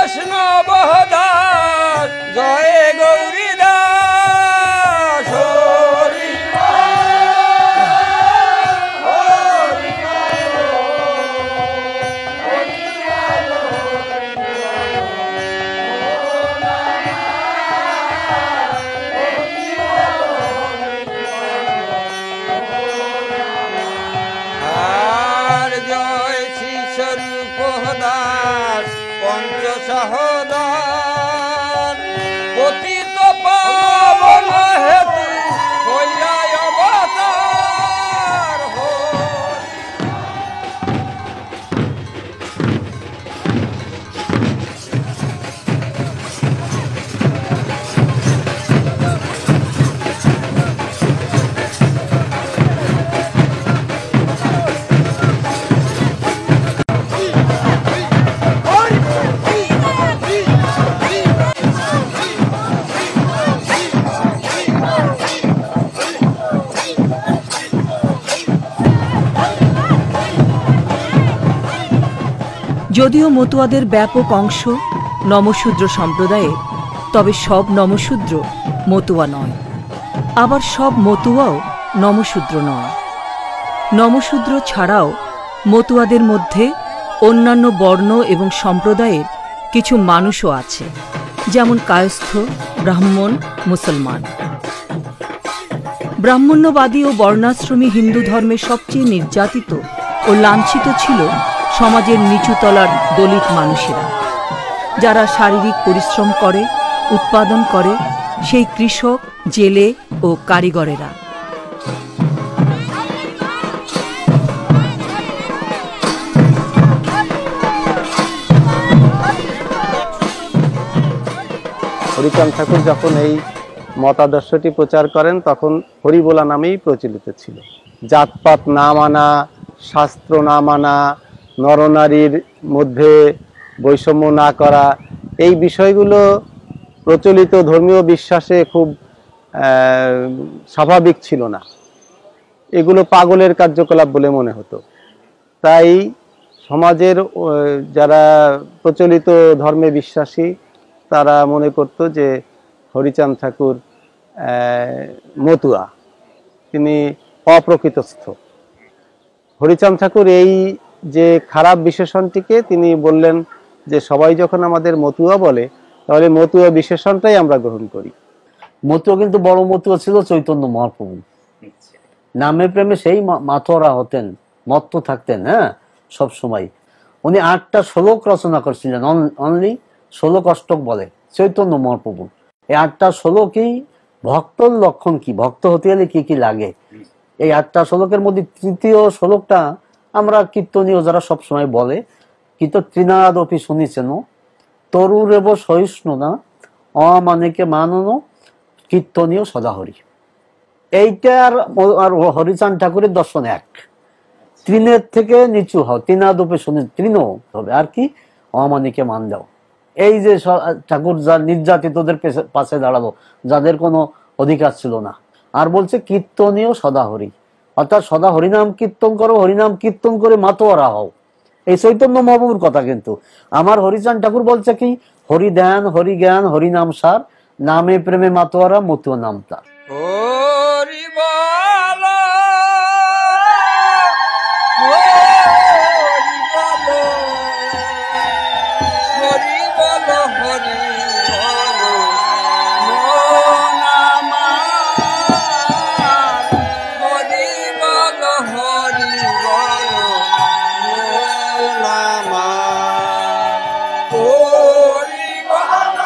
বৈষ্ণব দাস জয় গৌরী দাস হরি আর জয় শ্রী স্বরূপ দাস পঞ্চসহদার পতিত পাবন হেতু হইয়া অবতার যদিও মতুয়াদের ব্যাপক অংশ নমশূদ্র সম্প্রদায়ে, তবে সব নমশূদ্র মতুয়া নয়, আবার সব মতুয়াও নমশূদ্র নয়। নমশূদ্র ছাড়াও মতুয়াদের মধ্যে অন্যান্য বর্ণ এবং সম্প্রদায়ের কিছু মানুষও আছে, যেমন কায়স্থ, ব্রাহ্মণ, মুসলমান। ব্রাহ্মণ্যবাদী ও বর্ণাশ্রমী হিন্দু ধর্মের সবচেয়ে নির্যাতিত ও লাঞ্ছিত ছিল সমাজের নিচুতলার দলিত মানুষেরা, যারা শারীরিক পরিশ্রম করে, উৎপাদন করে, সেই কৃষক, জেলে ও কারিগরেরা। হরিচাঁদ ঠাকুর যখন এই মতাদর্শটি প্রচার করেন তখন হরিবোলা নামেই প্রচলিত ছিল। জাতপাত না মানা, শাস্ত্র না মানা, নরনারীর মধ্যে বৈষম্য না করা, এই বিষয়গুলো প্রচলিত ধর্মীয় বিশ্বাসে খুব স্বাভাবিক ছিল না। এগুলো পাগলের কার্যকলাপ বলে মনে হতো। তাই সমাজের যারা প্রচলিত ধর্মে বিশ্বাসী তারা মনে করত যে হরিচাঁদ ঠাকুর মতুয়া, তিনি অপ্রকৃতস্থ। হরিচাঁদ ঠাকুর এই যে খারাপ বিশেষণটিকে তিনি বললেন যে সবাই যখন আমাদের মতুয়া বলে তাহলে মতুয়া বিশেষণটাই আমরা গ্রহণ করি। মতুয়া কিন্তু বড় মতুয়া ছিল চৈতন্য মহাপ্রভু। নামে প্রেমে সেই মাতোয়ারা হতেন, মত্ত থাকতেন। হ্যাঁ, সব সময় উনি 8টা শ্লোক রচনা করছিলেন, অনলি 16 অষ্টক বলে চৈতন্য মহাপ্রভু। এই 8টা শ্লোকই ভক্তর লক্ষণ কি, ভক্ত হতে গেলে কি কি লাগে। এই 8টা শ্লোকের মধ্যে তৃতীয় শ্লোকটা আমরা কীর্তনীয় যারা সবসময় বলে, কিন্তু ত্রিনাদপি শুনিছেন তরুরেব সহিষ্ণু না অমানেকে মানন কীর্তনীয় সদাহরি। এইটার আর হরিচাঁদ ঠাকুরের দর্শন এক। তৃণের থেকে নিচু হও, ত্রিনাদপি শুনি, তৃণ হবে আর কি অমানিকে মান দাও। এই যে ঠাকুর যা নির্যাতিতদের পাশে দাঁড়ালো, যাদের কোনো অধিকার ছিল না, আর বলছে কীর্তনীয় সদাহরি, অর্থাৎ সদা হরিনাম কীর্তন করো, হরিনাম কীর্তন করে মাতোয়ারা হও। এই চৈতন্য মহাপ্রভুর কথা। কিন্তু আমার হরিচাঁদ ঠাকুর বলছে কি, হরি ধ্যান, হরি জ্ঞান, হরিনাম সার, নামে প্রেমে মাতোয়ারা, মতুয়া নাম তার। হরি বল হরি বল হরি বল মন আমার, হরি বল হরি বল মন আমার, হরি বল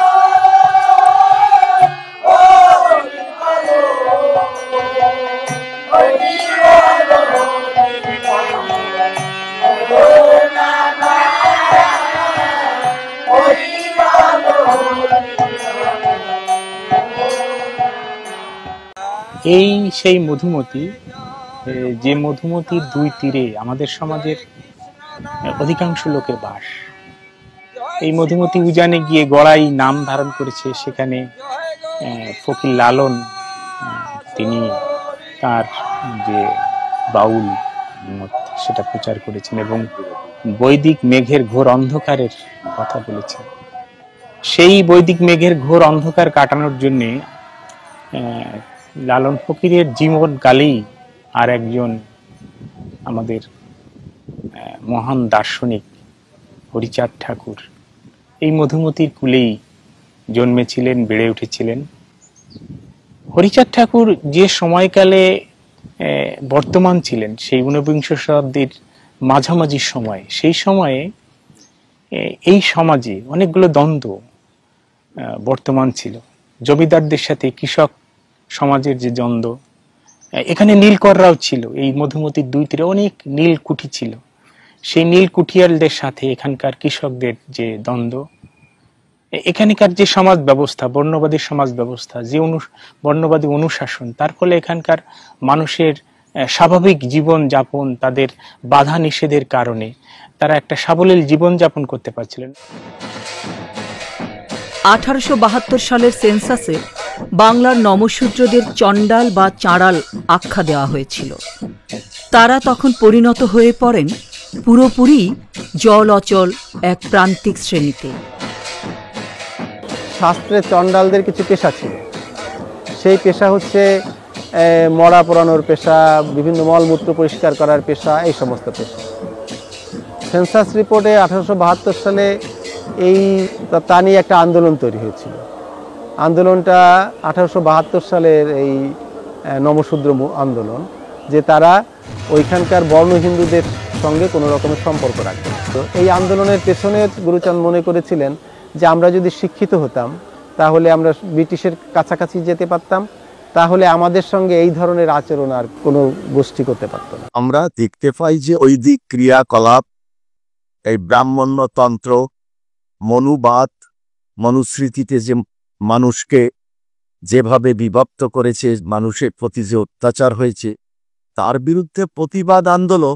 এই সেই মধুমতি, যে মধুমতির 2 তীরে আমাদের সমাজের অধিকাংশ লোকের বাস। এই মধুমতি উজানে গিয়ে গড়াই নাম ধারণ করেছে। সেখানে ফকির লালন তিনি তার যে বাউল মত সেটা প্রচার করেছেন এবং বৈদিক মেঘের ঘোর অন্ধকারের কথা বলেছেন। সেই বৈদিক মেঘের ঘোর অন্ধকার কাটানোর জন্য লালন ফকিরের জীবন কালেই আর একজন আমাদের মহান দার্শনিক হরিচাঁদ ঠাকুর এই মধুমতির কুলেই জন্মেছিলেন, বেড়ে উঠেছিলেন। হরিচাঁদ ঠাকুর যে সময়কালে বর্তমান ছিলেন, সেই ঊনবিংশ শতাব্দীর মাঝামাঝি সময়, সেই সময়ে এই সমাজে অনেকগুলো দ্বন্দ্ব বর্তমান ছিল। জমিদারদের সাথে কৃষক সমাজের যে দ্বন্দ্ব, এখানে নীলকররাও ছিল। এই মধুমতির দুই তীরে অনেক নীলকুঠি ছিল। সেই নীলকুঠিয়ালদের সাথে এখানকার কৃষকদের যে দ্বন্দ্ব, এখানকার যে সমাজ ব্যবস্থা, বর্ণবাদী সমাজ ব্যবস্থা, যে বর্ণবাদী অনুশাসন, তার ফলে এখানকার মানুষের স্বাভাবিক জীবন যাপন, তাদের বাধা নিষেধের কারণে তারা একটা সাবলীল জীবন যাপন করতে পারছিলেন। 1872 সালের সেন্সাসে বাংলার নমশূদ্রদের চণ্ডাল বা চাঁড়াল আখ্যা দেওয়া হয়েছিল। তারা তখন পরিণত হয়ে পড়েন পুরোপুরি জল অচল এক প্রান্তিক শ্রেণীতে। শাস্ত্রে চণ্ডালদের কিছু পেশা ছিল। সেই পেশা হচ্ছে মরা পোড়ানোর পেশা, বিভিন্ন মলমূত্র পরিষ্কার করার পেশা, এই সমস্ত পেশা। সেন্সাস রিপোর্টে 1872 সালে তা নিয়ে একটা আন্দোলন তৈরি হয়েছিল। আন্দোলনটা 1872 সালের এই নমশূদ্র আন্দোলন, যে তারা ওইখানকার বর্ণ হিন্দুদের সঙ্গে কোনো রকমের সম্পর্ক রাখবে। তো এই আন্দোলনের পেছনে গুরুচাঁদ মনে করেছিলেন যে আমরা যদি শিক্ষিত হতাম তাহলে আমরা ব্রিটিশের কাছাকাছি যেতে পারতাম, তাহলে আমাদের সঙ্গে এই ধরনের আচরণ আর কোনো গোষ্ঠী করতে পারত না। আমরা দেখতে পাই যে ঐদিক ক্রিয়াকলাপ, এই ব্রাহ্মণ্যতন্ত্র, মনুবাদ, মনুস্মৃতিতে যে মানুষকে যেভাবে বিভক্ত করেছে, মানুষের প্রতি যে অত্যাচার হয়েছে, তার বিরুদ্ধে প্রতিবাদ আন্দোলন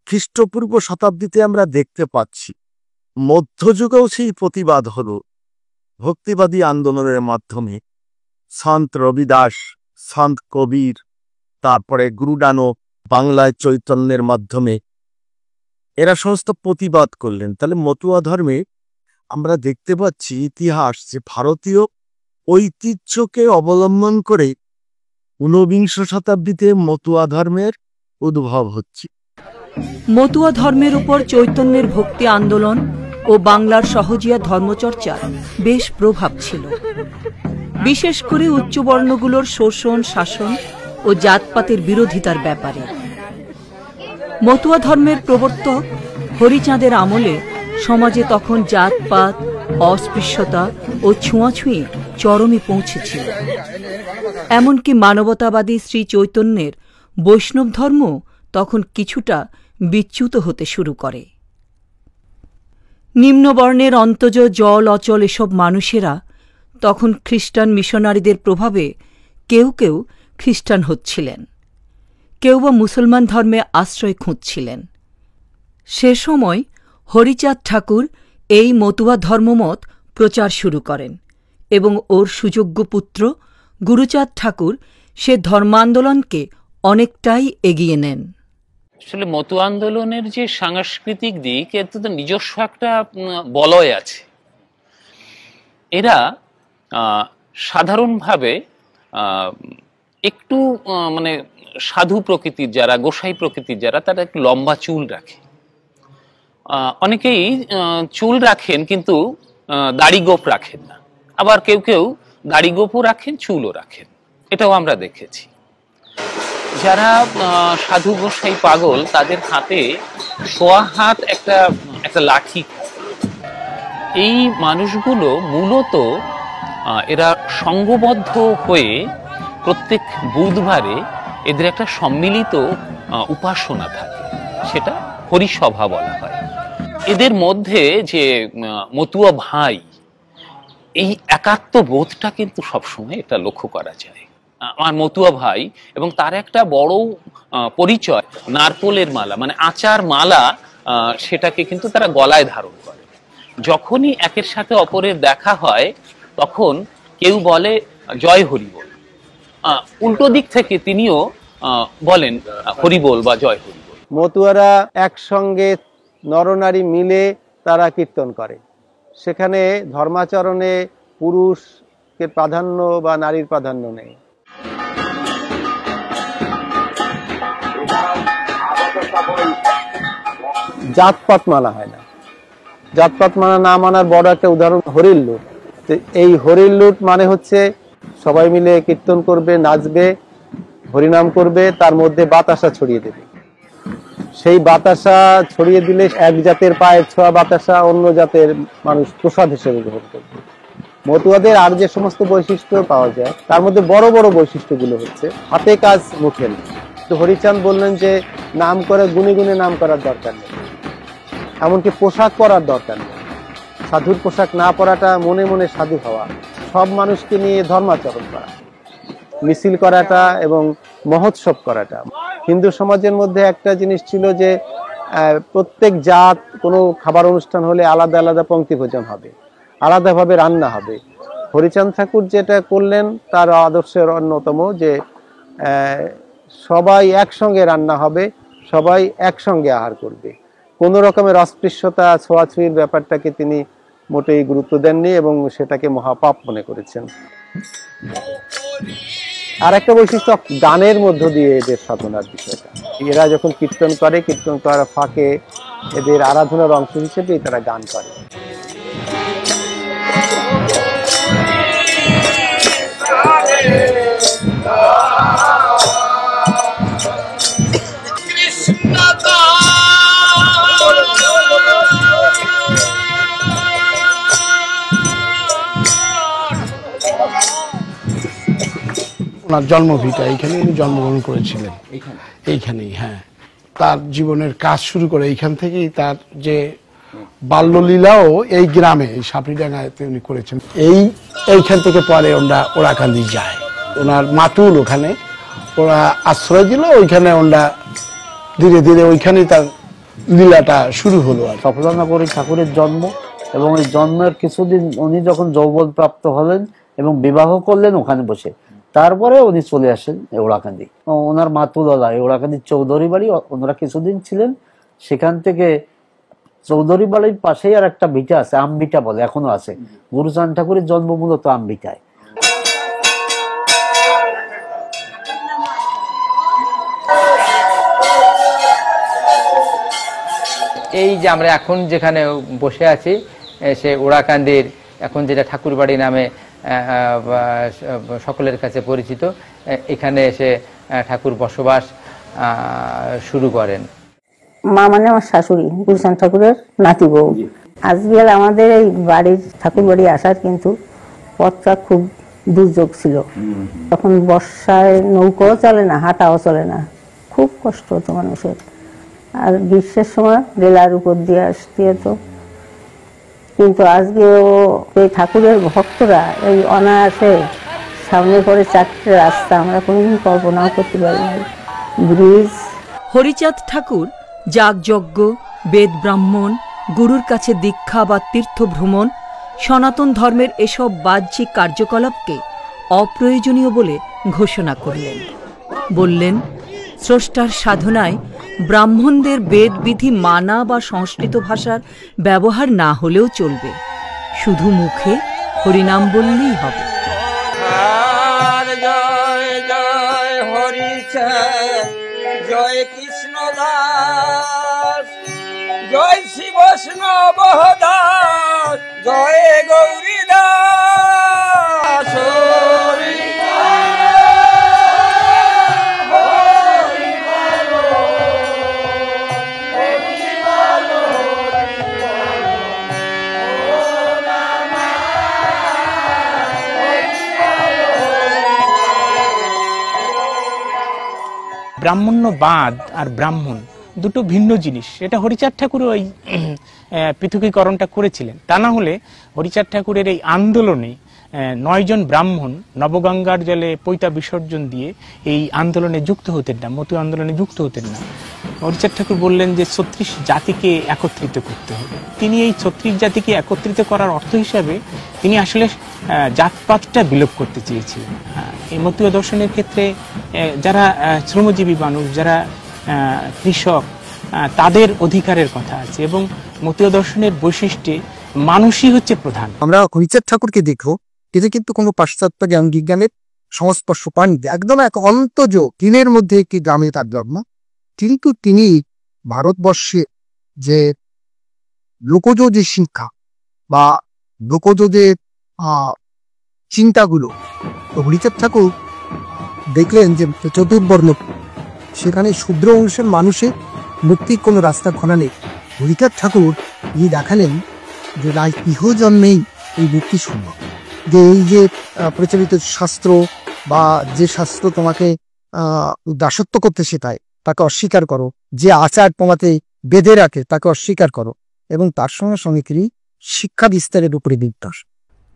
খ্রিস্টপূর্ব শতাব্দীতে আমরা দেখতে পাচ্ছি। মধ্যযুগেও সেই প্রতিবাদ হল ভক্তিবাদী আন্দোলনের মাধ্যমে। সন্ত রবিদাস, সন্ত কবির, তারপরে গুরু নানক বাংলায় চৈতন্যের মাধ্যমে এরা সমস্ত প্রতিবাদ করলেন। তাহলে মতুয়া ধর্মে আমরা দেখতে পাচ্ছি ইতিহাস যে ভারতীয় ঐতিহ্যকে অবলম্বন করে ঊনবিংশ শতাব্দীতে মতুয়া ধর্মের উদ্ভব হচ্ছে। মতুয়া ধর্মের উপর চৈতন্যের ভক্তি আন্দোলন ও বাংলার সহজিয়া ধর্মচর্চার বেশ প্রভাব ছিল, বিশেষ করে উচ্চবর্ণগুলোর শোষণ, শাসন ও জাতপাতের বিরোধিতার ব্যাপারে। মতুয়া ধর্মের প্রবর্তক হরিচাঁদের আমলে সমাজে তখন জাতপাত, অস্পৃশ্যতা ও ছুঁয়াছুঁয়ি চরমে পৌঁছেছিল। এমনকি মানবতাবাদী শ্রী চৈতন্যের বৈষ্ণব ধর্ম তখন কিছুটা বিচ্যুত হতে শুরু করে। নিম্নবর্ণের অন্তজ জল অচল এসব মানুষেরা তখন খ্রিস্টান মিশনারিদের প্রভাবে কেউ কেউ খ্রিস্টান হচ্ছিলেন, কেউ বা মুসলমান ধর্মে আশ্রয় খুঁজছিলেন। সে সময় হরিচাঁদ ঠাকুর এই মতুয়া ধর্মমত প্রচার শুরু করেন এবং ওর সুযোগ্য পুত্র গুরুচাঁদ ঠাকুর সে ধর্মান্দোলনকে অনেকটাই এগিয়ে নেন। আসলে মতুয়া আন্দোলনের যে সাংস্কৃতিক দিক, এর তো নিজস্ব একটা বলয় আছে। এরা সাধারণভাবে একটু মানে সাধু প্রকৃতির যারা, গোসাই প্রকৃতির যারা, তারা একটু লম্বা চুল রাখে। অনেকেই চুল রাখেন কিন্তু দাড়ি গোপ রাখেন না, আবার কেউ কেউ দাড়ি গোপও রাখেন, চুলও রাখেন। এটাও আমরা দেখেছি। যারা সাধু গোসাই পাগল, তাদের হাতে সোয়া হাত একটা লাঠি। এই মানুষগুলো মূলত এরা সংঘবদ্ধ হয়ে প্রত্যেক বুধবারে এদের একটা সম্মিলিত উপাসনা থাকে, সেটা হরিসভা বলা হয়। এদের মধ্যে যে মতুয়া ভাই, এই একাত্ম বোধটা কিন্তু সবসময় এটা লক্ষ্য করা যায়। আমার মতুয়া ভাই, এবং তার একটা বড় পরিচয় নারকোলের মালা, মানে আচার মালা, সেটাকে কিন্তু তারা গলায় ধারণ করে। যখনই একের সাথে অপরের দেখা হয় তখন কেউ বলে জয় হরিবোল, উল্টো দিক থেকে তিনিও বলেন হরিবোল বা জয় হরিবোল। মতুয়ারা একসঙ্গে নরনারী মিলে তারা কীর্তন করে, সেখানে ধর্মাচরণে পুরুষকে প্রাধান্য বা নারীর প্রাধান্য নেই। জাতপাত মানা হয় না। জাতপাত মানা না মানার বড় একটা উদাহরণ হরির লুট। এই হরির লুট মানে হচ্ছে সবাই মিলে কীর্তন করবে, নাচবে, হরিনাম করবে, তার মধ্যে বাতাসা ছড়িয়ে দেবে। সেই বাতাসা ছড়িয়ে দিলে এক জাতের পায়ের ছোঁয়া বাতাসা অন্য জাতের মানুষ প্রসাদ হিসেবে গ্রহণ করবে। মতুয়াদের আর যে সমস্ত বৈশিষ্ট্য পাওয়া যায় তার মধ্যে বড় বড় বৈশিষ্ট্যগুলো হচ্ছে হাতে কাজ মুঠে না। তো হরিচাঁদ বললেন যে নাম করে গুনে গুনে নাম করার দরকার নেই, এমনকি পোশাক পরার দরকার নেই। সাধুর পোশাক না পরাটা মনে মনে সাধু হওয়া, সব মানুষকে নিয়ে ধর্মাচরণ করা, মিছিল করাটা এবং মহোৎসব করাটা। হিন্দু সমাজের মধ্যে একটা জিনিস ছিল যে প্রত্যেক জাত কোনো খাবার অনুষ্ঠান হলে আলাদা আলাদা পংক্তি ভোজন হবে, আলাদাভাবে রান্না হবে। হরিচাঁদ ঠাকুর যেটা করলেন তার আদর্শের অন্যতম যে সবাই একসঙ্গে রান্না হবে, সবাই একসঙ্গে আহার করবে। কোনো রকমের অস্পৃশ্যতা ছোঁয়াছুঁয়ির ব্যাপারটাকে তিনি মোটেই গুরুত্ব দেননি এবং সেটাকে মহাপাপ মনে করেছেন। আর একটা বৈশিষ্ট্য গানের মধ্য দিয়ে এদের সাধনার বিষয়টা। এরা যখন কীর্তন করে, কীর্তন করার ফাঁকে এদের আরাধনার অংশ হিসেবে তারা গান করে। ওনার জন্মভিটা এইখানে জন্মগ্রহণ করেছিলেন, এইখানেই। হ্যাঁ, তার জীবনের কাজ শুরু করে এইখান থেকেই। তার যে বাল্যলীলাও এই গ্রামে, এই সাপড়িডাঙ্গায় উনি করেছেন। এইখান থেকে পরে ওরা ওরাকান্দি যায়, ওনার মাতুল ওখানে ওরা আশ্রয় দিল, ওইখানে ওরা ধীরে ধীরে ওইখানেই তার লীলাটা শুরু হলো। আর সফলানগরী ঠাকুরের জন্ম, এবং এই জন্মের কিছুদিন উনি যখন যৌবন প্রাপ্ত হলেন এবং বিবাহ করলেন ওখানে বসে, তারপরে উনি চলে আসেন ওরাকান্দি। ওনার মাতুলালা ওরাকান্দির চৌধুরী বাড়ি, ওনারা কিছুদিন ছিলেন। সেখান থেকে চৌধুরী বাড়ির পাশেই আর একটা ভিটা আছে, আমভিটা বলে, এখনো আছে। গুরুচাঁদ ঠাকুরের জন্ম মূলত আমভিটায়। এই যে আমরা এখন যেখানে বসে আছি, সে ওরাকান্দির এখন যেটা ঠাকুরবাড়ি নামে সকলের কাছে পরিচিত, এখানে এসে ঠাকুর বসবাস শুরু করেন। মা মানে আমার শাশুড়ি, গুরুচাঁদ ঠাকুরের নাতি বউ। আজকাল আমাদের এই বাড়ির ঠাকুর বাড়ি আসার কিন্তু পথটা খুব দুর্যোগ ছিল। তখন বর্ষায় নৌকাও চলে না, হাঁটাও চলে না, খুব কষ্ট হতো মানুষের। আর গ্রীষ্মের সময় রেলার উপর দিয়ে আসতে হতো। কিন্তু আজকেও এই ঠাকুরের ভক্তরা এই অনায়াসে সামনে করে 4টে রাস্তা, আমরা কোনোদিন কল্পনাও করতে পারি না। ব্রিজ। হরিচাঁদ ঠাকুর যাগযজ্ঞ, বেদ ব্রাহ্মণ, গুরুর কাছে দীক্ষা বা তীর্থ ভ্রমণ, সনাতন ধর্মের এসব বাহ্যিক কার্যকলাপকে অপ্রয়োজনীয় বলে ঘোষণা করলেন। বললেন, স্রষ্টার সাধনায় ব্রাহ্মণদের বেদবিধি মানা বা সংস্কৃত ভাষার ব্যবহার না হলেও চলবে, শুধু মুখে হরিনাম বললেই হবে। জয় জয় হরিচাঁদ, জয় কৃষ্ণ দাস, জয় শ্রী বৈষ্ণব দাস, জয় গৌরী দাস। ব্রাহ্মণ্যবাদ আর ব্রাহ্মণ দুটো ভিন্ন জিনিস। এটা হরিচাঁদ ঠাকুর ওই পৃথকীকরণটা করেছিলেন। তা না হলে হরিচাঁদ ঠাকুরের এই আন্দোলনে 9 জন ব্রাহ্মণ নবগঙ্গার জলে পৈতা বিসর্জন দিয়ে এই আন্দোলনে যুক্ত হতেন না, মতুয়া আন্দোলনে যুক্ত হতেন না। হরিচাঁদ ঠাকুর বললেন যে 36 জাতিকে একত্রিত করতে হবে। তিনি এই 36 জাতিকে একত্রিত করার অর্থ হিসাবে তিনি আসলে জাতপাতটা বিলোপ করতে চেয়েছিলেন। এই মতুয়া দর্শনের ক্ষেত্রে যারা শ্রমজীবী মানুষ, যারা কৃষক, তাদের অধিকারের কথা আছে এবং মতুয়া দর্শনের বৈশিষ্ট্যে মানুষই হচ্ছে প্রধান। আমরা হরিচাঁদ ঠাকুরকে দেখো, এটা কিন্তু কোনো পাশ্চাত্য জ্ঞান বিজ্ঞানের সংস্পর্শ পাননি, একদম এক অন্তজ দিনের মধ্যে একটি গ্রামে তার জন্ম। কিন্তু তিনি ভারতবর্ষে যে লোকজ যে শিক্ষা বা লোকজ যে চিন্তাগুলো, তো হরিচাঁদ ঠাকুর দেখলেন যে চতুর্বর্ণ, সেখানে শূদ্র অংশের মানুষের মুক্তির কোনো রাস্তা খোলা নেই। হরিচাঁদ ঠাকুর এই দেখালেন যে ইহজন্মেই এই মুক্তি সম্ভব, যে এই যে প্রচলিত শাস্ত্র বা যে শাস্ত্র তোমাকে দাসত্ব করতে শেখায় তাকে অস্বীকার করো, যে আচার তোমাতে বেঁধে রাখে তাকে অস্বীকার করো, এবং তার সঙ্গে সঙ্গে তিনি শিক্ষা বিস্তারের উপরে বিদ্যাস।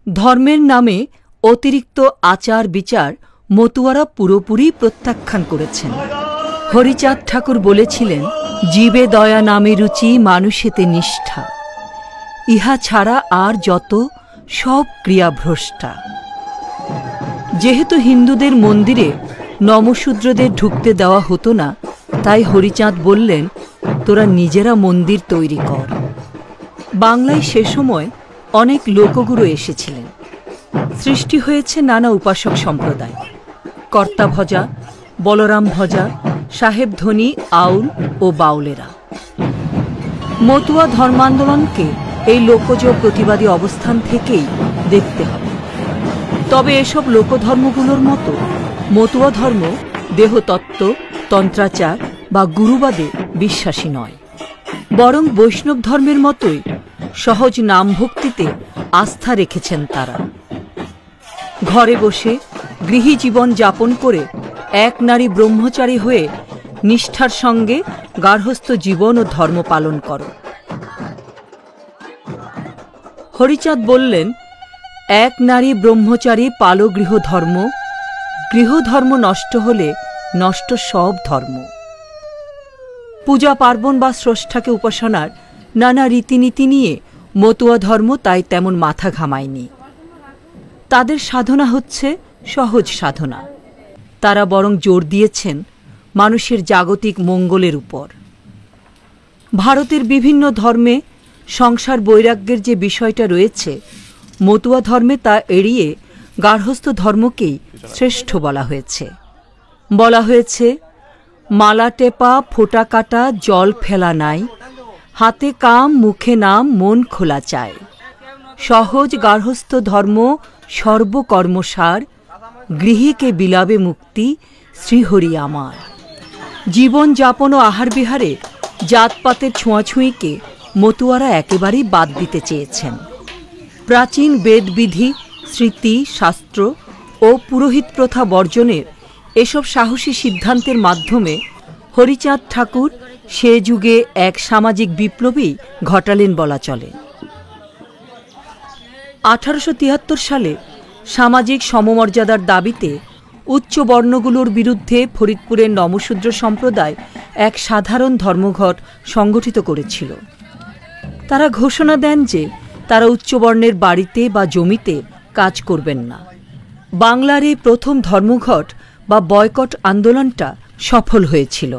ধর্মের নামে অতিরিক্ত আচার বিচার মতুয়ারা পুরোপুরি প্রত্যাখ্যান করেছেন। হরিচাঁদ ঠাকুর বলেছিলেন, জীবে দয়া নামে রুচি, মানুষেতে নিষ্ঠা, ইহা ছাড়া আর যত সব ক্রিয়াভ্রষ্টা। যেহেতু হিন্দুদের মন্দিরে নমশূদ্রদের ঢুকতে দেওয়া হতো না, তাই হরিচাঁদ বললেন, তোরা নিজেরা মন্দির তৈরি কর। বাংলায় সে সময় অনেক লোকগুরু এসেছিলেন, সৃষ্টি হয়েছে নানা উপাসক সম্প্রদায়, কর্তা ভজা, বলরাম ভজা, সাহেব ধনী, আউল ও বাউলেরা। মতুয়া ধর্মান্দোলনকে এই লোকজ প্রতিবাদী অবস্থান থেকেই দেখতে হবে। তবে এসব লোকধর্মগুলোর মতো মতুয়া ধর্ম দেহতত্ত্ব, তন্ত্রাচার বা গুরুবাদে বিশ্বাসী নয়, বরং বৈষ্ণব ধর্মের মতোই সহজ নাম ভক্তিতে আস্থা রেখেছেন তারা। ঘরে বসে গৃহী জীবন যাপন করে এক নারী ব্রহ্মচারী হয়ে নিষ্ঠার সঙ্গে গার্হস্থ্য জীবন ও ধর্ম পালন করো। হরিচাঁদ বললেন, এক নারী ব্রহ্মচারী পালো গৃহধর্ম, গৃহধর্ম নষ্ট হলে নষ্ট সব ধর্ম। পূজা পার্বণ বা স্রষ্টাকে উপাসনার নানা রীতিনীতি নিয়ে মতুয়া ধর্ম তাই তেমন মাথা ঘামায়নি। তাদের সাধনা হচ্ছে সহজ সাধনা। তারা বরং জোর দিয়েছেন মানুষের জাগতিক মঙ্গলের উপর। ভারতের বিভিন্ন ধর্মে সংসার বৈরাগ্যের যে বিষয়টা রয়েছে, মতুয়া ধর্মে তা এড়িয়ে গার্হস্থ্য ধর্মকেই শ্রেষ্ঠ বলা হয়েছে। বলা হয়েছে, মালা টেপা, ফোঁটা কাটা, জল ফেলা নাই, হাতে কাম, মুখে নাম, মন খোলা চায়। সহজ গার্হস্থ্য ধর্ম সর্বকর্মসার, গৃহীকে বিলাবে মুক্তি, শ্রীহরি আমার। জীবন যাপন ও আহার বিহারে জাতপাতের ছোঁয়াছুঁইকে মতুয়ারা একেবারেই বাদ দিতে চেয়েছেন। প্রাচীন বেদবিধি, স্মৃতি, শাস্ত্র ও পুরোহিত প্রথা বর্জনের এসব সাহসী সিদ্ধান্তের মাধ্যমে হরিচাঁদ ঠাকুর সে যুগে এক সামাজিক বিপ্লবী ঘটালেন বলা চলে। 1873 সালে সামাজিক সমমর্যাদার দাবিতে উচ্চ বর্ণগুলোর বিরুদ্ধে ফরিদপুরের নমশূদ্র সম্প্রদায় এক সাধারণ ধর্মঘট সংগঠিত করেছিল। তারা ঘোষণা দেন যে তারা উচ্চবর্ণের বাড়িতে বা জমিতে কাজ করবেন না। বাংলার এই প্রথম ধর্মঘট বা বয়কট আন্দোলনটা সফল হয়েছিল।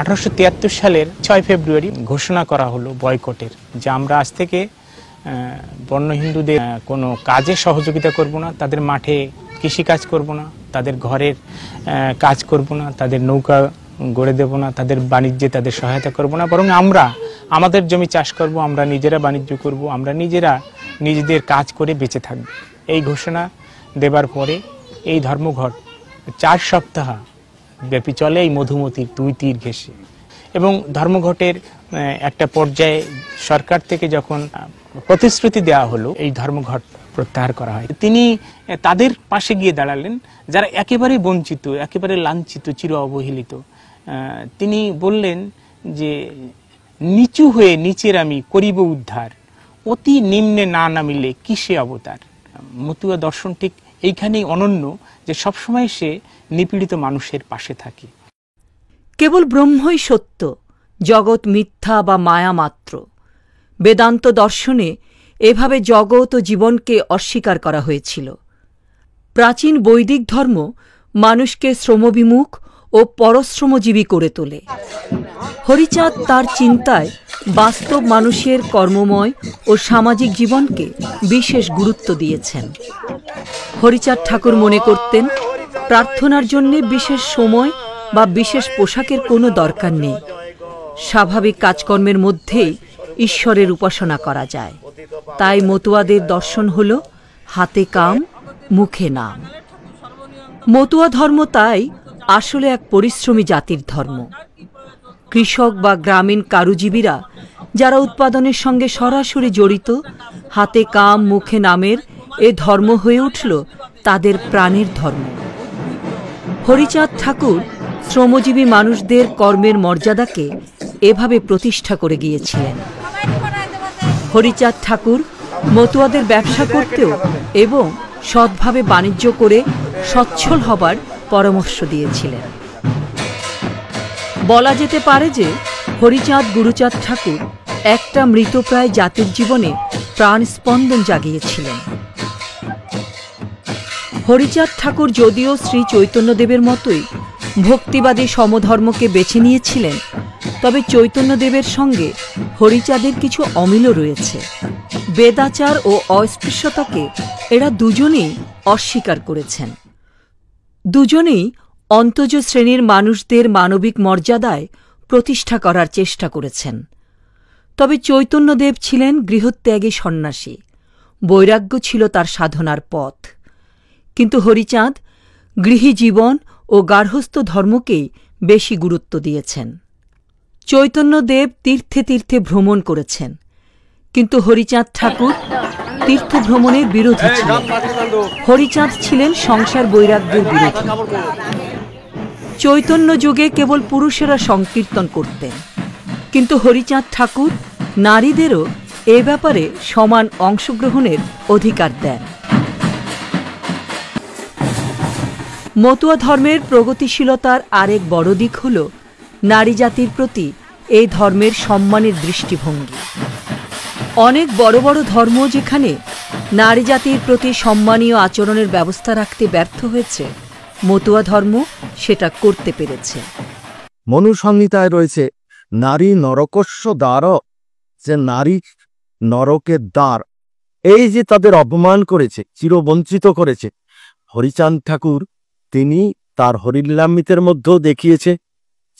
1873 সালের 6 ফেব্রুয়ারি ঘোষণা করা হলো বয়কটের, যে আমরা আজ থেকে বর্ণ হিন্দুদের কোনো কাজে সহযোগিতা করব না, তাদের মাঠে কৃষিকাজ করব না, তাদের ঘরের কাজ করব না, তাদের নৌকা গড়ে দেব না, তাদের বাণিজ্যে তাদের সহায়তা করব না, বরং আমরা আমাদের জমি চাষ করব, আমরা নিজেরা বাণিজ্য করব, আমরা নিজেরা নিজেদের কাজ করে বেঁচে থাকব। এই ঘোষণা দেবার পরে এই ধর্মঘট 4 সপ্তাহ ব্যাপী চলে এই মধুমতির 2 তীর ঘেঁষে। এবং ধর্মঘটের একটা পর্যায়ে সরকার থেকে যখন প্রতিশ্রুতি দেওয়া হলো এই ধর্মঘট প্রত্যাহার করা হয়, তিনি তাদের পাশে গিয়ে দাঁড়ালেন যারা একেবারে বঞ্চিত, একেবারে লাঞ্ছিত, চির অবহেলিত। তিনি বললেন যে নিচু হয়ে নিচের আমি করিব উদ্ধার, অতি নিম্নে না নামিলে কিসে অবতার। মতুয়া দর্শন ঠিক এইখানেই অনন্য, যে সবসময় সে নিপীড়িত মানুষের পাশে থাকে। কেবল ব্রহ্মই সত্য, জগৎ মিথ্যা বা মায়া মাত্র। বেদান্ত দর্শনে এভাবে জগৎ ও জীবনকে অস্বীকার করা হয়েছিল। প্রাচীন বৈদিক ধর্ম মানুষকে শ্রমবিমুখ ও পরশ্রমজীবী করে তোলে। হরিচাঁদ তার চিন্তায় বাস্তব মানুষের কর্মময় ও সামাজিক জীবনকে বিশেষ গুরুত্ব দিয়েছেন। হরিচাঁদ ঠাকুর মনে করতেন প্রার্থনার জন্য বিশেষ সময় বা বিশেষ পোশাকের কোনো দরকার নেই, স্বাভাবিক কাজকর্মের মধ্যেই ঈশ্বরের উপাসনা করা যায়। তাই মতুয়াদের দর্শন হল হাতে কাম মুখে নাম। মতুয়া ধর্ম তাই আসলে এক পরিশ্রমী জাতির ধর্ম। কৃষক বা গ্রামীণ কারুজীবীরা যারা উৎপাদনের সঙ্গে সরাসরি জড়িত, হাতে কাম মুখে নামের এ ধর্ম হয়ে উঠল তাদের প্রাণের ধর্ম। হরিচাঁদ ঠাকুর শ্রমজীবী মানুষদের কর্মের মর্যাদাকে এভাবে প্রতিষ্ঠা করে গিয়েছিলেন। হরিচাঁদ ঠাকুর মতুয়াদের ব্যবসা করতেও এবং সৎভাবে বাণিজ্য করে সচ্ছল হবার পরামর্শ দিয়েছিলেন। বলা যেতে পারে যে হরিচাঁদ গুরুচাঁদ ঠাকুর একটা মৃতপ্রায় জাতির জীবনে প্রাণ স্পন্দন জাগিয়েছিলেন। হরিচাঁদ ঠাকুর যদিও শ্রী চৈতন্যদেবের মতোই ভক্তিবাদী সমধর্মকে বেছে নিয়েছিলেন, তবে চৈতন্যদেবের সঙ্গে হরিচাঁদের কিছু অমিলও রয়েছে। বেদাচার ও অস্পৃশ্যতাকে এরা দুজনেই অস্বীকার করেছেন। দুজনেই অন্তজ শ্রেণীর মানুষদের মানবিক মর্যাদায় প্রতিষ্ঠা করার চেষ্টা করেছেন। তবে চৈতন্যদেব ছিলেন গৃহত্যাগী সন্ন্যাসী, বৈরাগ্য ছিল তার সাধনার পথ। কিন্তু হরিচাঁদ গৃহী জীবন ও গার্হস্থ্য ধর্মকেই বেশি গুরুত্ব দিয়েছেন। চৈতন্যদেব তীর্থে তীর্থে ভ্রমণ করেছেন, কিন্তু হরিচাঁদ ঠাকুর তীর্থ ভ্রমণের বিরোধী ছিলেন। হরিচাঁদ ছিলেন সংসার বৈরাগ্যের বিরোধী। চৈতন্য যুগে কেবল পুরুষেরা সংকীর্তন করতেন, কিন্তু হরিচাঁদ ঠাকুর নারীদেরও এ ব্যাপারে সমান অংশগ্রহণের অধিকার দেন। মতুয়া ধর্মের প্রগতিশীলতার আরেক বড় দিক হল নারী জাতির প্রতি এই ধর্মের সম্মানের দৃষ্টিভঙ্গি। অনেক বড় বড় ধর্ম যেখানে নারী জাতির প্রতি সম্মানীয় আচরণের ব্যবস্থা রাখতে ব্যর্থ হয়েছে, মতুয়া ধর্ম সেটা করতে পেরেছে। মনুসংহিতায় রয়েছে নারী নরকস্য দ্বার, যে নারী নরকের দ্বার। এই যে তাদের অপমান করেছে, চিরবঞ্চিত করেছে, হরিচাঁদ ঠাকুর তিনি তার হরিলীলামৃতের মধ্যেও দেখিয়েছে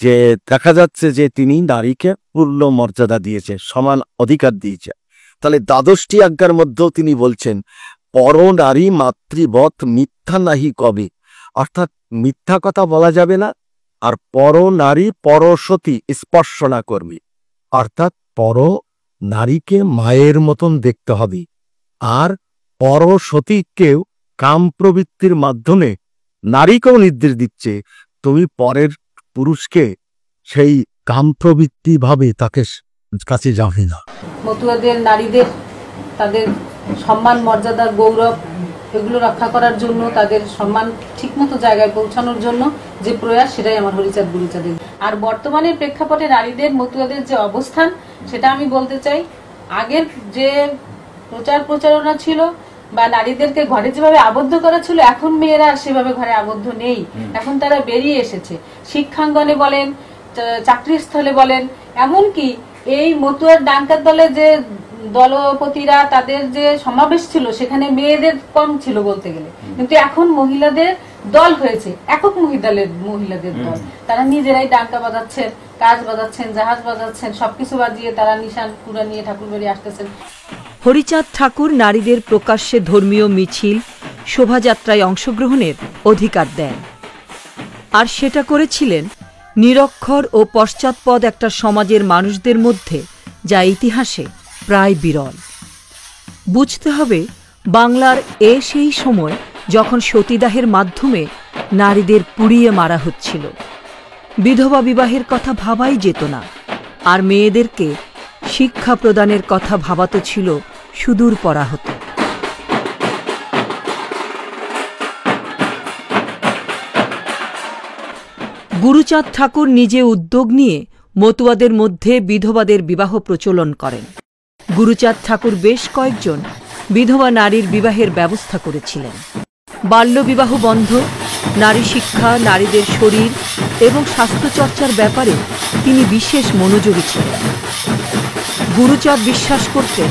যে দেখা যাচ্ছে যে তিনি নারীকে পূর্ণ মর্যাদা দিয়েছে, সমান অধিকার দিয়েছে। তাহলে দ্বাদশটি আজ্ঞার মধ্যেও তিনি বলছেন পর নারী মাতৃবৎ মিথ্যা নাহি কবে, অর্থাৎ মিথ্যা কথা বলা যাবে না। আর পর নারী পরসতী স্পর্শ না করবে, অর্থাৎ পর নারীকে মায়ের মতন দেখতে হবে। আর পরসতীকেও কাম প্রবৃত্তির মাধ্যমে নারীকেও নির্দেশ দিচ্ছে তুমি পরের পুরুষকে সেই কাম প্রবৃত্তি ভাবে তাকে কাছে যাবে না। মতুয়াদের নারীদের তাদের সম্মান মর্যাদা গৌরব এগুলো রক্ষা করার জন্য, তাদের সম্মান ঠিকমতো জায়গায় পৌঁছানোর জন্য যে প্রয়াস, সেটাই আমার হরিচাঁদ গুরুচাঁদের। আর বর্তমানের প্রেক্ষাপটে নারীদের মতুয়াদের যে অবস্থান, সেটা আমি বলতে চাই, আগের যে প্রচার প্রচারণা ছিল বা নারীদেরকে ঘরে যেভাবে আবদ্ধ করা ছিল, এখন মেয়েরা সেভাবে ঘরে আবদ্ধ নেই। এখন তারা বেরিয়ে এসেছে, শিক্ষাঙ্গনে বলেন, চাকরির স্থলে বলেন, এমনকি এই মতুয়ার ডাঙ্কার দলে যে দলপতিরা তাদের যে সমাবেশ ছিল সেখানে মেয়েদের কম ছিল বলতে গেলে, কিন্তু এখন মহিলাদের দল হয়েছে, একক মহিলাদের দল। তারা নিজেরাই ডাঙ্কা বাজাচ্ছেন, কাজ বাজাচ্ছেন, জাহাজ বাজাচ্ছেন, সবকিছু বাজিয়ে তারা নিশান পুরা নিয়ে ঠাকুর বাড়ি আসতেছেন। হরিচাঁদ ঠাকুর নারীদের প্রকাশ্যে ধর্মীয় মিছিল, শোভাযাত্রায় অংশগ্রহণের অধিকার দেন, আর সেটা করেছিলেন নিরক্ষর ও পশ্চাৎপদ একটা সমাজের মানুষদের মধ্যে, যা ইতিহাসে প্রায় বিরল। বুঝতে হবে বাংলার সেই সময় যখন সতীদাহের মাধ্যমে নারীদের পুড়িয়ে মারা হচ্ছিল, বিধবা বিবাহের কথা ভাবাই যেত না, আর মেয়েদেরকে শিক্ষা প্রদানের কথা ভাবাতো ছিল সুদূর পরাহত। গুরুচাঁদ ঠাকুর নিজে উদ্যোগ নিয়ে মতুয়াদের মধ্যে বিধবাদের বিবাহ প্রচলন করেন। গুরুচাঁদ ঠাকুর বেশ কয়েকজন বিধবা নারীর বিবাহের ব্যবস্থা করেছিলেন। বাল্যবিবাহ বন্ধ নারী শিক্ষা, নারীদের শরীর এবং স্বাস্থ্যচর্চার ব্যাপারে তিনি বিশেষ মনোযোগী ছিলেন। গুরুচাঁদ বিশ্বাস করতেন,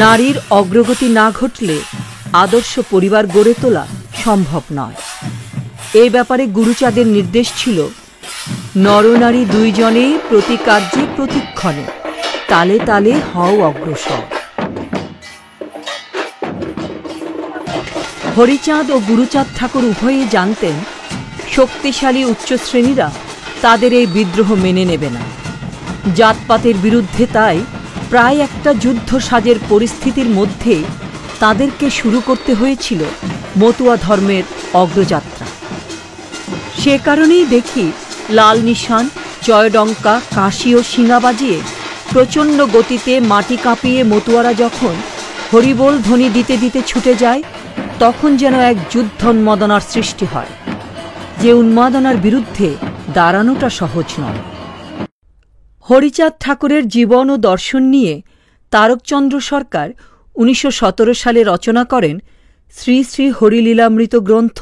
নারীর অগ্রগতি না ঘটলে আদর্শ পরিবার গড়ে তোলা সম্ভব নয়। এই ব্যাপারে গুরুচাঁদের নির্দেশ ছিল, নরনারী দুইজনেই প্রতি কার্যে প্রতিক্ষণে তালে তালে হও অগ্রসর। হরিচাঁদ ও গুরুচাঁদ ঠাকুর উভয়েই জানতেন, শক্তিশালী উচ্চশ্রেণীরা তাদের এই বিদ্রোহ মেনে নেবে না। জাতপাতের বিরুদ্ধে তাই প্রায় একটা যুদ্ধ সাজের পরিস্থিতির মধ্যে তাদেরকে শুরু করতে হয়েছিল মতুয়া ধর্মের অগ্রযাত্রা। সে কারণেই দেখি লাল নিশান, জয়ডঙ্কা, কাশি ও শিঙা বাজিয়ে প্রচণ্ড গতিতে মাটি কাঁপিয়ে মতুয়ারা যখন হরিবোল ধ্বনি দিতে দিতে ছুটে যায়, তখন যেন এক যুদ্ধোন্মাদনার সৃষ্টি হয়, যে উন্মাদনার বিরুদ্ধে দাঁড়ানোটা সহজ নয়। হরিচাঁদ ঠাকুরের জীবন ও দর্শন নিয়ে তারকচন্দ্র সরকার 1917 সালে রচনা করেন শ্রী শ্রী হরিলীলামৃত গ্রন্থ,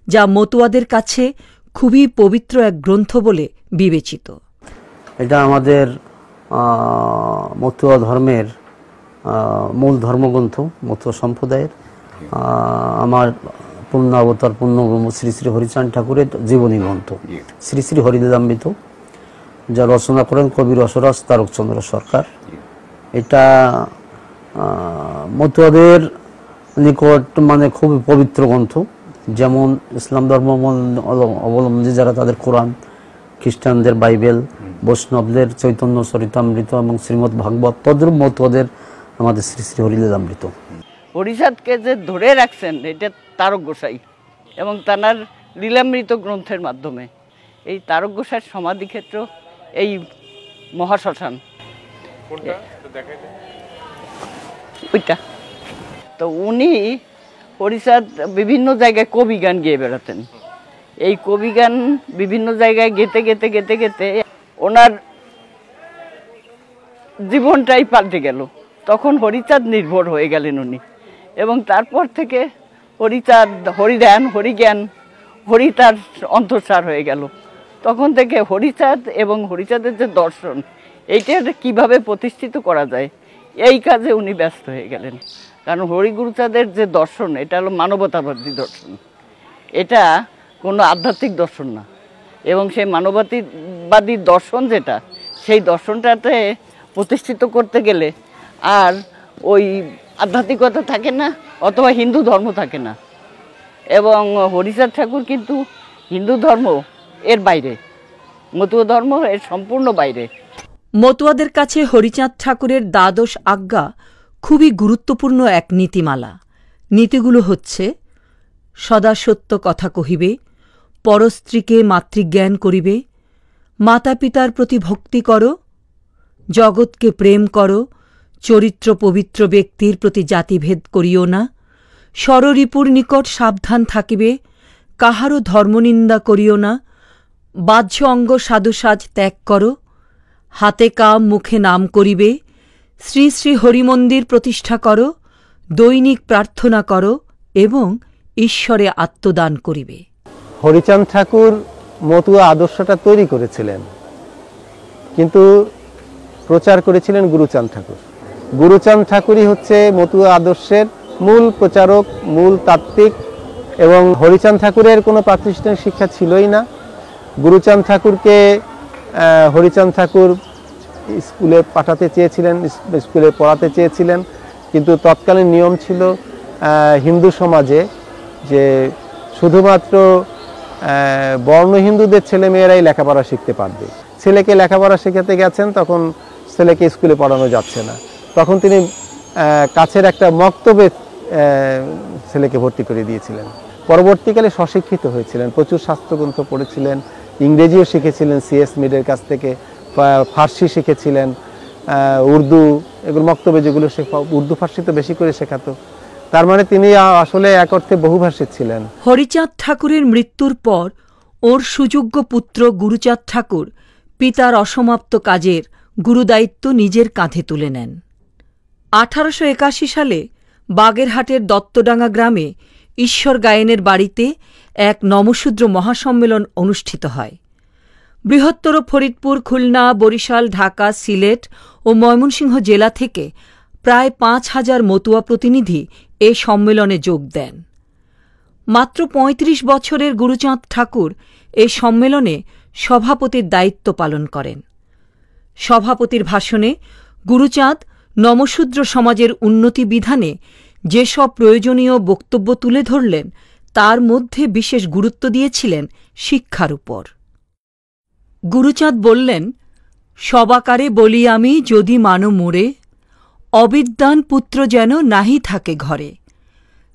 যা মতুয়াদের কাছে খুবই পবিত্র এক গ্রন্থ বলে বিবেচিত। এটা আমাদের মতুয়া ধর্মের মূল ধর্মগ্রন্থ, মতুয়া সম্প্রদায়ের। আমার পূর্ণ অবতার পূর্ণব্রহ্ম শ্রী শ্রী হরিচাঁদ ঠাকুরের জীবনী গ্রন্থ, শ্রী শ্রী হরিলীলামৃত, যা রচনা করেন কবি রসরাজ তারকচন্দ্র সরকার। এটা মতুয়াদের নিকট মানে খুবই পবিত্র গ্রন্থ। যেমন ইসলাম ধর্ম অবলম্বী যারা, তাদের কোরআন, খ্রিস্টানদের বাইবেল, বৈষ্ণবদের চৈতন্য চরিতামৃত এবং শ্রীমৎ ভাগবত, তদ্রূপ মতুয়াদের আমাদের শ্রী শ্রী হরিলীলামৃত। হরিচাঁদকে যে ধরে রাখছেন, এটা তারক গোসাই এবং তানার লীলামৃত গ্রন্থের মাধ্যমে। এই তারক গোসাইয়ের সমাধিক্ষেত্র এই মহাশ্মশান, ওইটা। তো উনি হরিচাঁদ বিভিন্ন জায়গায় কবি গান গেয়ে বেড়াতেন। এই কবি গান বিভিন্ন জায়গায় গেতে গেতে গেতে গেতে ওনার জীবনটাই পাল্টে গেল। তখন হরিচাঁদ নির্ভর হয়ে গেলেন উনি, এবং তারপর থেকে হরিচাঁদ, হরিধ্যান, হরিজ্ঞান, হরি তার অন্তঃসার হয়ে গেল। তখন থেকে হরিচাঁদ এবং হরিচাঁদের যে দর্শন, এইটা কিভাবে প্রতিষ্ঠিত করা যায়, এই কাজে উনি ব্যস্ত হয়ে গেলেন। কারণ হরিগুরুচাঁদের যে দর্শন, এটা হলো মানবতাবাদী দর্শন, এটা কোনো আধ্যাত্মিক দর্শন না। এবং সেই মানবতাবাদী দর্শন যেটা, সেই দর্শনটাতে প্রতিষ্ঠিত করতে গেলে আর ওই আধ্যাত্মিকতা থাকে না, অথবা হিন্দু ধর্ম থাকে না। এবং হরিচাঁদ ঠাকুর কিন্তু হিন্দু ধর্ম এর বাইরে, মতুয়া ধর্ম এর সম্পূর্ণ বাইরে। মতুয়াদের কাছে হরিচাঁদ ঠাকুরের দ্বাদশ আজ্ঞা খুবই গুরুত্বপূর্ণ এক নীতিমালা। নীতিগুলো হচ্ছে: সদা সত্য কথা কহিবে, পরস্ত্রীকে মাতৃজ্ঞান করিবে, মাতা পিতার প্রতি ভক্তি করো, জগৎকে প্রেম করো, চরিত্র পবিত্র ব্যক্তির প্রতি জাতিভেদ করিও না, ষড়রিপুর নিকট সাবধান থাকিবে, কাহারও ধর্মনিন্দা করিও না, বাহ্য অঙ্গ সাধুসাজ ত্যাগ করো, হাতে কাম মুখে নাম করিবে, শ্রী শ্রী হরিমন্দির প্রতিষ্ঠা করো, দৈনিক প্রার্থনা করো এবং ঈশ্বরে আত্মদান করিবে। হরিচাঁদ ঠাকুর মতুয়া আদর্শটা তৈরি করেছিলেন, কিন্তু প্রচার করেছিলেন গুরুচাঁদ ঠাকুর। গুরুচাঁদ ঠাকুরই হচ্ছে মতুয়া আদর্শের মূল প্রচারক, মূল তাত্ত্বিক। এবং হরিচাঁদ ঠাকুরের কোনো প্রাতিষ্ঠানিক শিক্ষা ছিলই না। গুরুচাঁদ ঠাকুরকে হরিচাঁদ ঠাকুর স্কুলে পাঠাতে চেয়েছিলেন, স্কুলে পড়াতে চেয়েছিলেন, কিন্তু তৎকালীন নিয়ম ছিল হিন্দু সমাজে যে শুধুমাত্র বর্ণ হিন্দুদের ছেলেমেয়েরাই লেখাপড়া শিখতে পারবে। ছেলেকে লেখাপড়া শেখাতে গেছেন, তখন ছেলেকে স্কুলে পড়ানো যাচ্ছে না। তখন তিনি কাছের একটা মক্তবে ছেলেকে ভর্তি করে দিয়েছিলেন। পরবর্তীকালে স্বশিক্ষিত হয়েছিলেন, প্রচুর শাস্ত্রগ্রন্থ পড়েছিলেন, ইংরেজিও শিখেছিলেন সিএস মিডের কাছ থেকে, ফার্সি শিখেছিলেন, উর্দু, এগুলো মক্তবে যেগুলো উর্দু ফার্সি তো বেশি করে শেখাতো। তার মানে তিনি আসলে এক অর্থে বহুভাষী ছিলেন। হরিচাঁদ ঠাকুরের মৃত্যুর পর ওর সুযোগ্য পুত্র গুরুচাঁদ ঠাকুর পিতার অসমাপ্ত কাজের গুরুদায়িত্ব নিজের কাঁধে তুলে নেন। 1881 সালে বাগেরহাটের দত্তডাঙ্গা গ্রামে ঈশ্বর গায়েনের বাড়িতে এক নমশূদ্র মহাসম্মেলন অনুষ্ঠিত হয়। বৃহত্তর ফরিদপুর, খুলনা, বরিশাল, ঢাকা, সিলেট ও ময়মনসিংহ জেলা থেকে প্রায় ৫,০০০ মতুয়া প্রতিনিধি এ সম্মেলনে যোগ দেন। মাত্র ৩৫ বছরের গুরুচাঁদ ঠাকুর এই সম্মেলনে সভাপতির দায়িত্ব পালন করেন। সভাপতির ভাষণে গুরুচাঁদ নমশূদ্র সমাজের উন্নতি বিধানে যেসব প্রয়োজনীয় বক্তব্য তুলে ধরলেন তার মধ্যে বিশেষ গুরুত্ব দিয়েছিলেন শিক্ষার উপর। গুরুচাঁদ বললেন, সবাকারে বলি আমি যদি মানো মোরে, অবিদ্বান পুত্র যেন নাহি থাকে ঘরে।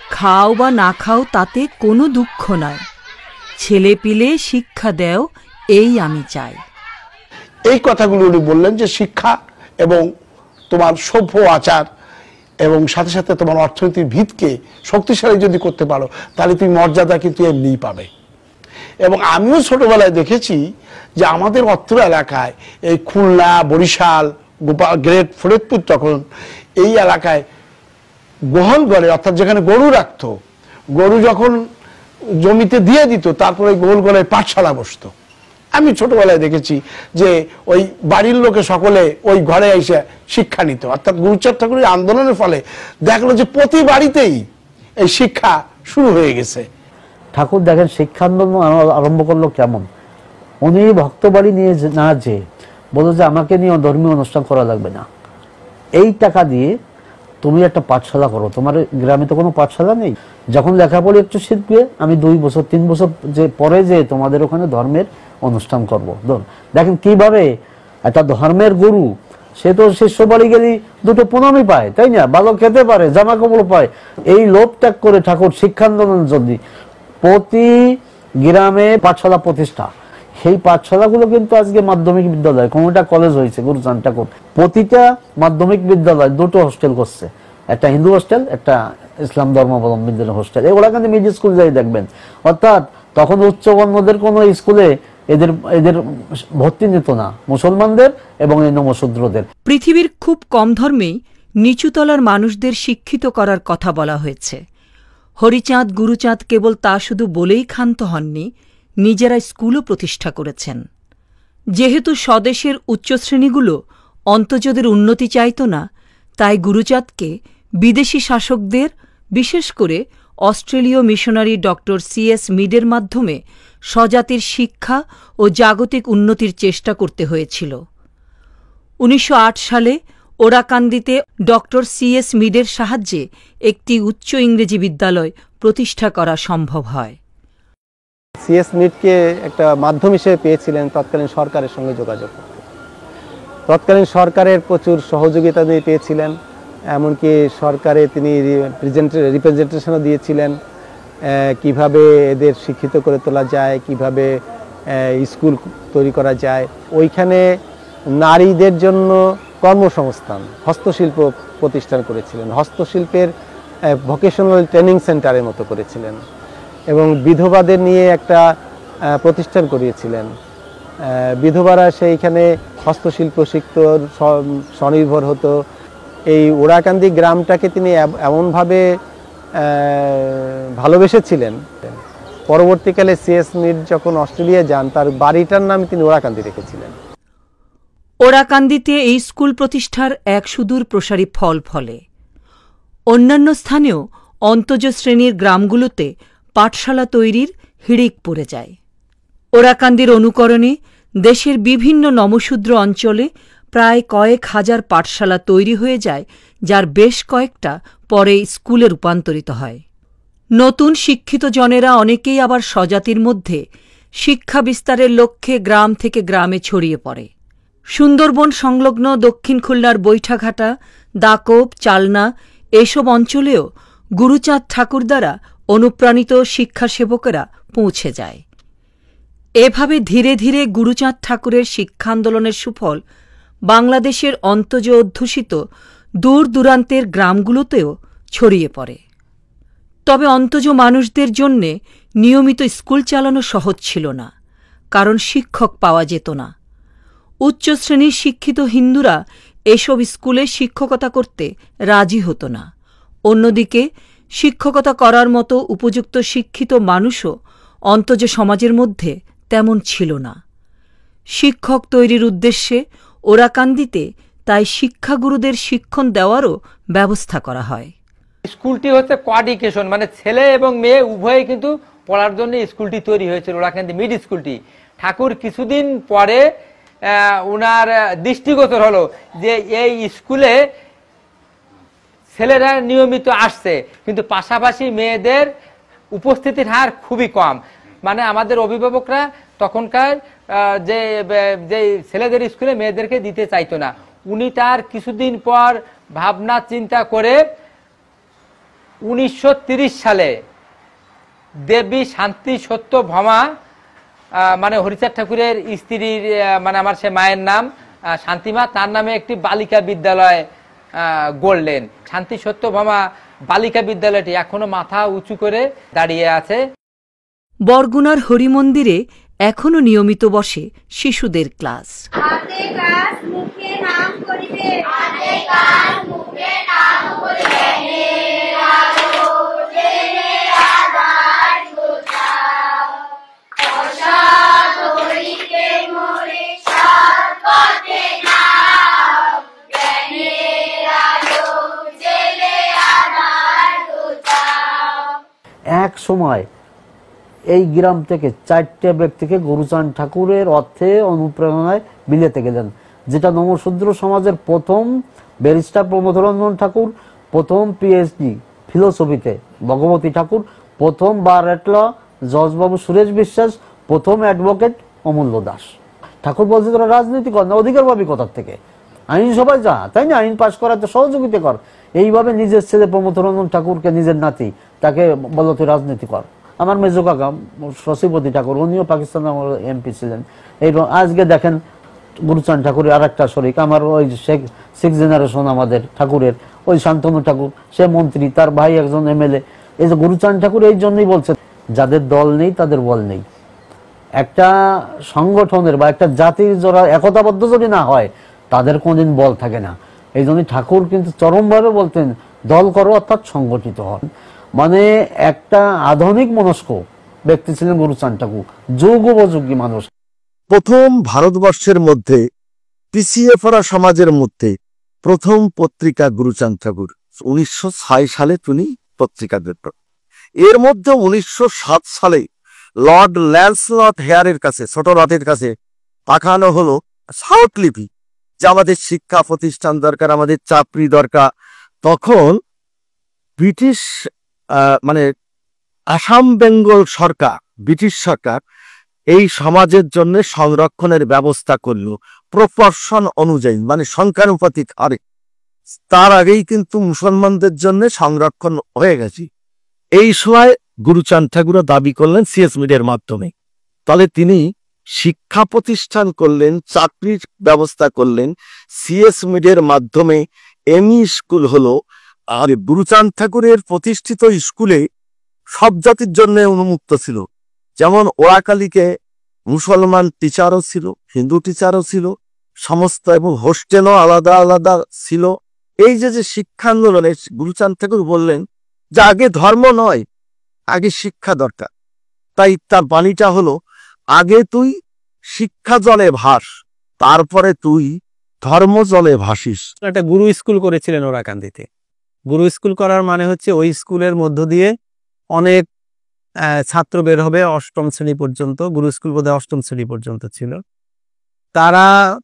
খাও বা না খাও তাতে কোনো দুঃখ নয়, ছেলে পিলে শিক্ষা দেও এই আমি চাই। এই কথাগুলো উনি বললেন যে শিক্ষা এবং তোমার সভ্য আচার এবং সাথে সাথে তোমার অর্থনীতির ভিতকে শক্তিশালী যদি করতে পারো তাহলে তুমি মর্যাদা কিন্তু এমনিই পাবে। এবং আমিও ছোটবেলায় দেখেছি যে আমাদের অত্র এলাকায় এই খুলনা, বরিশাল, গ্রেট ফরিদপুর, তখন এই এলাকায় গোহল ঘরে, অর্থাৎ যেখানে গরু রাখতো, গরু যখন জমিতে দিয়ে দিত তারপরে গোহল ঘরে পাঠশালা বসতো। আমি ছোটবেলায় দেখেছি যে ওই বাড়ির লোকে সকলে ওই ঘরে এসে শিক্ষা নিত। অর্থাৎ গুরুচাঁদ ঠাকুরের আন্দোলনের ফলে দেখলো যে প্রতি বাড়িতেই এই শিক্ষা শুরু হয়ে গেছে। ঠাকুর দেখেন শিক্ষা আন্দোলন আরম্ভ করলো কেমন। উনি ভক্ত বাড়ি নিয়ে না যে বলো যে আমাকে নিয়ে ধর্মীয় অনুষ্ঠান করা লাগবে না, এই টাকা দিয়ে তুমি একটা পাঠশালা করো। তোমার গ্রামে তো কোনো পাঠশালা নেই, যখন লেখাপড়ি একটু শিখবে আমি 2 বছর 3 বছর যে পরে যে তোমাদের ওখানে ধর্মের অনুষ্ঠান করবো। দেখেন কিভাবে একটা ধর্মের গুরু, সে তো শিষ্য বাড়ি গেলে 2টো প্রণামী পায়, তাই না, ভালো খেতে পারে, জামা কাপড় পায়। এই লোভ ত্যাগ করে ঠাকুর শিক্ষা আন্দোলন যদি প্রতি গ্রামে পাঠশালা প্রতিষ্ঠা, সেই পাঠশালাগুলো কিন্তু আজকে মাধ্যমিক বিদ্যালয়, কোনোটা কলেজ হয়েছে। গুরুচাঁদ ঠাকুর প্রতিটা মাধ্যমিক বিদ্যালয় 2টো হোস্টেল করছে, একটা হিন্দু হোস্টেল, একটা ইসলাম ধর্মাবলম্বীদের হোস্টেল। এগুলা কিন্তু মিডিল স্কুল যাই দেখবেন। অর্থাৎ তখন উচ্চবর্ণদের কোনো স্কুলে এদের ভর্তি নিত না, মুসলমানদের এবং এই নমশূদ্রদের। পৃথিবীর খুব কম ধর্মেই নিচুতলার মানুষদের শিক্ষিত করার কথা বলা হয়েছে। হরিচাঁদ, গুরুচাঁদ কেবল তা শুধু বলেই ক্ষান্ত হননি, নিজেরা স্কুলও প্রতিষ্ঠা করেছেন। যেহেতু স্বদেশের উচ্চশ্রেণীগুলো অন্তর্জাদের উন্নতি চাইত না, তাই গুরুচাঁদকে বিদেশি শাসকদের, বিশেষ করে অস্ট্রেলীয় মিশনারি ডক্টর C.S. মিডের মাধ্যমে স্বজাতির শিক্ষা ও জাগতিক উন্নতির চেষ্টা করতে হয়েছিল। 1908 সালে ওরাকান্দিতে ডক্টর C.S. মিডের সাহায্যে একটি উচ্চ ইংরেজি বিদ্যালয় প্রতিষ্ঠা করা সম্ভব হয়। C.S. মিডকে একটা মাধ্যম হিসেবে পেয়েছিলেন তৎকালীন সরকারের সঙ্গে যোগাযোগ করতে। তৎকালীন সরকারের প্রচুর সহযোগিতা দিয়ে পেয়েছিলেন, এমনকি সরকারে তিনি রিপ্রেজেন্টেশনও দিয়েছিলেন কিভাবে এদের শিক্ষিত করে তোলা যায়, কিভাবে স্কুল তৈরি করা যায়। ওইখানে নারীদের জন্য কর্মসংস্থান, হস্তশিল্প প্রতিষ্ঠান করেছিলেন, হস্তশিল্পের ভোকেশনাল ট্রেনিং সেন্টারের মতো করেছিলেন এবং বিধবাদের নিয়ে একটা প্রতিষ্ঠান করিয়েছিলেন। বিধবারা সেইখানে হস্তশিল্প শিখত, স্বনির্ভর হতো। এই ওরাকান্দি গ্রামটাকে তিনি এমনভাবে ভালোবেসেছিলেন, পরবর্তীকালে C.S. মিড যখন অস্ট্রেলিয়া যান তার বাড়িটার নাম তিনি ওরাকান্দি রেখেছিলেন। ওরাকান্দিতে এই স্কুল প্রতিষ্ঠার এক সুদূর প্রসারী ফল ফলে। অন্যান্য স্থানেও অন্তজ শ্রেণীর গ্রামগুলোতে পাঠশালা তৈরির হিড়িক পড়ে যায়। ওরাকান্দির অনুকরণে দেশের বিভিন্ন নমশূদ্র অঞ্চলে প্রায় কয়েক হাজার পাঠশালা তৈরি হয়ে যায়, যার বেশ কয়েকটা পরে স্কুলে রূপান্তরিত হয়। নতুন শিক্ষিত জনেরা অনেকেই আবার স্বজাতির মধ্যে শিক্ষা বিস্তারের লক্ষ্যে গ্রাম থেকে গ্রামে ছড়িয়ে পড়ে। সুন্দরবন সংলগ্ন দক্ষিণ খুলনার বৈঠাঘাটা, দাকব, চালনা এসব অঞ্চলেও গুরুচাঁদ ঠাকুর দ্বারা অনুপ্রাণিত শিক্ষাসেবকেরা পৌঁছে যায়। এভাবে ধীরে ধীরে গুরুচাঁদ ঠাকুরের শিক্ষা আন্দোলনের সুফল বাংলাদেশের অন্তজ অধ্যুষিত দূর দূরান্তের গ্রামগুলোতেও ছড়িয়ে পড়ে। তবে অন্তজ মানুষদের জন্যে নিয়মিত স্কুল চালানো সহজ ছিল না, কারণ শিক্ষক পাওয়া যেত না। উচ্চ শ্রেণীর শিক্ষিত হিন্দুরা এসব স্কুলে শিক্ষকতা করতে রাজি হতো না। অন্যদিকে শিক্ষকতা করার মতো উপযুক্ত শিক্ষিত মানুষও অন্তজ সমাজের মধ্যে তেমন ছিল না। শিক্ষক তৈরির উদ্দেশ্যে ওরাকান্দিতে তাই শিক্ষাগুরুদের শিক্ষণ দেওয়ারও ব্যবস্থা করা হয়। স্কুলটি হচ্ছে কোএডুকেশন, মানে ছেলে এবং মেয়ে উভয়ে কিন্তু পড়ার জন্য স্কুলটি তৈরি হয়েছিল, ওরাকান্দি মিড স্কুলটি। ঠাকুর কিছুদিন পরে উনার দৃষ্টিগোচর হলো যে এই স্কুলে ছেলেরা নিয়মিত আসছে, কিন্তু পাশাপাশি মেয়েদের উপস্থিতির হার খুবই কম। মানে আমাদের অভিভাবকরা তখনকার যে ছেলেদের স্কুলে মেয়েদেরকে দিতে চাইতো না। উনি তার কিছুদিন পর ভাবনা চিন্তা করে 1930 সালে দেবী শান্তি সত্য ভমা, মানে হরিচাঁদ ঠাকুরের স্ত্রীর, মানে আমার সে মায়ের নাম শান্তিমা, তার নামে একটি বালিকা বিদ্যালয় গড়লেন। শান্তি সত্য ভমা বালিকা বিদ্যালয়টি এখনো মাথা উঁচু করে দাঁড়িয়ে আছে। বরগুনার হরিমন্দিরে এখনো নিয়মিত বসে শিশুদের ক্লাস। এক সময় এই গ্রাম থেকে 4টে ব্যক্তিকে গুরুচাঁদ ঠাকুরের অর্থে অনুপ্রেরণায় বিলেতে গেলেন, যেটা নমশূদ্র সমাজের প্রথম ব্যারিস্টার প্রমথরঞ্জন ঠাকুর, প্রথম পিএইচডি ফিলোসফিতে ভগবতী ঠাকুর, প্রথম বার এটলা জজবাবু সুরেশ বিশ্বাস, প্রথম অ্যাডভোকেট অমূল্য দাস। ঠাকুর বলছে তোরা রাজনীতি কর না, অধিকার পাবি কোথার থেকে, আইন সবাই যা, তাই না, আইন পাশ করাতে সহযোগিতা কর। এইভাবে নিজের ছেলে প্রমথরঞ্জন ঠাকুরকে, নিজের নাতি, তাকে বলো তুই রাজনীতি কর। আমার মেজো কাকা শশীপতি ঠাকুর, উনিও পাকিস্তানে আমার এমপি ছিলেন। এই আজকে দেখেন গুরুচাঁদ ঠাকুরের আর একটা শরিক, আমার ওই সিক্স জেনারেশন আমাদের ঠাকুরের, ওই শান্তনু ঠাকুর, সে মন্ত্রী, তার ভাই একজন এমএলএ। এই যে গুরুচাঁদ ঠাকুর এই জন্যই বলছে, যাদের দল নেই তাদের বল নেই। একটা সংগঠনের বা একটা জাতির যারা একতাবদ্ধ যদি না হয়, তাদের কোনদিন বল থাকে না। এই জন্য ঠাকুর কিন্তু চরমভাবে বলতেন দল করো, অর্থাৎ সংগঠিত হন। মানে একটা আধুনিক মনস্ক ব্যক্তি ছিলেন গুরুচাঁদ ঠাকুর, যুগোপযোগী মানুষ। প্রথম ভারতবর্ষের মধ্যে পিছিয়ে পড়া সমাজের মধ্যে প্রথম পত্রিকা গুরুচাঁদ ঠাকুর 1906 সালে তিনি পত্রিকা দিত। এর মধ্যে 1907 সালে লর্ড ল্যান্সলট হেয়ারের কাছে, ছোট লটের কাছে পাঠানো হলো সাউথ লিপি, যে আমাদের শিক্ষা প্রতিষ্ঠান দরকার, আমাদের চাকরি দরকার। তখন ব্রিটিশ মানে আসাম বেঙ্গল সরকার, ব্রিটিশ সরকার এই সমাজের জন্য সংরক্ষণের ব্যবস্থা করলো প্রপোর্শন অনুযায়ী, মানে সংখ্যানুপাতিক হারে। তার আগেই কিন্তু মুসলমানদের জন্য সংরক্ষণ হয়ে গেছে। এই সময় গুরুচাঁদ ঠাকুর দাবি করলেন সিএস মিডের মাধ্যমে। তাহলে তিনি শিক্ষা প্রতিষ্ঠান করলেন, চাকরির ব্যবস্থা করলেন সিএস মিডের মাধ্যমে। এমই স্কুল হলো। আর গুরুচাঁদ ঠাকুরের প্রতিষ্ঠিত স্কুলে সব জাতির জন্য উন্মুক্ত ছিল, যেমন ওরাকালিকে মুসলমান টিচারও ছিল, হিন্দু টিচারও ছিল, সমস্ত, এবং হোস্টেলও আলাদা আলাদা ছিল। এই যে শিক্ষা আন্দোলনে গুরুচাঁদ ঠাকুর বললেন যে আগে ধর্ম নয়, আগে শিক্ষা দরকার। তাই তার বাণীটা হলো, আগে তুই শিক্ষা জলে ভাস, তারপরে তুই ধর্ম জলে ভাসিস। একটা গুরু স্কুল করেছিলেন ওরাকান্দিতে। গুরু স্কুল করার মানে হচ্ছে ওই স্কুলের মধ্য দিয়ে অনেক ছাত্র বের হবে 8ম শ্রেণী পর্যন্ত। গুরু স্কুল বোধহয় 8ম শ্রেণী পর্যন্ত ছিল।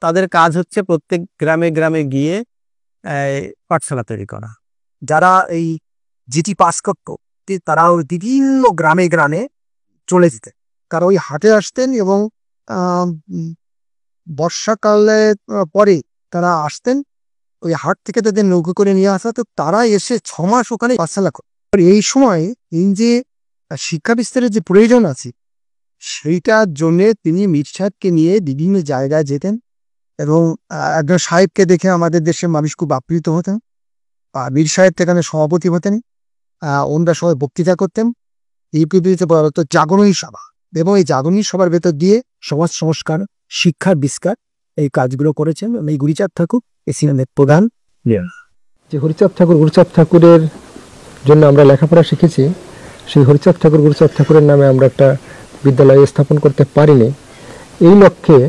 তাদের কাজ হচ্ছে প্রত্যেক গ্রামে গ্রামে গিয়ে পাঠশালা তৈরি করা। যারা এই জিটি পাস করত, তারা ওই বিভিন্ন গ্রামে গ্রামে চলে যেতেন। তারা ওই হাটে আসতেন এবং বর্ষাকালে পরে তারা আসতেন, ওই হাট থেকে তাদের নৌকো করে নিয়ে আসা। তো তারা এসে 6 মাস ওখানে পাঠশালা করে। এই সময় এই যে শিক্ষা বিস্তারের যে প্রয়োজন আছে, সেইটার জন্যে তিনি মীর সাহেবকে নিয়ে বিভিন্ন জায়গায় যেতেন এবং একজন সাহেবকে দেখে আমাদের দেশের মানুষ খুব আপ্লুত হতেন। মীর সাহেব সেখানে সভাপতি হতেন, ওনারা সবাই বক্তৃতা করতেন। এই পৃথিবীতে বলা হতো জাগরণী সভা, এবং এই জাগরণী সভার ভেতর দিয়ে সমাজ সংস্কার, শিক্ষার বিস্তার, এই কাজগুলো করেছেন এই গুরুচাঁদ ঠাকুর। এই সিনেমের প্রধান যে হরিচাঁদ ঠাকুর, গুরুচাঁদ ঠাকুরের জন্য আমরা লেখাপড়া শিখেছি। সেই হরিচাঁদ ঠাকুর, গুরুচাঁদ ঠাকুরের নামে আমরা একটা বিদ্যালয় স্থাপন করতে পারিনি। এই লক্ষ্যে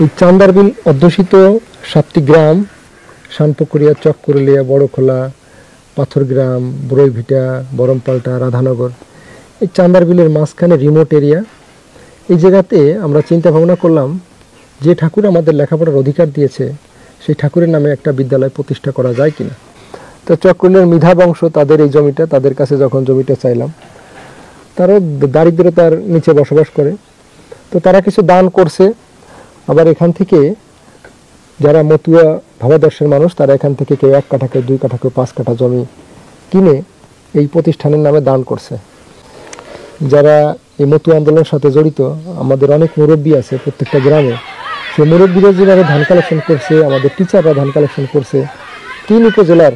এই চান্দারবিল অধ্যুষিত 7টি গ্রাম শানপুকুরিয়া, চককুরলিয়া, বড়খোলা, পাথরগ্রাম, বড়ইভিটা, বরমপাল্টা, রাধানগর, এই চান্দারবিলের মাঝখানে রিমোট এরিয়া। এই জায়গাতে আমরা চিন্তা ভাবনা করলাম যে ঠাকুর আমাদের লেখাপড়ার অধিকার দিয়েছে সেই ঠাকুরের নামে একটা বিদ্যালয় প্রতিষ্ঠা করা যায় কিনা। তো চককুরলিয়ার মিধা বংশ, তাদের এই জমিটা, তাদের কাছে যখন জমিটা চাইলাম, তারাও দারিদ্রতার নিচে বসবাস করে, তো তারা কিছু দান করছে। আবার এখান থেকে যারা মতুয়া ভাবাদর্শের মানুষ, তারা এখান থেকে কেউ 1 কাঠা, কেউ 2 কাঠা, কেউ 5 কাঠা জমি কিনে এই প্রতিষ্ঠানের নামে দান করছে। যারা এই মতুয়া আন্দোলনের সাথে জড়িত, আমাদের অনেক মুরব্বী আছে প্রত্যেকটা গ্রামে, সেই মুরব্বীরা যেভাবে ধান কালেকশন করছে, আমাদের টিচাররা ধান কালেকশন করছে, 3 উপজেলার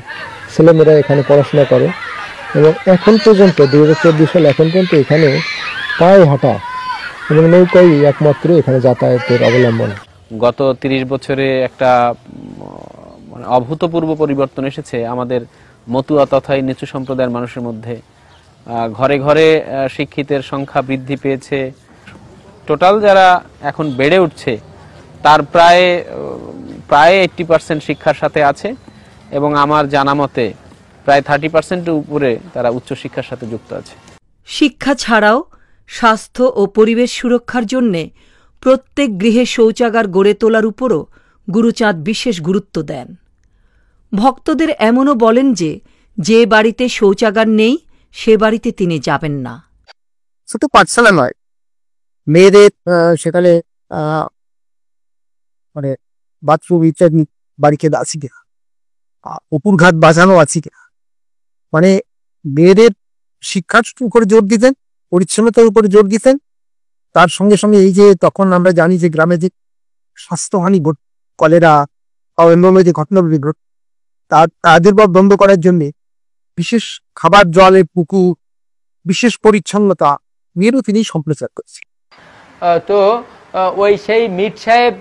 ছেলেমেয়েরা এখানে পড়াশোনা করে। এবং এখন পর্যন্ত 2024 সাল এখন পর্যন্ত এখানে পায়ে হাঁটা এবং নৌকাই একমাত্র এখানে যাতায়াতের অবলম্বন। গত 30 বছরে একটা মানে অভূতপূর্ব পরিবর্তন এসেছে আমাদের মতুয়া তথা নিচু সম্প্রদায়ের মানুষের মধ্যে। ঘরে ঘরে শিক্ষিতের সংখ্যা বৃদ্ধি পেয়েছে। টোটাল যারা এখন বেড়ে উঠছে তার প্রায় 80% শিক্ষার সাথে আছে, এবং আমার জানা মতে প্রায় 30% উপরে তারা উচ্চশিক্ষার সাথে যুক্ত আছে। শিক্ষা ছাড়াও স্বাস্থ্য ও পরিবেশ সুরক্ষার জন্যে প্রত্যেক গৃহে শৌচাগার গড়ে তোলার উপরও গুরুচাঁদ বিশেষ গুরুত্ব দেন। ভক্তদের এমনও বলেন যে বাড়িতে শৌচাগার নেই সে বাড়িতে তিনি যাবেন না। শুধু পাঠশালা নয়, মেয়েদের সেখানে মানে বাথরুম ইত্যাদি বাড়িতে আছে কিনা, অপুর ঘাট বাজানো আছে কিনা, মানে মেয়েদের শিক্ষার উপরে জোর দিতেন, পরিচ্ছন্নতার উপরে জোর দিতেন। তার সঙ্গে সঙ্গে এই যে তখন আমরা জানি যে গ্রামে যে স্বাস্থ্যহানি কলেরা অন্যান্য যে ঘটনাগুলি তাদের বন্ধ করার জন্য বিশেষ খাবার, জলের পুকুর, বিশেষ পরিচ্ছন্নতা নিয়েও তিনি সম্প্রচার করছেন। তো ওই সেই মির সাহেব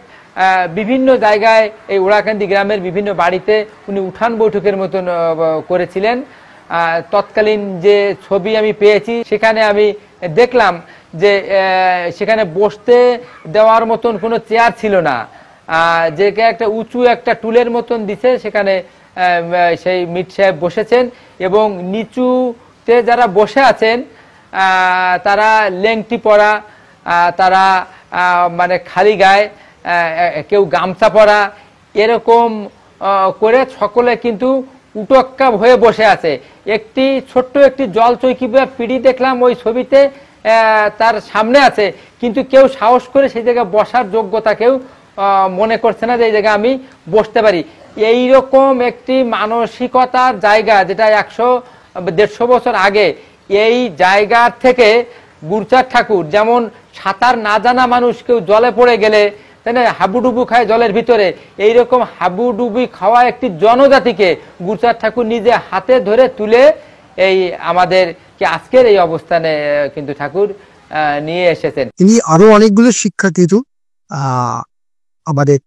বিভিন্ন জায়গায় এই ওড়াকান্দি গ্রামের বিভিন্ন বাড়িতে উনি উঠান বৈঠকের মতন করেছিলেন। তৎকালীন যে ছবি আমি পেয়েছি সেখানে আমি দেখলাম যে সেখানে বসতে দেওয়ার মতন কোনো চেয়ার ছিল না, যে একটা উঁচু একটা টুলের মতন দিছে, সেখানে সেই মির সাহেব বসেছেন এবং নিচুতে যারা বসে আছেন তারা লেংটি পরা, তারা মানে খালি গায়ে, কেউ গামছা পরা, এরকম করে সকলে কিন্তু উটক্কা হয়ে বসে আছে। একটি ছোট্ট একটি জল চৌকি বা পিঁড়ি দেখলাম ওই ছবিতে তার সামনে আছে, কিন্তু কেউ সাহস করে সেই জায়গায় বসার যোগ্যতা কেউ মনে করছে না যে এই জায়গায় আমি বসতে পারি। এইরকম একটি মানসিকতার জায়গা, যেটা 100-150 বছর আগে, এই জায়গার থেকে গুরুচাঁদ ঠাকুর, যেমন সাঁতার না জানা মানুষ কেউ জলে পড়ে গেলে তাই না হাবুডুবু খায় জলের ভিতরে, এইরকম হাবুডুবি খাওয়া একটি জনজাতিকে গুরুচাঁদ ঠাকুর নিজে হাতে ধরে তুলে এই আমাদেরকে আজকের এই অবস্থানে কিন্তু ঠাকুর নিয়ে এসেছেন। তিনি আরো অনেকগুলো শিক্ষা কিন্তু আমাদের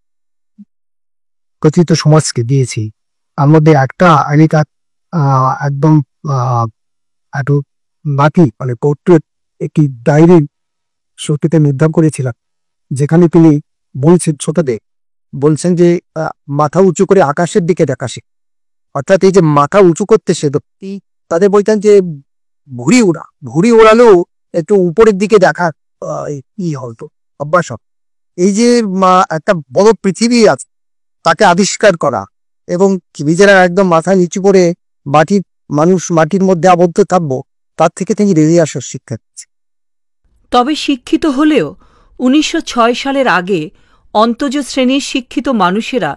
কথিত সমাজকে দিয়েছি। তার মধ্যে একটা আমি তার একদম এত বাকি মানে পোর্ট্রেট একটি ডায়েরি সত্যিতে নির্ধারণ করেছিলাম, যেখানে তিনি বলছেন ছোটদের বলছেন যে মাথা উঁচু করে আকাশের দিকে দেখাসে, অর্থাৎ এই যে মাথা উঁচু করতে সে তাদের বলতেন যে ভুঁড়ি ওড়ালেও একটু উপরের দিকে দেখা কি হতো অভ্যাস। এই যে একটা বড় পৃথিবী আছে তাকে আবিষ্কার করা এবং নিজেরা একদম মাথা নিচু করে মাটির মধ্যে আবদ্ধ থাকবো, তার থেকে তিনি বেরিয়ে আসার শিক্ষা দিচ্ছে। তবে শিক্ষিত হলেও 1906 সালের আগে অন্তজ শ্রেণীর শিক্ষিত মানুষেরা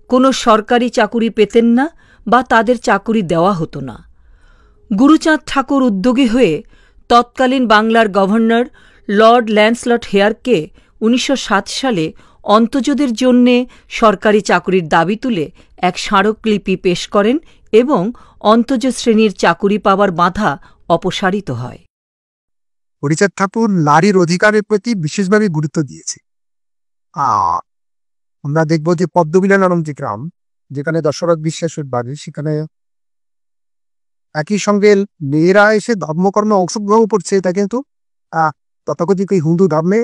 কোনো সরকারি চাকুরি পেতেন না বা তাদের চাকুরি দেওয়া হতো না। গুরুচাঁদ ঠাকুর উদ্যোগী হয়ে তৎকালীন বাংলার গভর্নর লর্ড ল্যান্সলট হেয়ারকে 1907 সালে অন্তজদের জন্যে সরকারি চাকুরির দাবি তুলে এক স্মারকলিপি পেশ করেন এবং অন্তজ শ্রেণীর চাকুরি পাওয়ার বাধা অপসারিত হয়। হরিচাঁদ ঠাকুর নারীর অধিকারের প্রতি বিশেষভাবে গুরুত্ব দিয়েছে। আমরা দেখবো যে পদ্মবিলা নামক যে গ্রাম, যেখানে দশরথ বিশ্বাসের বাড়ি, সেখানে একই সঙ্গে মেয়েরা এসে ধর্মকর্মে অংশগ্রহণ করছে, এটা কিন্তু তথাকথিত হিন্দু ধর্মে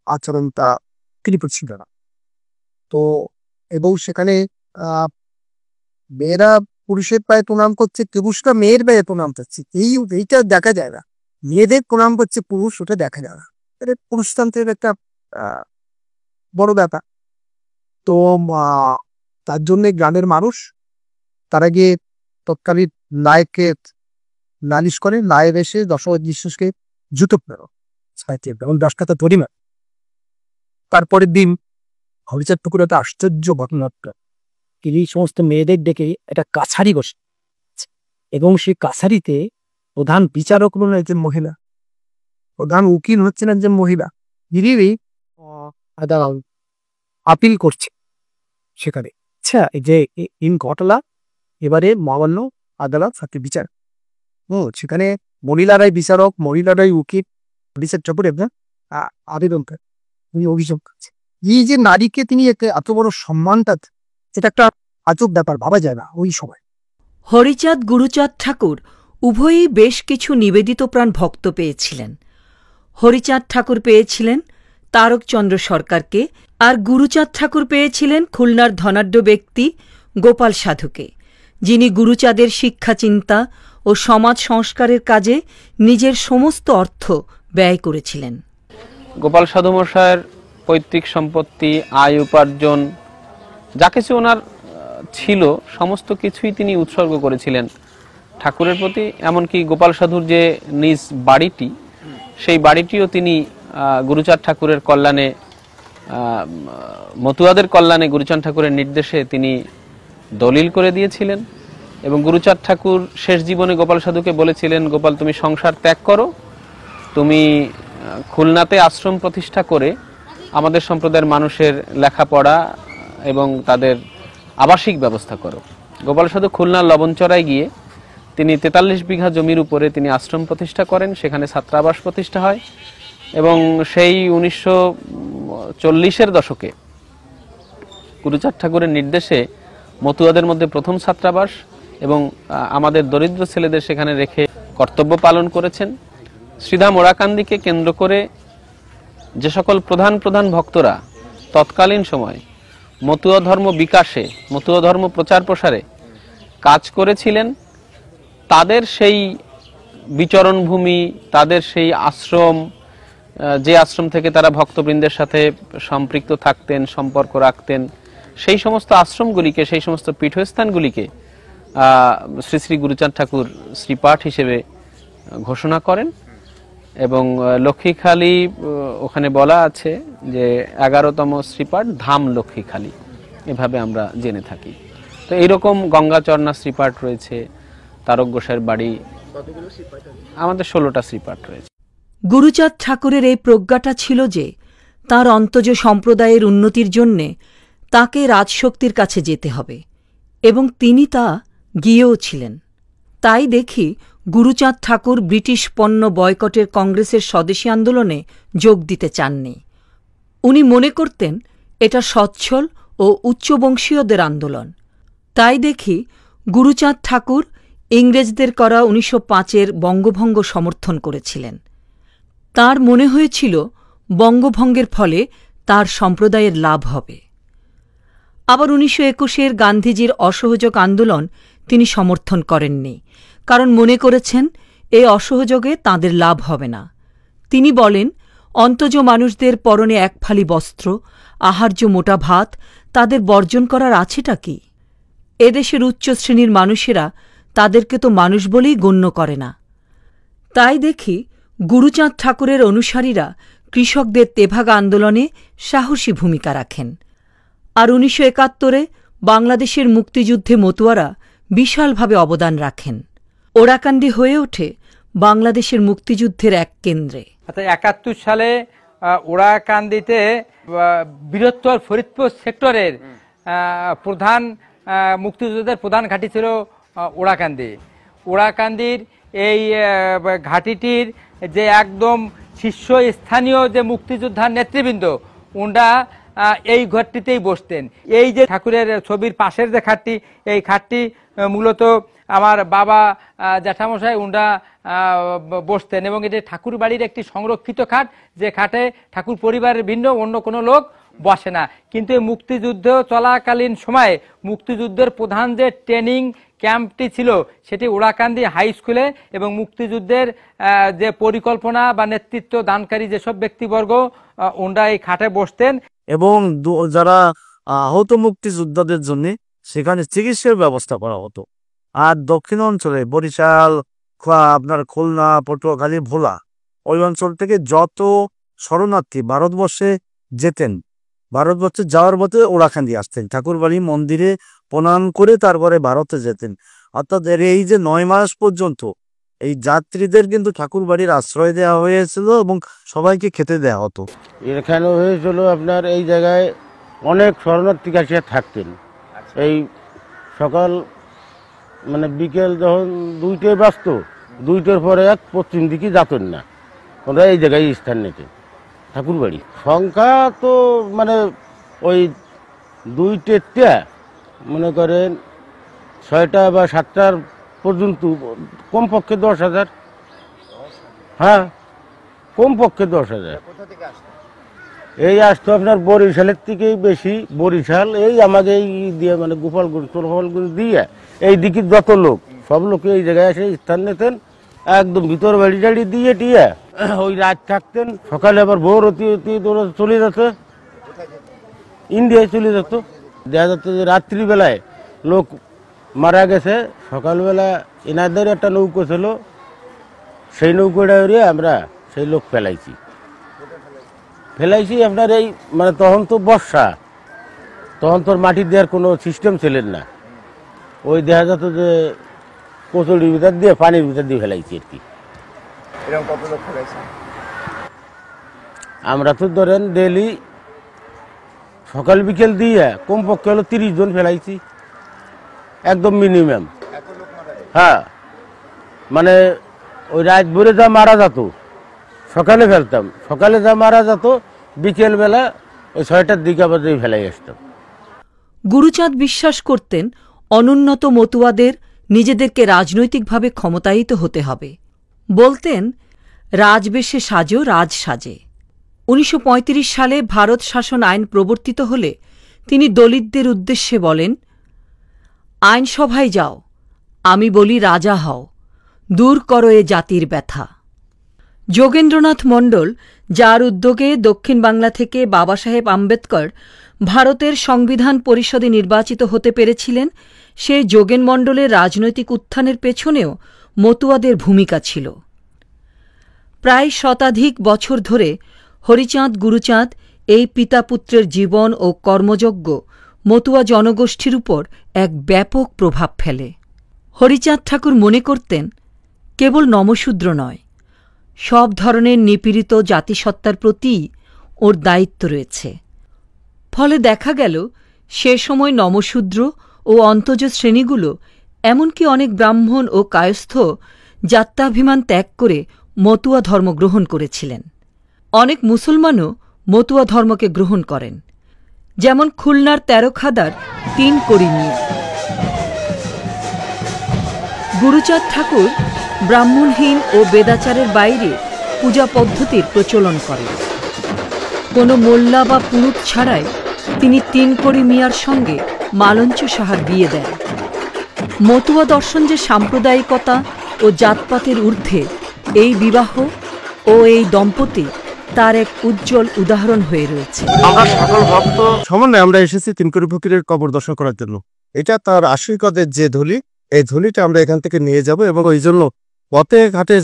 আচরণ তা তিনি ছিল না। তো এবং সেখানে মেয়েরা পুরুষের পায়ে প্রণাম করছে, পুরুষরা মেয়ের পায়ে প্রণাম করছে, এইটা দেখা যায় না। মেয়েদের প্রণাম করছে পুরুষ, ওটা দেখা যায় না। এটা পুরুষতন্ত্রের একটা বড় ব্যাপার। তো তার জন্য গ্রামের মানুষ তারা গিয়ে তৎকালীন নায়ককে নালিশ করে। নায়ক এসে দশরথ বিশ্বাসকে জুতো ফেরো এবং 10 টাকা তরিমা। তারপরের দিন হরিচাঁদ ঠাকুর একটা আশ্চর্য ঘটনা, তিনি সমস্ত মেয়েদের ডেকে একটা কাছারি বসে এবং সেই কাছারিতে প্রধান বিচারক হলেন একজন মহিলা, প্রধান উকিল হচ্ছেন একজন মহিলা। যিনি আপিল করছে সেখানে। আচ্ছা, এই যে ইন ঘটলা এবারে মহামান্য আদালত সাথে বিচার, সেখানে মহিলারাই বিচারক, মহিলারাই উকিল। হরিচাঁদ ঠাকুর একজন আবেদন করে, তিনি অভিযোগ করছে এই যে নারীকে তিনি এত বড় সম্মানটা, এটা একটা আজব ব্যাপার, ভাবা যায় না ওই সময়। হরিচাঁদ গুরুচাঁদ ঠাকুর উভয়ই বেশ কিছু নিবেদিত প্রাণ ভক্ত পেয়েছিলেন। হরিচাঁদ ঠাকুর পেয়েছিলেন তারকচন্দ্র সরকারকে, আর গুরুচাঁদ ঠাকুর পেয়েছিলেন খুলনার ধনাঢ্য ব্যক্তি গোপাল সাধুকে, যিনি গুরুচাঁদের শিক্ষা চিন্তা ও সমাজ সংস্কারের কাজে নিজের সমস্ত অর্থ ব্যয় করেছিলেন। গোপাল সাধু মশায়ের পৈতৃক সম্পত্তি, আয় উপার্জন, যা কিছু ওনার ছিল সমস্ত কিছুই তিনি উৎসর্গ করেছিলেন ঠাকুরের প্রতি। এমনকি গোপাল সাধুর যে নিজ বাড়িটি, সেই বাড়িটিও তিনি গুরুচাঁদ ঠাকুরের কল্যাণে, মতুয়াদের কল্যাণে গুরুচাঁদ ঠাকুরের নির্দেশে তিনি দলিল করে দিয়েছিলেন। এবং গুরুচাঁদ ঠাকুর শেষ জীবনে গোপাল সাধুকে বলেছিলেন, গোপাল তুমি সংসার ত্যাগ করো, তুমি খুলনাতে আশ্রম প্রতিষ্ঠা করে আমাদের সম্প্রদায়ের মানুষের লেখাপড়া এবং তাদের আবাসিক ব্যবস্থা করো। গোপাল সাধু খুলনার লবণচরায় গিয়ে তিনি 43 বিঘা জমির উপরে তিনি আশ্রম প্রতিষ্ঠা করেন, সেখানে ছাত্রাবাস প্রতিষ্ঠা হয়। এবং সেই 1940-এর দশকে গুরুচাঁদ ঠাকুরের নির্দেশে মতুয়াদের মধ্যে প্রথম ছাত্রাবাস এবং আমাদের দরিদ্র ছেলেদের সেখানে রেখে কর্তব্য পালন করেছেন। শ্রীধাম ওরাকান্দিকে কেন্দ্র করে যে সকল প্রধান প্রধান ভক্তরা তৎকালীন সময় মতুয়া ধর্ম বিকাশে, মতুয়া ধর্ম প্রচার প্রসারে কাজ করেছিলেন, তাদের সেই বিচরণ ভূমি, তাদের সেই আশ্রম, যে আশ্রম থেকে তারা ভক্তবৃন্দের সাথে সম্পৃক্ত থাকতেন, সম্পর্ক রাখতেন, সেই সমস্ত আশ্রমগুলিকে, সেই সমস্ত পীঠস্থানগুলিকে শ্রী শ্রী গুরুচাঁদ ঠাকুর শ্রীপাঠ হিসেবে ঘোষণা করেন। এবং লক্ষ্মীখালী, ওখানে বলা আছে যে 11তম শ্রীপাঠ ধাম লক্ষ্মীখালী, এভাবে আমরা জেনে থাকি। তো এইরকম গঙ্গাচরণা শ্রীপাঠ রয়েছে, তারক গোসাইয়ের বাড়ি, আমাদের 16টা শ্রীপাঠ রয়েছে। গুরুচাঁদ ঠাকুরের এই প্রজ্ঞাটা ছিল যে তাঁর অন্তজ সম্প্রদায়ের উন্নতির জন্যে তাকে রাজশক্তির কাছে যেতে হবে, এবং তিনি তা গিয়েও ছিলেন। তাই দেখি গুরুচাঁদ ঠাকুর ব্রিটিশ পণ্য বয়কটের কংগ্রেসের স্বদেশী আন্দোলনে যোগ দিতে চাননি। উনি মনে করতেন এটা সচ্ছল ও উচ্চবংশীয়দের আন্দোলন। তাই দেখি গুরুচাঁদ ঠাকুর ইংরেজদের করা 1905-এর বঙ্গভঙ্গ সমর্থন করেছিলেন। তার মনে হয়েছিল বঙ্গভঙ্গের ফলে তার সম্প্রদায়ের লাভ হবে। আবার 1921-এর গান্ধীজির অসহযোগ আন্দোলন তিনি সমর্থন করেননি, কারণ মনে করেছেন এই অসহযোগে তাঁদের লাভ হবে না। তিনি বলেন, অন্তজ মানুষদের পরনে এক ফালি বস্ত্র, আহার্য মোটা ভাত, তাদের বর্জন করার আছেটা কি? এদেশের উচ্চ শ্রেণীর মানুষেরা তাদেরকে তো মানুষ বলেই গণ্য করে না। তাই দেখি গুরুচাঁদ ঠাকুরের অনুসারীরা কৃষকদের তেভাগা আন্দোলনে সাহসী ভূমিকা রাখেন। আর 1971-এ বাংলাদেশের মুক্তিযুদ্ধে মতুয়ারা বিশালভাবে অবদান রাখেন। ওরাকান্দি হয়ে ওঠে বাংলাদেশের মুক্তিযুদ্ধের এক কেন্দ্রে। 71 সালে ওরাকান্দিতে বৃহত্তর ফরিদপুর সেক্টরের প্রধান মুক্তিযুদ্ধের প্রধান ঘাঁটি ছিল ওরাকান্দি। ওরাকান্দির এই ঘাঁটিটির যে একদম শীর্ষস্থানীয় যে মুক্তিযোদ্ধার নেতৃবৃন্দ, ওনারা এই ঘরটিতেই বসতেন। এই যে ঠাকুরের ছবির পাশের যে খাটটি, এই খাটটি মূলত আমার বাবা জ্যাঠামশাই উনরা বসতেন, এবং এটি ঠাকুর বাড়ির একটি সংরক্ষিত খাট, যে খাটে ঠাকুর পরিবারের ভিন্ন অন্য কোনো লোক বসে না। কিন্তু এই মুক্তিযুদ্ধ চলাকালীন সময়ে মুক্তিযুদ্ধের প্রধান যে ট্রেনিং ক্যাম্পটি ছিল সেটি ওড়াকান্দি হাই স্কুলে, এবং মুক্তিযুদ্ধের যে পরিকল্পনা বা নেতৃত্ব দানকারী যেসব ব্যক্তিবর্গ ওনরা এই খাটে বসতেন। এবং যারা আহত মুক্তিযোদ্ধাদের জন্য সেখানে চিকিৎসার ব্যবস্থা করা হতো। আর দক্ষিণ অঞ্চলে বরিশাল, আপনার খুলনা, পটুয়াখালী, ভোলা, ওই অঞ্চল থেকে যত শরণার্থী ভারতবর্ষে যেতেন, ভারতবর্ষে যাওয়ার পথে ওড়াখান্দি আসতেন, ঠাকুরবাড়ি মন্দিরে প্রণাম করে তারপরে ভারতে যেতেন। অর্থাৎ এই যে 9 মাস পর্যন্ত এই যাত্রীদের কিন্তু ঠাকুরবাড়ির আশ্রয় দেওয়া হয়েছিল এবং সবাইকে খেতে দেওয়া হতো। এখানে হয়েছিল আপনার এই জায়গায় অনেক শরণার্থী কাছে থাকতেন। এই সকাল মানে বিকেল যখন 2টায় বাজত, 2টার পরে এক পশ্চিম দিকে যেতেন না, ওরা এই জায়গায় স্থান নিতেন ঠাকুরবাড়ি। সংখ্যা তো মানে ওই 2টা মনে করেন 6টা বা 7টার পর্যন্ত কমপক্ষে 10,000। হ্যাঁ, কমপক্ষে 10,000। এই আসতো আপনার বরিশালের থেকেই বেশি। বরিশাল এই আমাদের এই দিয়ে মানে গোপালগঞ্জ টোলগঞ্জ দিয়ে এই দিকে যত লোক, সব লোকে এই জায়গায় এসে স্থান নিতেন। একদম ভিতর বাড়ি টাড়ি দিয়ে টিয়ে ওই রাত থাকতেন। সকালে আবার ভোর অতি চলে যেত, ইন্ডিয়ায় চলে যেত। দেখা যাচ্ছে যে রাত্রিবেলায় লোক মারা গেছে, সকালবেলা এনাদের একটা নৌকো ছিল, সেই নৌকোটা উড়িয়ে আমরা সেই লোক ফেলাইছি আপনার এই মানে তখন তো বর্ষা, তখন তোর মাটি দেওয়ার কোনো সিস্টেম ছিলেন না। ওই দেখা যেত যে কচুরির ভিতর দিয়ে পানির ভিতর দিয়ে ফেলাইছি আর কি। আমরা তো ধরেন ডেলি সকাল বিকেল দিয়ে কমপক্ষে হলো 30 জন ফেলাইছি, একদম মিনিমাম। হ্যাঁ, মানে ওই রাত ভরে যা মারা যেত সকালে ফেলতাম, সকালে যা মারা যেত বিকেল বেলা ওই 6টার দিকে আবার ফেলাই আসতাম। গুরুচাঁদ বিশ্বাস করতেন অনুন্নত মতুয়াদের নিজেদেরকে রাজনৈতিকভাবে ক্ষমতায়িত হতে হবে। বলতেন, রাজবেশে সাজো, রাজ সাজে। 1935 সালে ভারত শাসন আইন প্রবর্তিত হলে তিনি দলিতদের উদ্দেশ্যে বলেন, আইনসভায় যাও, আমি বলি রাজা হও, দূর করো এ জাতির ব্যথা। যোগেন্দ্রনাথ মণ্ডল, যার উদ্যোগে দক্ষিণ বাংলা থেকে বাবা সাহেব আম্বেদকর ভারতের সংবিধান পরিষদে নির্বাচিত হতে পেরেছিলেন, সে যোগেন মণ্ডলের রাজনৈতিক উত্থানের পেছনেও মতুয়াদের ভূমিকা ছিল। প্রায় শতাধিক বছর ধরে হরিচাঁদ গুরুচাঁদ এই পিতা পুত্রের জীবন ও কর্মযজ্ঞ মতুয়া জনগোষ্ঠীর উপর এক ব্যাপক প্রভাব ফেলে। হরিচাঁদ ঠাকুর মনে করতেন, কেবল নমশূদ্র নয়, সব ধরনের নিপীড়িত জাতিসত্তার প্রতিই ওর দায়িত্ব রয়েছে। ফলে দেখা গেল সে সময় নমশূদ্র ও অন্তজ শ্রেণীগুলো, এমনকি অনেক ব্রাহ্মণ ও কায়স্থ, জাত্যাভিমান ত্যাগ করে মতুয়া ধর্ম গ্রহণ করেছিলেন। অনেক মুসলমানও মতুয়া ধর্মকে গ্রহণ করেন, যেমন খুলনার 13 খাদার 3 কড়ি মিয়া। গুরুচাঁদ ঠাকুর ব্রাহ্মণহীন ও বেদাচারের বাইরে পূজা পদ্ধতির প্রচলন করেন। কোনো মোল্লা বা পুরুত ছাড়াই তিনি 3 কড়ি মিয়ার সঙ্গে মালঞ্চ সাহার বিয়ে দেন। মতুয়া দর্শন যে সাম্প্রদায়িকতা ও জাতপাতের ঊর্ধ্বে, এই বিবাহ ও এই দম্পতি তার এক উজ্জ্বল উদাহরণ হয়ে রয়েছে। আমরা সকল ভক্ত সমন্বয়ে আমরা এসেছি 3 কড়ি ফকিরের কবর দর্শন করার জন্য। এটা তার আশীর্বাদের যে ধুলি, এই ধুলিটা আমরা এখান থেকে নিয়ে যাব, এবং ওই জন্য পথে ঘাটে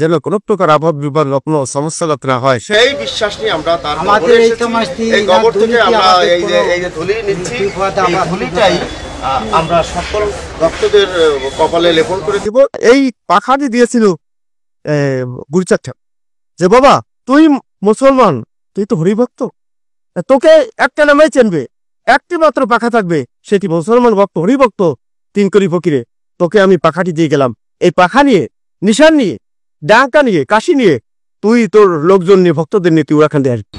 যেন কোনো প্রকার আভাব বিভাগ কোনো সমস্যা না হয়, সেই বিশ্বাস নিয়ে আমরা তার এই কবর থেকে আমরা এই যে ধুলি নিচ্ছি, এই ধুলিটাই আমরা সকল ভক্তদের কপালে লেপন করে দিব। এই পাখাটি দিয়েছিল গুরুচাঁদ ঠাকুর, যে বাবা তুই মুসলমান, তুই তো হরিভক্ত, তোকে একটা নামে চেনবে, একটি মাত্র পাখা থাকবে, সেটি মুসলমান ভক্ত হরিভক্ত 3 কড়ি ফকিরে, তোকে আমি পাখাটি দিয়ে গেলাম। এই পাখা নিয়ে, নিশান নিয়ে, ডাঙ্কা নিয়ে, কাশি নিয়ে তুই তোর লোকজন নিয়ে, ভক্তদের নিয়ে তুই ওখান দিয়ে আসবি।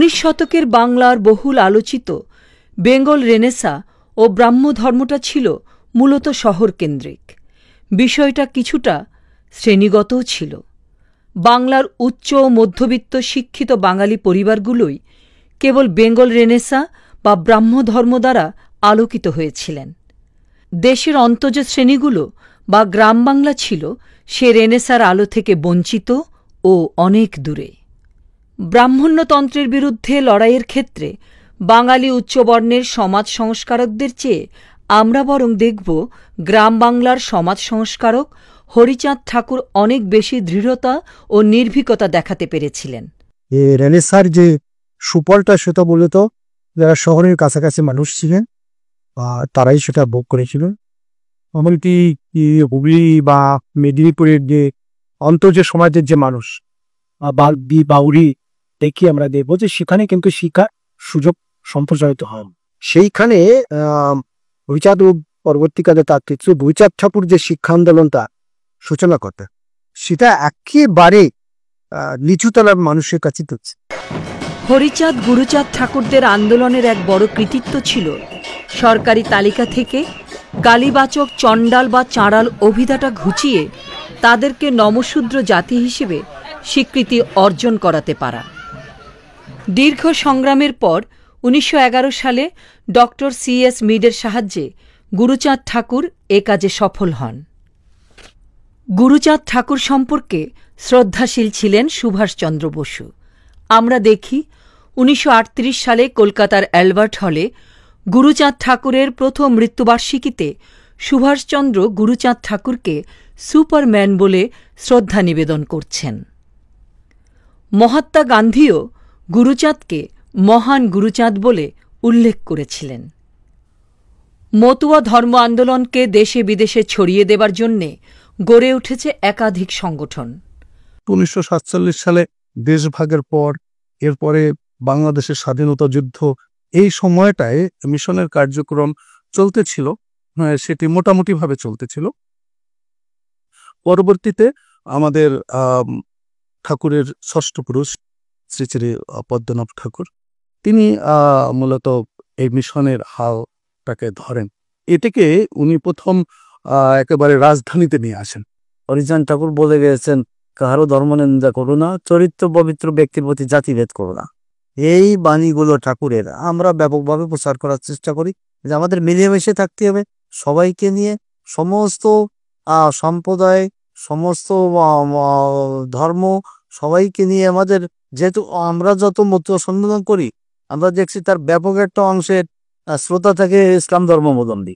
19 শতকের বাংলার বহুল আলোচিত বেঙ্গল রেনেসা ও ব্রাহ্ম ধর্মটা ছিল মূলত শহরকেন্দ্রিক। বিষয়টা কিছুটা শ্রেণীগতও ছিল। বাংলার উচ্চ ও মধ্যবিত্ত শিক্ষিত বাঙালি পরিবারগুলোই কেবল বেঙ্গল রেনেসা বা ব্রাহ্ম ধর্ম দ্বারা আলোকিত হয়েছিলেন। দেশের অন্তজ শ্রেণীগুলো বা গ্রাম বাংলা ছিল সে রেনেসার আলো থেকে বঞ্চিত ও অনেক দূরে। ব্রাহ্মণ্যতন্ত্রের বিরুদ্ধে লড়াইয়ের ক্ষেত্রে বাঙালি উচ্চবর্ণের সমাজ সংস্কারকদের চেয়ে আমরা বরং দেখব গ্রাম বাংলার সমাজ সংস্কারক হরিচাঁদ ঠাকুর অনেক বেশি দৃঢ়তা ও নির্ভীকতা দেখাতে পেরেছিলেন। এই রেনেসার যে সুফলটা সেটা মূলত যারা শহরের কাছাকাছি মানুষ ছিলেন তারাই সেটা ভোগ করেছিলেন। এমনকি হুগলি বা মেদিনীপুরের যে অন্তর্জ সমাজের যে মানুষ বালবি বাউরি দেখি আমরা দেখবো যে সেখানে কিন্তু শিক্ষার সুযোগ সম্প্রসারিত হয়। সেইখানে হরিচাঁদ পরবর্তীকালে তার ক্ষেত্রে হরিচাঁদ ঠাকুর যে শিক্ষা আন্দোলনটা সূচনা করতে সেটা একেবারে নিচুতলার মানুষের কাছে তুলছে। হরিচাঁদ গুরুচাঁদ ঠাকুরদের আন্দোলনের এক বড় কৃতিত্ব ছিল সরকারি তালিকা থেকে গালিবাচক চণ্ডাল বা চাঁড়াল অভিধাটা ঘুচিয়ে তাদেরকে নমশূদ্র জাতি হিসেবে স্বীকৃতি অর্জন করাতে পারা। দীর্ঘ সংগ্রামের পর 1911 সালে ডক্টর C.S. মিডের সাহায্যে গুরুচাঁদ ঠাকুর এ কাজে সফল হন। গুরুচাঁদ ঠাকুর সম্পর্কে শ্রদ্ধাশীল ছিলেন সুভাষচন্দ্র বসু। আমরা দেখি 1938 সালে কলকাতার অ্যালবার্ট হলে গুরুচাঁদ ঠাকুরের প্রথম মৃত্যুবার্ষিকীতে সুভাষচন্দ্র গুরুচাঁদ ঠাকুরকে সুপারম্যান বলে শ্রদ্ধা নিবেদন করছেন। মহাত্মা গান্ধীও গুরুচাঁদকে মহান গুরুচাঁদ বলে উল্লেখ করেছিলেন। মতুয়া ধর্ম আন্দোলনকে দেশে বিদেশে ছড়িয়ে দেবার জন্যে গড়ে উঠেছে একাধিক সংগঠন। 1947 সালে দেশভাগের পর এরপরে বাংলাদেশের স্বাধীনতা যুদ্ধ, এই সময়টায় মিশনের কার্যক্রম চলতেছিল, সেটি মোটামুটিভাবে চলতেছিল। পরবর্তীতে আমাদের ঠাকুরের ষষ্ঠ পুরুষ শ্রী শ্রী পদ্মনাভ ঠাকুর তিনি মূলত এই মিশনের হালটাকে ধরেন। এটাকে উনি প্রথম একেবারে রাজধানীতে নিয়ে আসেন। হরিচাঁদ ঠাকুর বলে গেছেন, কাহারও ধর্ম নিন্দা করো না, চরিত্র পবিত্র ব্যক্তির প্রতি জাতিভেদ করো না। এই বাণীগুলো ঠাকুরের আমরা ব্যাপকভাবে প্রচার করার চেষ্টা করি যে আমাদের মিলেমিশে থাকতে হবে, সবাইকে নিয়ে, সমস্ত সম্প্রদায়, সমস্ত ধর্ম সবাইকে নিয়ে আমাদের, যেহেতু আমরা যত মত সম্বোধন করি আমরা দেখছি তার ব্যাপক একটা অংশের শ্রোতা থাকে ইসলাম ধর্মাবলম্বী।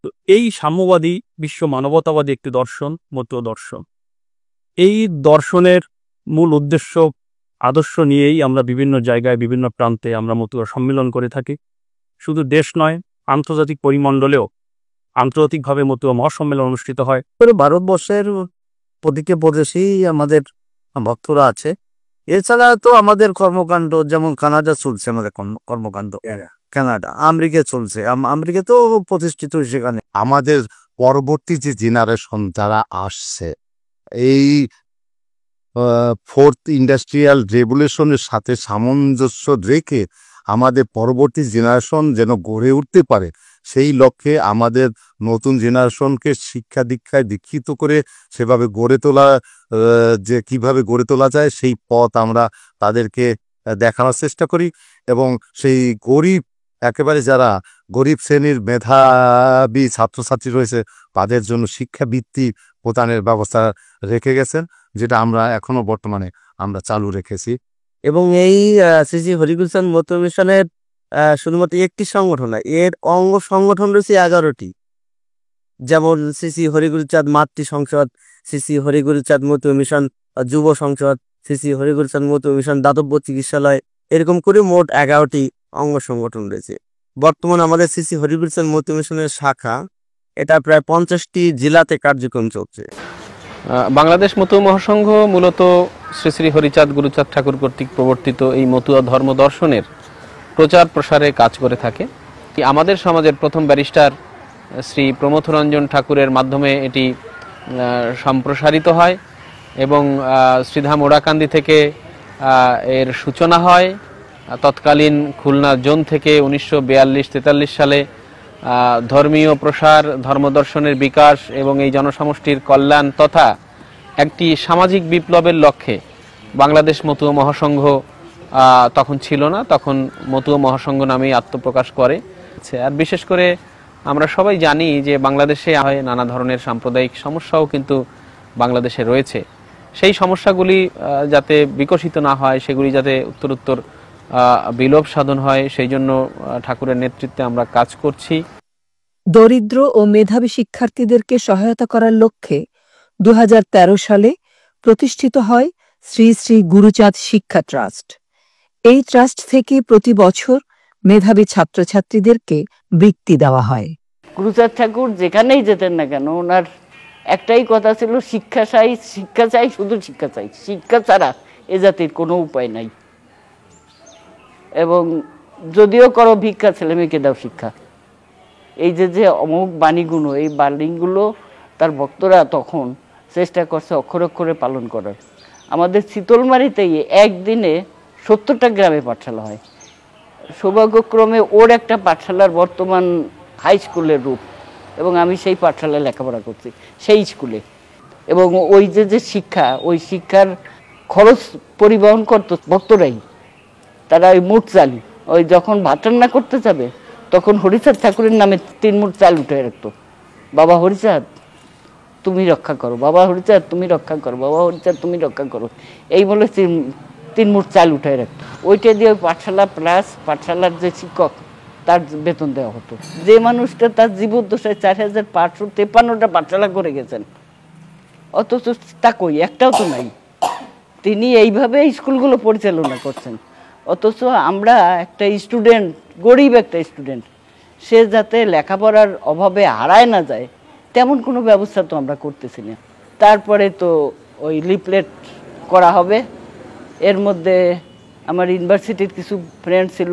তো এই সাম্যবাদী বিশ্ব মানবতাবাদী একটি দর্শন মতুয়া দর্শন। এই দর্শনের মূল উদ্দেশ্য আদর্শ নিয়েই আমরা বিভিন্ন জায়গায় বিভিন্ন প্রান্তে আমরা মতুয়া সম্মেলন করে থাকি। শুধু দেশ নয়, আন্তর্জাতিক পরিমণ্ডলেও আন্তর্জাতিকভাবে মতুয়া মহাসম্মেলন অনুষ্ঠিত হয়। ভারতবর্ষের প্রতিটি প্রদেশেই আমাদের ভক্তরা আছে। এছাড়া তো আমাদের কর্মকাণ্ড যেমন কানাডা চলছে, আমাদের কর্মকাণ্ড কানাডা, আমেরিকা চলছে, আমেরিকা তো প্রতিষ্ঠিত সেখানে। আমাদের পরবর্তী যে জেনারেশন যারা আসছে এই ফোর্থ ইন্ডাস্ট্রিয়াল রেভলিউশনের সাথে সামঞ্জস্য রেখে আমাদের পরবর্তী জেনারেশন যেন গড়ে উঠতে পারে, সেই লক্ষ্যে আমাদের নতুন জেনারেশনকে শিক্ষা দীক্ষায় দীক্ষিত করে সেভাবে গড়ে তোলা, যে কিভাবে গড়ে তোলা যায় সেই পথ আমরা তাদেরকে দেখানোর চেষ্টা করি। এবং সেই গরিব, একেবারে যারা গরিব শ্রেণীর মেধাবী ছাত্রছাত্রী রয়েছে তাদের জন্য শিক্ষাবৃত্তি প্রদানের ব্যবস্থা রেখে গেছেন, যেটা আমরা এখনো বর্তমানে আমরা চালু রেখেছি। এবং এই শ্রী শ্রী হরিগুরুচাঁদ মতুয়া মিশনের শুধুমাত্র একটি সংগঠন নয়, এর অঙ্গ সংগঠন রয়েছে 11টি। যেমন শ্রী শ্রী হরিগুরুচাঁদ মাতৃ সংসদ, শ্রী শ্রী হরিগুরুচাঁদ মতুয়া মিশন যুব সংসদ, শ্রী শ্রী হরিগুরুচাঁদ মতুয়া মিশন দাতব্য চিকিৎসালয়, এরকম করে মোট 11টি অঙ্গ সংগঠন রয়েছে। বর্তমানে আমাদের শ্রী শ্রী হরিগুরুচাঁদ মতুয়া মিশনের শাখা, এটা প্রায় 50টি জেলাতে কার্যক্রম চলছে। বাংলাদেশ মতুয়া মহাসংঘ মূলত শ্রী শ্রী হরিচাঁদ গুরুচাঁদ ঠাকুর কর্তৃক প্রবর্তিত এই মতুয়া ধর্ম দর্শনের প্রচার প্রসারে কাজ করে থাকে। আমাদের সমাজের প্রথম ব্যারিস্টার শ্রী প্রমথরঞ্জন ঠাকুরের মাধ্যমে এটি সম্প্রসারিত হয় এবং শ্রীধাম ওড়াকান্দি থেকে এর সূচনা হয় তৎকালীন খুলনা জোন থেকে 1942-43 সালে ধর্মীয় প্রসার, ধর্মদর্শনের বিকাশ এবং এই জনসমষ্টির কল্যাণ তথা একটি সামাজিক বিপ্লবের লক্ষ্যে বাংলাদেশ মতুয়া মহাসংঘ তখন ছিল না, তখন মতুয়া মহাসংঘ নামেই আত্মপ্রকাশ করে। আর বিশেষ করে আমরা সবাই জানি যে বাংলাদেশে নানা ধরনের সাম্প্রদায়িক সমস্যাও কিন্তু বাংলাদেশে রয়েছে। সেই সমস্যাগুলি যাতে বিকশিত না হয়, সেগুলি যাতে উত্তরোত্তর বিলোপ সাধন হয়, সেই জন্য ঠাকুরের নেতৃত্বে আমরা কাজ করছি। দরিদ্র ও মেধাবী শিক্ষার্থীদেরকে সহায়তা করার লক্ষ্যে 2013 সালে প্রতিষ্ঠিত হয় শ্রী শ্রী গুরুচাঁদ শিক্ষা ট্রাস্ট। এই ট্রাস্ট থেকে প্রতি বছর মেধাবী ছাত্রছাত্রীদেরকে বৃত্তি দেওয়া হয়। গুরুচাঁদ ঠাকুর যেখানেই যেতেন না কেন, ওনার একটাই কথা ছিল, শিক্ষা চাই, শিক্ষা চাই, শুধু শিক্ষা চাই, শিক্ষা ছাড়া এ জাতির কোনো উপায় নাই। এবং যদিও করো ভিক্ষা, ছেলে মেয়েকে দাও শিক্ষা। এই যে অমুক বাণীগুলো, এই বাণীগুলো তার ভক্তরা তখন চেষ্টা করছে অক্ষরে অক্ষরে পালন করার। আমাদের শীতলমারিতেই একদিনে 70টা গ্রামে পাঠশালা হয়। সৌভাগ্যক্রমে ওর একটা পাঠশালার বর্তমান হাই স্কুলের রূপ, এবং আমি সেই পাঠশালায় লেখাপড়া করছি সেই স্কুলে। এবং ওই যে শিক্ষা, ওই শিক্ষার খরচ পরিবহন করতো ভক্তরাই। তারা ওই মুঠ চাল, ওই যখন ভাত রান্না করতে যাবে তখন হরিচাঁদ ঠাকুরের নামে 3 মুঠ চাল উঠে রাখতো। বাবা হরিচাঁদ তুমি রক্ষা করো, বাবা হরিচাঁদ তুমি রক্ষা করো, বাবা হরিচাঁদ তুমি রক্ষা করো, এই বলে 3 মুঠ চাল উঠে রাখতো। ওইটা দিয়ে ওই পাঠশালা প্লাস পাঠশালার যে শিক্ষক তার বেতন দেওয়া হতো। যে মানুষটা তার জীবদ্দশায় 4553টা পাঠশালা করে গেছেন, অথচ তা কই একটাও তো নাই। তিনি এইভাবে স্কুলগুলো পরিচালনা করছেন। অথচ আমরা একটা স্টুডেন্ট, গরিব একটা স্টুডেন্ট, সে যাতে লেখাপড়ার অভাবে হারায় না যায় তেমন কোনো ব্যবস্থা তো আমরা করতেছি না। তারপরে তো ওই লিফলেট করা হবে। এর মধ্যে আমার ইউনিভার্সিটির কিছু ফ্রেন্ড ছিল,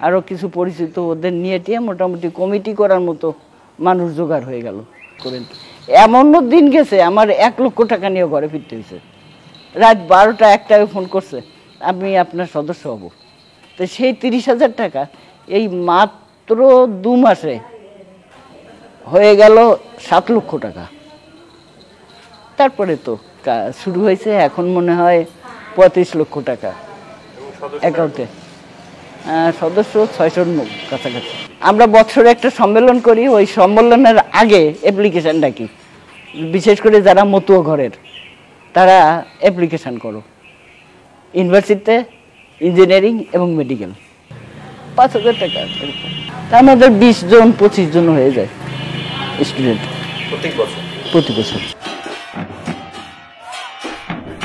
আরও কিছু পরিচিত, ওদের নিয়ে টিয়ে মোটামুটি কমিটি করার মতো মানুষ জোগাড় হয়ে গেল। করেন এমনও দিন গেছে আমার 1 লক্ষ টাকা নিয়ে ঘরে ফিরতে হয়েছে। রাত 12টা 1টায় ফোন করছে, আমি আপনার সদস্য হব। তো সেই 30,000 টাকা এই মাত্র 2 মাসে হয়ে গেল 7 লক্ষ টাকা। তারপরে তো শুরু হয়েছে, এখন মনে হয় 35 লক্ষ টাকা অ্যাকাউন্টে। সদস্য 600 কাছাকাছি। আমরা বছরে একটা সম্মেলন করি, ওই সম্মেলনের আগে অ্যাপ্লিকেশন ডাকি, বিশেষ করে যারা মতুয়া ঘরের তারা অ্যাপ্লিকেশান করো ইউনিভার্সিটিতে, ইঞ্জিনিয়ারিং এবং মেডিকেল। 5,000 টাকা। তার মধ্যে 20 জন 25 জন হয়ে যায় স্টুডেন্ট প্রতি বছর।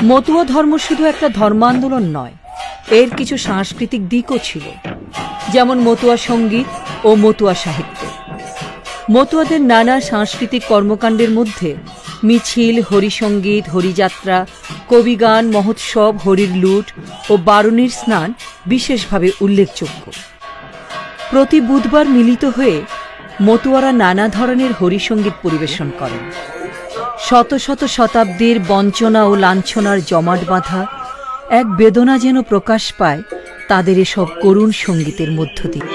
মতুয়া ধর্ম শুধু একটা ধর্মান্দোলন নয়, এর কিছু সাংস্কৃতিক দিকও ছিল, যেমন মতুয়া সঙ্গীত ও মতুয়া সাহিত্য। মতুয়াদের নানা সাংস্কৃতিক কর্মকাণ্ডের মধ্যে মিছিল, হরিসঙ্গীত, হরিযাত্রা, কবিগান, মহোৎসব, হরির লুট ও বারুণীর স্নান বিশেষভাবে উল্লেখযোগ্য। প্রতি বুধবার মিলিত হয়ে মতুয়ারা নানা ধরনের হরিসঙ্গীত পরিবেশন করেন। শত শত শতাব্দীর বঞ্চনা ও লাঞ্ছনার জমাট বাঁধা এক বেদনা যেন প্রকাশ পায় তাদের এসব করুণ সঙ্গীতের মধ্য দিয়ে।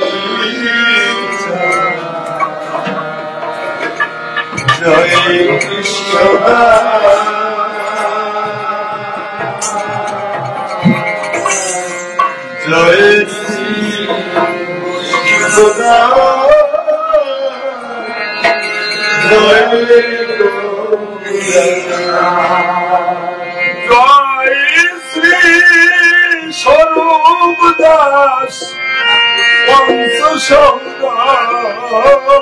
স্বরূপ দাস বংশ Oh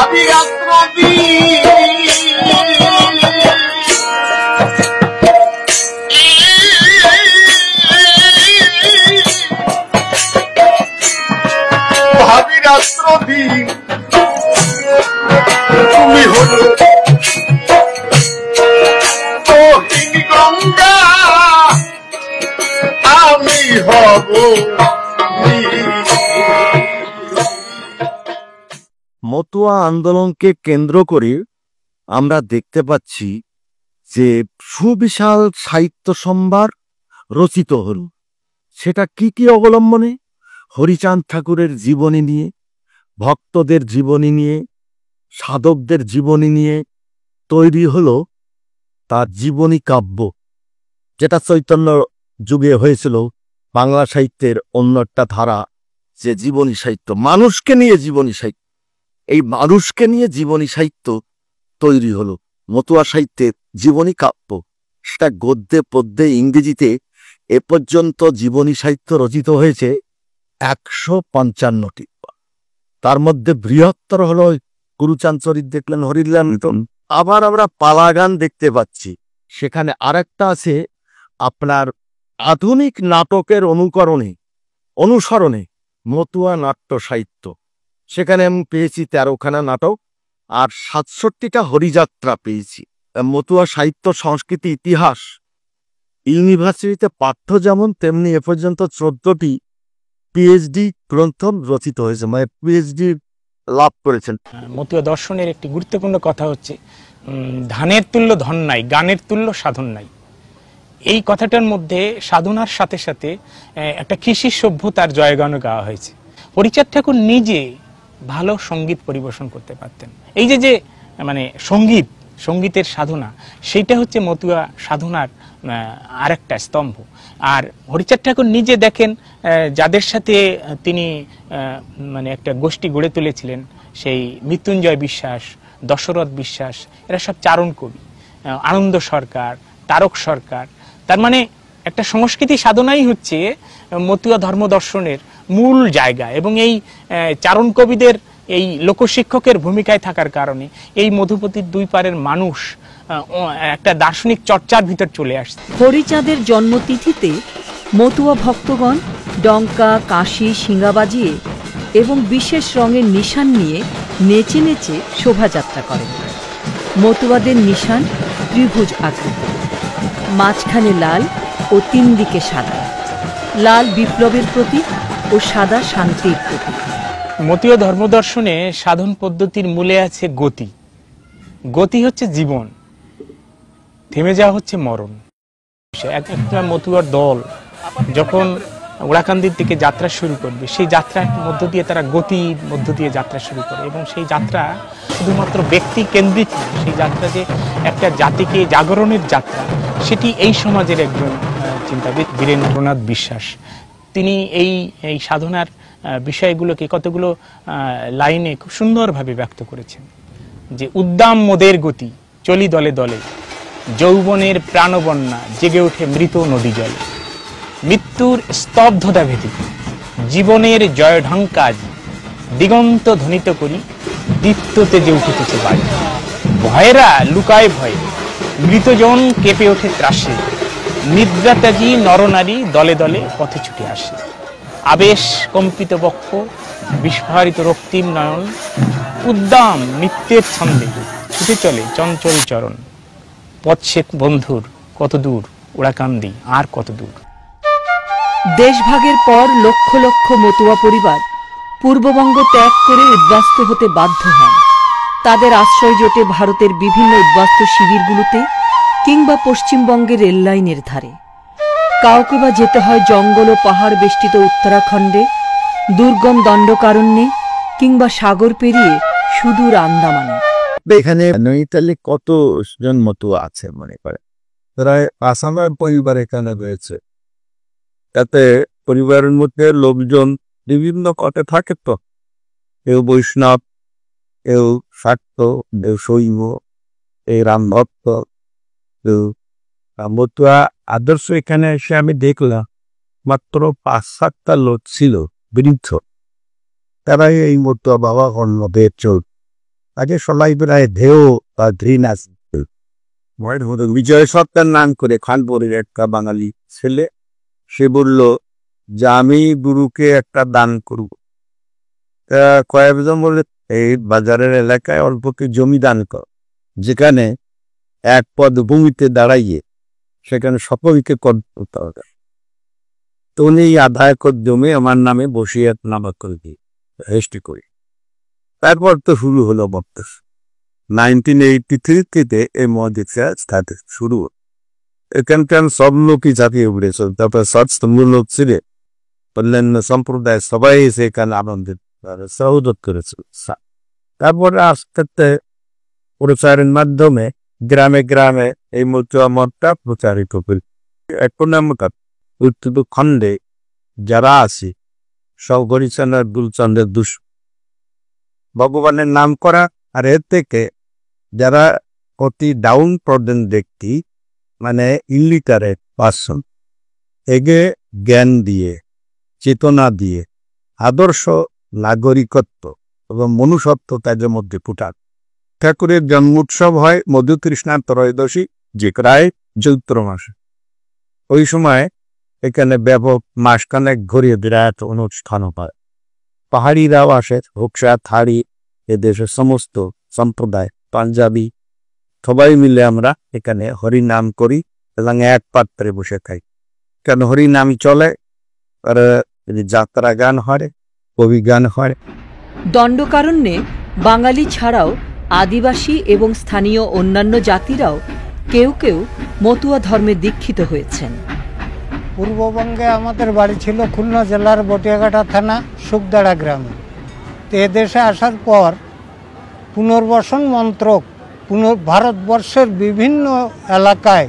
ভাবি রাত্র ভাবি রাত্র দিন তুমি হলো মোহিনী গঙ্গা আমি হব মতুয়া আন্দোলনকে কেন্দ্র করে আমরা দেখতে পাচ্ছি যে সুবিশাল সাহিত্য সম্ভার রচিত হল। সেটা কি কি অবলম্বনে? হরিচাঁদ ঠাকুরের জীবনী নিয়ে, ভক্তদের জীবনী নিয়ে, সাধকদের জীবনী নিয়ে তৈরি হল তার জীবনী কাব্য, যেটা চৈতন্য যুগে হয়েছিল বাংলা সাহিত্যের অন্য একটা ধারা, যে জীবনী সাহিত্য, মানুষকে নিয়ে জীবনী সাহিত্য। এই মানুষকে নিয়ে জীবনী সাহিত্য তৈরি হলো মতুয়া সাহিত্যের জীবনী কাব্য। সেটা গদ্যে পদ্যে ইংরেজিতে এ পর্যন্ত জীবনী সাহিত্য রচিত হয়েছে 155টি। তার মধ্যে বৃহত্তর হল গুরুচাঁদ চরিত দেখলেন, হরিলাল। আবার আমরা পালাগান দেখতে পাচ্ছি। সেখানে আরেকটা আছে আপনার আধুনিক নাটকের অনুসরণে মতুয়া নাট্য সাহিত্য। সেখানে আমি পেয়েছি 13খানা নাটক আর 67টা হরিযাত্রা পেয়েছি। মতুয়া সাহিত্য সংস্কৃতি ইতিহাস ইউনিভার্সিটিতে পাঠ্য যেমন, তেমনি এ পর্যন্ত 14টি পিএইচডি গ্রন্থ রচিত হয়েছে, মানে পিএইচডি লাভ করেছেন। মতুয়া দর্শনের একটি গুরুত্বপূর্ণ কথা হচ্ছে ধানের তুল্য ধন নাই, গানের তুল্য সাধন নাই। এই কথাটার মধ্যে সাধনার সাথে সাথে একটা কৃষি সভ্যতার জয়গানও গাওয়া হয়েছে। হরিচাঁদ ঠাকুর নিজে ভালো সঙ্গীত পরিবেশন করতে পারতেন। এই যে মানে সঙ্গীতের সাধনা, সেইটা হচ্ছে মতুয়া সাধনার আরেকটা স্তম্ভ। আর হরিচাঁদ ঠাকুর নিজে দেখেন যাদের সাথে তিনি মানে একটা গোষ্ঠী গড়ে তুলেছিলেন, সেই মৃত্যুঞ্জয় বিশ্বাস, দশরথ বিশ্বাস, এরা সব চারণ কবি, আনন্দ সরকার, তারক সরকার। তার মানে একটা সংস্কৃতি সাধনাই হচ্ছে মতুয়া ধর্ম দর্শনের মূল জায়গা। এবং এই চারণ কবিদের এই লোকশিক্ষকের ভূমিকায় থাকার কারণে এই মধুপতির দুই পারের মানুষ একটা দার্শনিক চর্চার ভিতর চলে আসছে। হরিচাঁদের জন্মতিথিতে মতুয়া ভক্তগণ ডঙ্কা, কাশি, শিঙা বাজিয়ে এবং বিশেষ রঙের নিশান নিয়ে নেচে নেচে শোভাযাত্রা করেন। মতুয়াদের নিশান ত্রিভুজ আকৃতি, মাঝখানে লাল ও 3 দিকে সাদা। লাল বিপ্লবের প্রতীক ও সাদা শান্তির প্রতীক। মতুয়া ধর্মদর্শনে সাধন পদ্ধতির মূলে আছে গতি। গতি হচ্ছে জীবন, থেমে যাওয়া হচ্ছে মরণ। একটা মতুয়ার দল যখন ওড়াকান্দির দিকে যাত্রা শুরু করবে, সেই যাত্রার মধ্য দিয়ে তারা গতির মধ্য দিয়ে যাত্রা শুরু করে। এবং সেই যাত্রা শুধুমাত্র ব্যক্তি কেন্দ্রিক না, সেই যাত্রা যে একটা জাতিকে জাগরণের যাত্রা, সেটি এই সমাজের একজন চিন্তাবিদ বীরেন্দ্রনাথ বিশ্বাস, তিনি এই সাধনার বিষয়গুলোকে কতগুলো লাইনে খুব সুন্দরভাবে ব্যক্ত করেছেন। যে উদ্দাম মোদের গতি, চলি দলে দলে, যৌবনের প্রাণবন্যা, জেগে ওঠে মৃত নদী জলে। মৃত্যুর স্তব্ধতা ভেদি জীবনের জয়ঢঙ্কাজ, দিগন্ত ধ্বনিত করি, দীপ্ততে যে উঠিতেছে বাড়ি। ভয়েরা লুকায় ভয়ে, মৃতজন কেঁপে ওঠে ত্রাসে, নিদ্রাত্যাগী নরনারী দলে দলে পথে ছুটে আসে। আবেশ কম্পিত বক্ষ, বিস্ফারিত রক্তিম নয়ন, উদ্দাম নৃত্যের ছন্দে ছুটে চলে চঞ্চল চরণ। পথশেখ বন্ধুর কত দূর, ওড়াকান্দি আর কত দূর। দেশভাগের পর লক্ষ লক্ষ মতুয়া পরিবার পূর্ববঙ্গ ত্যাগ করে উদ্বাস্তু হতে বাধ্য হন। তাদের আশ্রয় জোটে ভারতের বিভিন্ন উদ্বাস্তু শিবিরগুলোতে কিংবা পশ্চিমবঙ্গের রেললাইনের ধারে। কাউকে বা যেতে হয় জঙ্গল ও পাহাড় বেষ্টিত উত্তরাখণ্ডে, দুর্গম দণ্ডকারণ্যে, কিংবা সাগর পেরিয়ে সুদূর আন্দামানে। এখানে নৈতালে কতজন মতুয়া আছে মনে করে? প্রায় আসামের পরিবার এখানে রয়েছে। তাতে পরিবারের মধ্যে লোকজন বিভিন্ন কটে থাকে, তো কেউ বৈষ্ণব, কেউ শাক্ত, কেউ শৈব, এই রামভক্ত, কেউ মতুয়া আদর্শ। এখানে এসে আমি দেখলাম মাত্র 5-7টা লোক ছিল বৃদ্ধ, তারাই এই মতুয়া বাবা অন্যদের চল। তাকে সবাই প্রায় ধেয় বা ঘৃণা। বিজয় সত্তার নাম করে খানপুরের একটা বাঙালি ছেলে, সে বলল যে আমি গুরুকে একটা দান করব। কয়েকজন বললে এই বাজারের এলাকায় অল্প কি জমি দান কর, যেখানে এক পদ ভূমিতে দাঁড়াইয়ে সেখানে সকলকে কর করতে হবে। তো উনি আধা একর জমি আমার নামে বসিয়ে নামা করে দিয়ে রেজিস্ট্রি করি। তারপর তো শুরু হলো বক্তব্য। 1983 থেকে এই মহাদীক্ষা স্টার্ট শুরু। এখানকার সব লোকই ঝাঁপিয়ে পড়েছে। তারপর সৎস্তম্ভ লোক ছিল, অন্যান্য সম্প্রদায় সবাই এসে এখানে আনন্দের সহযোগ করেছে। তারপরে আস্তে আস্তে প্রচারের মাধ্যমে গ্রামে গ্রামে এই মতটা প্রচারিত করি। এখন আমরা উত্তরখণ্ডে যারা আছে সব হরিচন্দ্র গুরুচন্দ্রের দুষ ভগবানের নাম করা, আর এর থেকে যারা অতি ডাউন প্রবলেম ব্যক্তি, মানে ইলিটারেট পার্সন, এগে জ্ঞান দিয়ে, চেতনা দিয়ে, আদর্শ নাগরিকত্ব এবং মনুষ্যত্ব তাদের মধ্যে ফুটান। ঠাকুরের জন্ম উৎসব হয় মধুতৃষ্ণা ত্রয়োদশী, যে প্রায় চৈত্র মাসে। ওই সময় এখানে ব্যাপক মাসখানেক ঘুরিয়ে বিরাট অনুষ্ঠান হয়। পাহাড়িরাও আসে, হুকসা, থাড়ি, এদেশের সমস্ত সম্প্রদায়, পাঞ্জাবি, সবাই মিলে আমরা এখানে হরিনাম করি এবং এক পাত্রে বসে খাই। কেন হরিনাম চলে, আর যাত্রা গান হয়, কবি গান হয়। দণ্ডকারণ্যে বাঙালি ছাড়াও আদিবাসী এবং স্থানীয় অন্যান্য জাতিরাও কেউ কেউ মতুয়া ধর্মে দীক্ষিত হয়েছেন। পূর্ববঙ্গে আমাদের বাড়ি ছিল খুলনা জেলার বটিয়াঘাটা থানা সুখদাড়া গ্রামে। তো এদেশে আসার পর পুনর্বাসন মন্ত্রক ভারতবর্ষের বিভিন্ন এলাকায়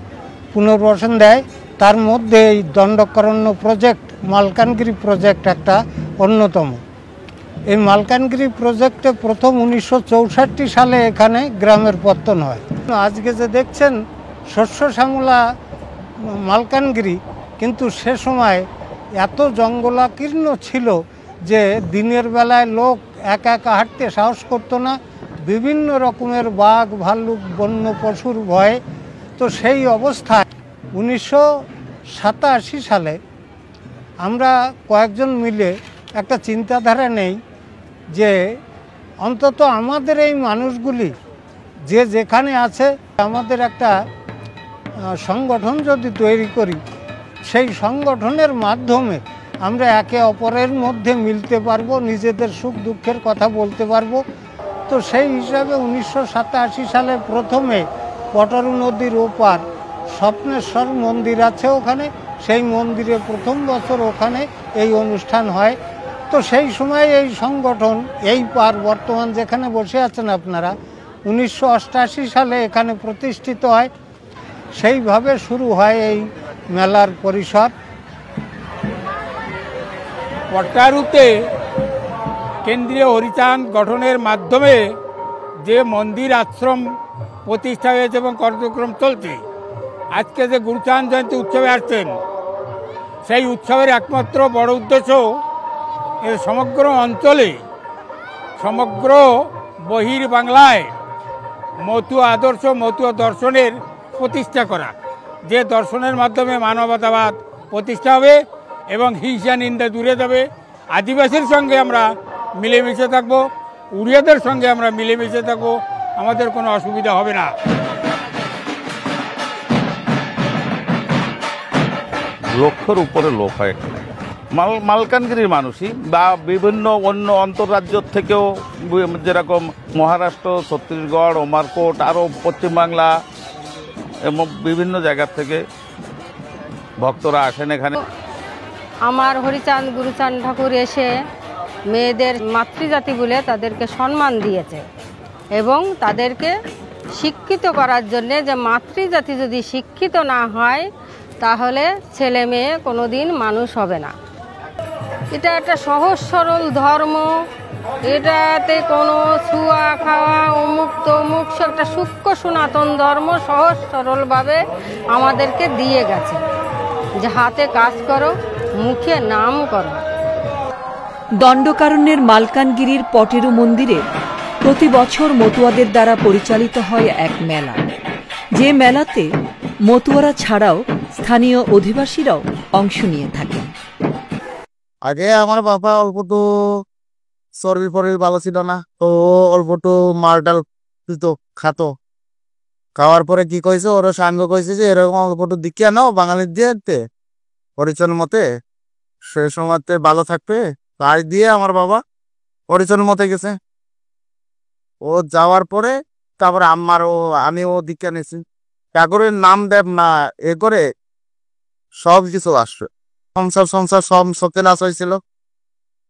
পুনর্বাসন দেয়। তার মধ্যে এই দণ্ডকারণ্য প্রজেক্ট, মালকানগিরি প্রজেক্ট একটা অন্যতম। এই মালকানগিরি প্রজেক্টে প্রথম 1964 সালে এখানে গ্রামের পত্তন হয়। আজকে যে দেখছেন শস্য শ্যামলা মালকানগিরি, কিন্তু সে সময় এত জঙ্গলাকীর্ণ ছিল যে দিনের বেলায় লোক একা একা হাঁটতে সাহস করতো না, বিভিন্ন রকমের বাঘ, ভাল্লুক, বন্য পশুর ভয়ে। তো সেই অবস্থায় 1987 সালে আমরা কয়েকজন মিলে একটা চিন্তাধারা নেই যে অন্তত আমাদের এই মানুষগুলি যে যেখানে আছে, আমাদের একটা সংগঠন যদি তৈরি করি, সেই সংগঠনের মাধ্যমে আমরা একে অপরের মধ্যে মিলতে পারবো, নিজেদের সুখ দুঃখের কথা বলতে পারবো। তো সেই হিসাবে 1987 সালে প্রথমে পটারু নদীর ওপার স্বপ্নেশ্বর মন্দির আছে ওখানে, সেই মন্দিরে প্রথম বছর ওখানে এই অনুষ্ঠান হয়। তো সেই সময় এই সংগঠন এই পার বর্তমান যেখানে বসে আছেন আপনারা, 1988 সালে এখানে প্রতিষ্ঠিত হয়। সেইভাবে শুরু হয় এই মেলার পরিসর। পটারুতে কেন্দ্রীয় হরিচাঁদ গঠনের মাধ্যমে যে মন্দির আশ্রম প্রতিষ্ঠা হয়েছে এবং কার্যক্রম চলছে, আজকে যে গুরুচাঁদ জয়ন্তী উৎসবে আসছেন, সেই উৎসবের একমাত্র বড় উদ্দেশ্য এর সমগ্র অঞ্চলে, সমগ্র বহির বাংলায় মতুয়া আদর্শ, মতুয়া দর্শনের প্রতিষ্ঠা করা, যে দর্শনের মাধ্যমে মানবতাবাদ প্রতিষ্ঠা হবে এবং হিংসা নিন্দা দূরে যাবে। আদিবাসীর সঙ্গে আমরা মিলেমিশে থাকব, উড়িয়াদের সঙ্গে আমরা মিলেমিশে থাকব, আমাদের কোনো অসুবিধা হবে না। লক্ষের উপরে লোক হয় এখানে, মালকানগিরির মানুষই বা বিভিন্ন অন্য অন্তর্রাজ্য থেকেও, যেরকম মহারাষ্ট্র, ছত্তিশগড়, ওমারকোট, আরও পশ্চিমবাংলা এবং বিভিন্ন জায়গা থেকে ভক্তরা আসেন এখানে। আমার হরিচাঁদ গুরুচাঁদ ঠাকুর এসে মেয়েদের মাতৃজাতি বলে তাদেরকে সম্মান দিয়েছে এবং তাদেরকে শিক্ষিত করার জন্যে, যে মাতৃজাতি যদি শিক্ষিত না হয় তাহলে ছেলে মেয়ে কোনো দিন মানুষ হবে না। এটা একটা সহজ সরল ধর্ম, এটাতে কোনো ছুয়া খাওয়া অমুক তমুক, একটা সূক্ষ্ম সনাতন ধর্ম সহজ সরলভাবে আমাদেরকে দিয়ে গেছে যে হাতে কাজ করো, মুখে নাম করো। দণ্ডকারণ্যের মালকানগিরির পটেরু মন্দিরে প্রতি বছর মতুয়াদের দ্বারা পরিচালিত হয় এক মেলা, যে মেলাতে মতুয়ারা ছাড়াও স্থানীয় অধিবাসীরাও অংশ নিয়ে থাকেন। আগে আমার বাবা অল্প তো চর্বি ফর্বি ভালো ছিল না, তো অল্প তো মাল ডাল তো খাতো। খাওয়ার পরে কি কইছে, ওরা সাঙ্গ কইছে যে এরকম অল্প তো দিকিয়া নাও বাঙালির দিয়ে পরিচয় মতে, সে সময়তে ভালো থাকবে। তাই দিয়ে আমার বাবা পরিচয় মতে গেছে। ও যাওয়ার পরে তারপরে আমি ও দীক্ষা নিয়েছি। ঠাকুরের নাম দেব না এ করে সব কিছু আসবে, সংসার সব সত্যনাশ হয়েছিল,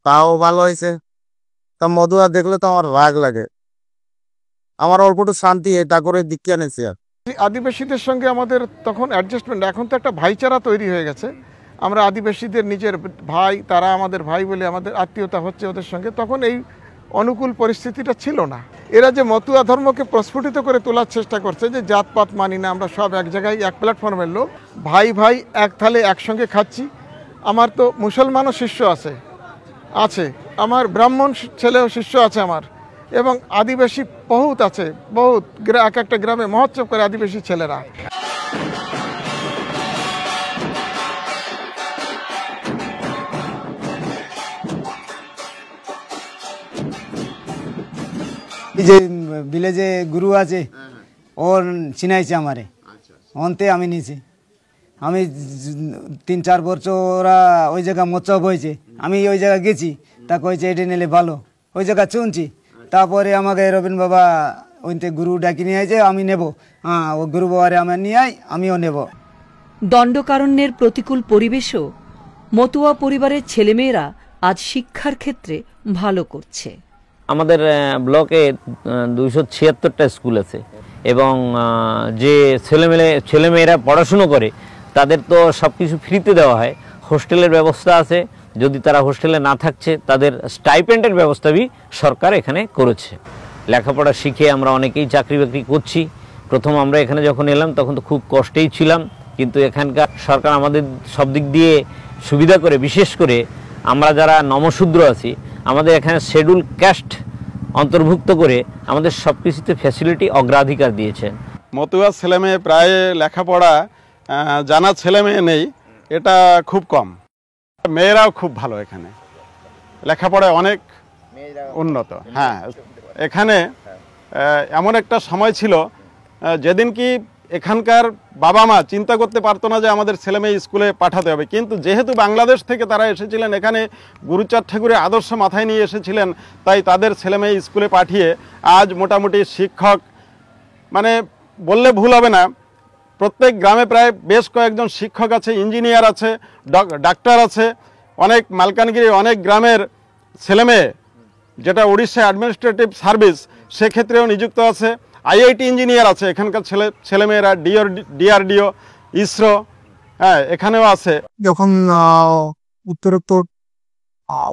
তাও ভালো হয়েছে। তা মধুয়া দেখলে তো আমার রাগ লাগে, আমার অল্পটু শান্তি ঠাকুরের দীক্ষা নিয়েছি। আর আদিবাসীদের সঙ্গে আমাদের তখন অ্যাডজাস্টমেন্ট, এখন তো একটা ভাইচারা তৈরি হয়ে গেছে। আমরা আদিবাসীদের নিজের ভাই, তারা আমাদের ভাই বলে আমাদের আত্মীয়তা হচ্ছে ওদের সঙ্গে। তখন এই অনুকূল পরিস্থিতিটা ছিল না। এরা যে মতুয়া ধর্মকে প্রস্ফুটিত করে তোলার চেষ্টা করছে, যে জাতপাত মানি না, আমরা সব এক জায়গায় এক প্ল্যাটফর্মের লোক, ভাই ভাই এক থালে একসঙ্গে খাচ্ছি। আমার তো মুসলমানও শিষ্য আছে, আমার ব্রাহ্মণ ছেলেও শিষ্য আছে আমার, এবং আদিবাসী বহুত আছে, বহুত এক একটা গ্রামে মহোৎসব করে আদিবাসী ছেলেরা। যে ভিলেজে গুরু আছে, ওর চিনাইছে আমারে, অন্তে আমি নিয়েছি। আমি 3-4 বছর ওরা ওই জায়গা মোৎসব হয়েছে, আমি ওই জায়গা গেছি, তা কয়েছে এটা নিলে ভালো, ওই জায়গা শুনছি। তারপরে আমাকে রবীন্দ্র বাবা ওইতে গুরু ডাকি নিয়ে আইছে, আমি নেব। হ্যাঁ, ও গুরু বাবারে আমার নিয়ে আমিও নেব। দণ্ডকারণ্যের প্রতিকূল পরিবেশও মতুয়া পরিবারের ছেলেমেয়েরা আজ শিক্ষার ক্ষেত্রে ভালো করছে। আমাদের ব্লকে 276টা স্কুল আছে, এবং যে ছেলেমেয়েরা পড়াশুনো করে তাদের তো সব কিছু ফ্রিতে দেওয়া হয়। হোস্টেলের ব্যবস্থা আছে, যদি তারা হোস্টেলে না থাকছে তাদের স্টাইপেন্ডের ব্যবস্থা সরকার এখানে করেছে। লেখাপড়া শিখে আমরা অনেকেই চাকরি বাকরি করছি। প্রথম আমরা এখানে যখন এলাম তখন তো খুব কষ্টেই ছিলাম, কিন্তু এখানকার সরকার আমাদের সব দিক দিয়ে সুবিধা করে, বিশেষ করে আমরা যারা নমশূদ্র আছি আমাদের এখানে শিডিউল কাস্ট অন্তর্ভুক্ত করে আমাদের সব কিছুতে ফ্যাসিলিটি অগ্রাধিকার দিয়েছেন। মতুয়া ছেলেমেয়ে প্রায় লেখাপড়া জানা ছেলেমেয়ে নেই, এটা খুব কম। মেয়েরাও খুব ভালো, এখানে লেখাপড়ায় অনেক উন্নত। হ্যাঁ, এখানে এমন একটা সময় ছিল যেদিন কি এখানকার বাবা মা চিন্তা করতে পারতো না যে আমাদের ছেলেমেয়ে স্কুলে পাঠাতে হবে, কিন্তু যেহেতু বাংলাদেশ থেকে তারা এসেছিলেন, এখানে গুরুচাঁদ ঠাকুরের আদর্শ মাথায় নিয়ে এসেছিলেন, তাই তাদের ছেলেমেয়ে স্কুলে পাঠিয়ে আজ মোটামুটি শিক্ষক, মানে বললে ভুল হবে না, প্রত্যেক গ্রামে প্রায় বেশ কয়েকজন শিক্ষক আছে, ইঞ্জিনিয়ার আছে, ডাক্তার আছে। অনেক মালকানগিরি অনেক গ্রামের ছেলেমেয়ে, যেটা উড়িষ্যা অ্যাডমিনিস্ট্রেটিভ সার্ভিস, সেক্ষেত্রেও নিযুক্ত আছে। আইআইটি ইঞ্জিনিয়ার আছে এখানকার ছেলেমেয়েরা, ডিআরডিও, ইসরো, হ্যাঁ এখানেও আছে। যখন উত্তরোত্তর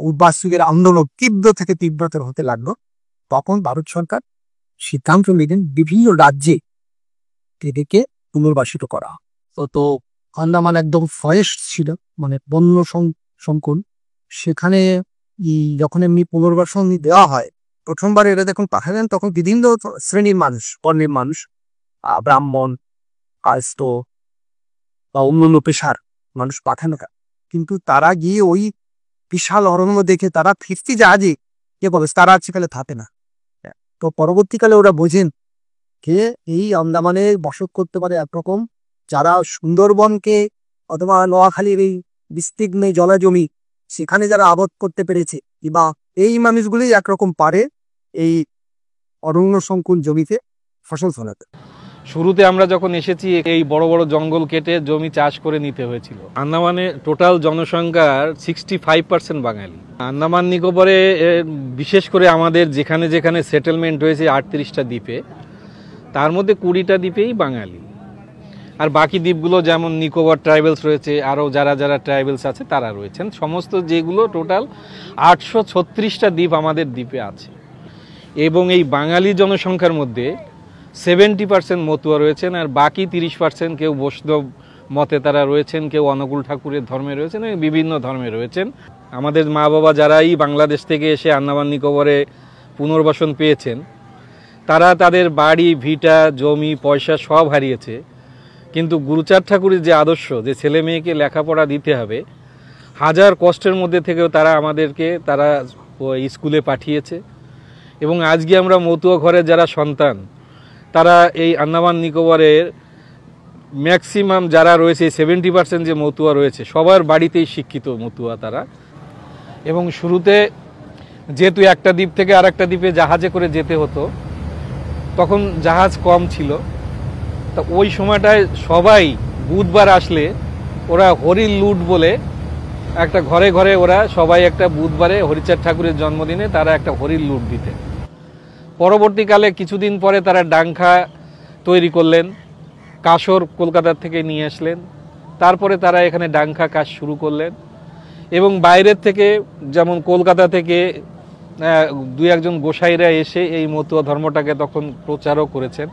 উদ্বাস্তুদের আন্দোলন তীব্র থেকে তীব্রতর হতে লাগলো, তখন ভারত সরকার সিদ্ধান্ত নিলেন বিভিন্ন রাজ্যে এদেরকে পুনর্বাসিত করা। তো আন্দামান একদম ফরেস্ট ছিল, মানে বন্য সংকুল। সেখানে যখন এমনি পুনর্বাসন দেওয়া হয়, প্রথমবার এরা যখন পাঠালেন তখন বিভিন্ন শ্রেণীর মানুষ, বর্ণের মানুষ, ব্রাহ্মণ, কায়স্থ বা অন্যান্য পেশার মানুষ পাঠানো হয়। কিন্তু তারা গিয়ে ওই বিশাল অরণ্য দেখে তারা ফিরতি জাহাজে কে বলে তারা আজকালে থাকে না। তো পরবর্তীকালে ওরা বোঝেন যে এই আন্দামানে বসত করতে পারে একরকম, যারা সুন্দরবনকে অথবা নোয়াখালীর এই বিস্তীর্ণ জলাজমি সেখানে যারা আবাদ করতে পেরেছে, বা এই মানুষগুলি একরকম পারে এই অরণ্য সংকুল জমিতে ফসল ফলাতে। শুরুতে আমরা যখন এসেছি এই বড় বড় জঙ্গল কেটে জমি চাষ করে নিতে হয়েছিল। আন্দামানে টোটাল জনসংখ্যার 65% বাঙালি। আন্দামান নিকোবরে বিশেষ করে আমাদের যেখানে যেখানে সেটেলমেন্ট হয়েছে 38টা দ্বীপে, তার মধ্যে 20টা দ্বীপেই বাঙালি। আর বাকি দ্বীপগুলো যেমন নিকোবর ট্রাইবেলস রয়েছে, আরও যারা যারা ট্রাইবেলস আছে তারা রয়েছেন, সমস্ত যেগুলো টোটাল 836টা দ্বীপ আমাদের দ্বীপে আছে। এবং এই বাঙালি জনসংখ্যার মধ্যে 70% মতুয়া রয়েছেন, আর বাকি 30% কেউ বৈষ্ণব মতে তারা রয়েছেন, কেউ অনুকূল ঠাকুরের ধর্মে রয়েছেন, বিভিন্ন ধর্মে রয়েছেন। আমাদের মা বাবা যারাই বাংলাদেশ থেকে এসে আন্দামান নিকোবরে পুনর্বাসন পেয়েছেন তারা তাদের বাড়ি ভিটা জমি পয়সা সব হারিয়েছে, কিন্তু গুরুচাঁদ ঠাকুরের যে আদর্শ যে ছেলে মেয়েকে লেখাপড়া দিতে হবে, হাজার কষ্টের মধ্যে থেকেও তারা আমাদেরকে স্কুলে পাঠিয়েছে। এবং আজকে আমরা মতুয়া ঘরের যারা সন্তান, তারা এই আন্দামান নিকোবরের ম্যাক্সিমাম যারা রয়েছে 70% যে মতুয়া রয়েছে সবার বাড়িতেই শিক্ষিত মতুয়া তারা। এবং শুরুতে যেহেতু একটা দ্বীপ থেকে আর একটা দ্বীপে জাহাজে করে যেতে হতো, তখন জাহাজ কম ছিল, তা ওই সময়টায় সবাই বুধবার আসলে ওরা হরির লুট বলে একটা ঘরে ঘরে ওরা সবাই একটা বুধবারে হরিচাঁদ ঠাকুরের জন্মদিনে তারা একটা হরির লুট দিতে। পরবর্তীকালে কিছুদিন পরে তারা ডাংখা তৈরি করলেন, কাসর কলকাতা থেকে নিয়ে আসলেন, তারপরে তারা এখানে ডাংখা কাজ শুরু করলেন। এবং বাইরের থেকে যেমন কলকাতা থেকে দুই একজন গোসাইরা এসে এই মতুয়া ধর্মটাকে তখন প্রচারও করেছেন।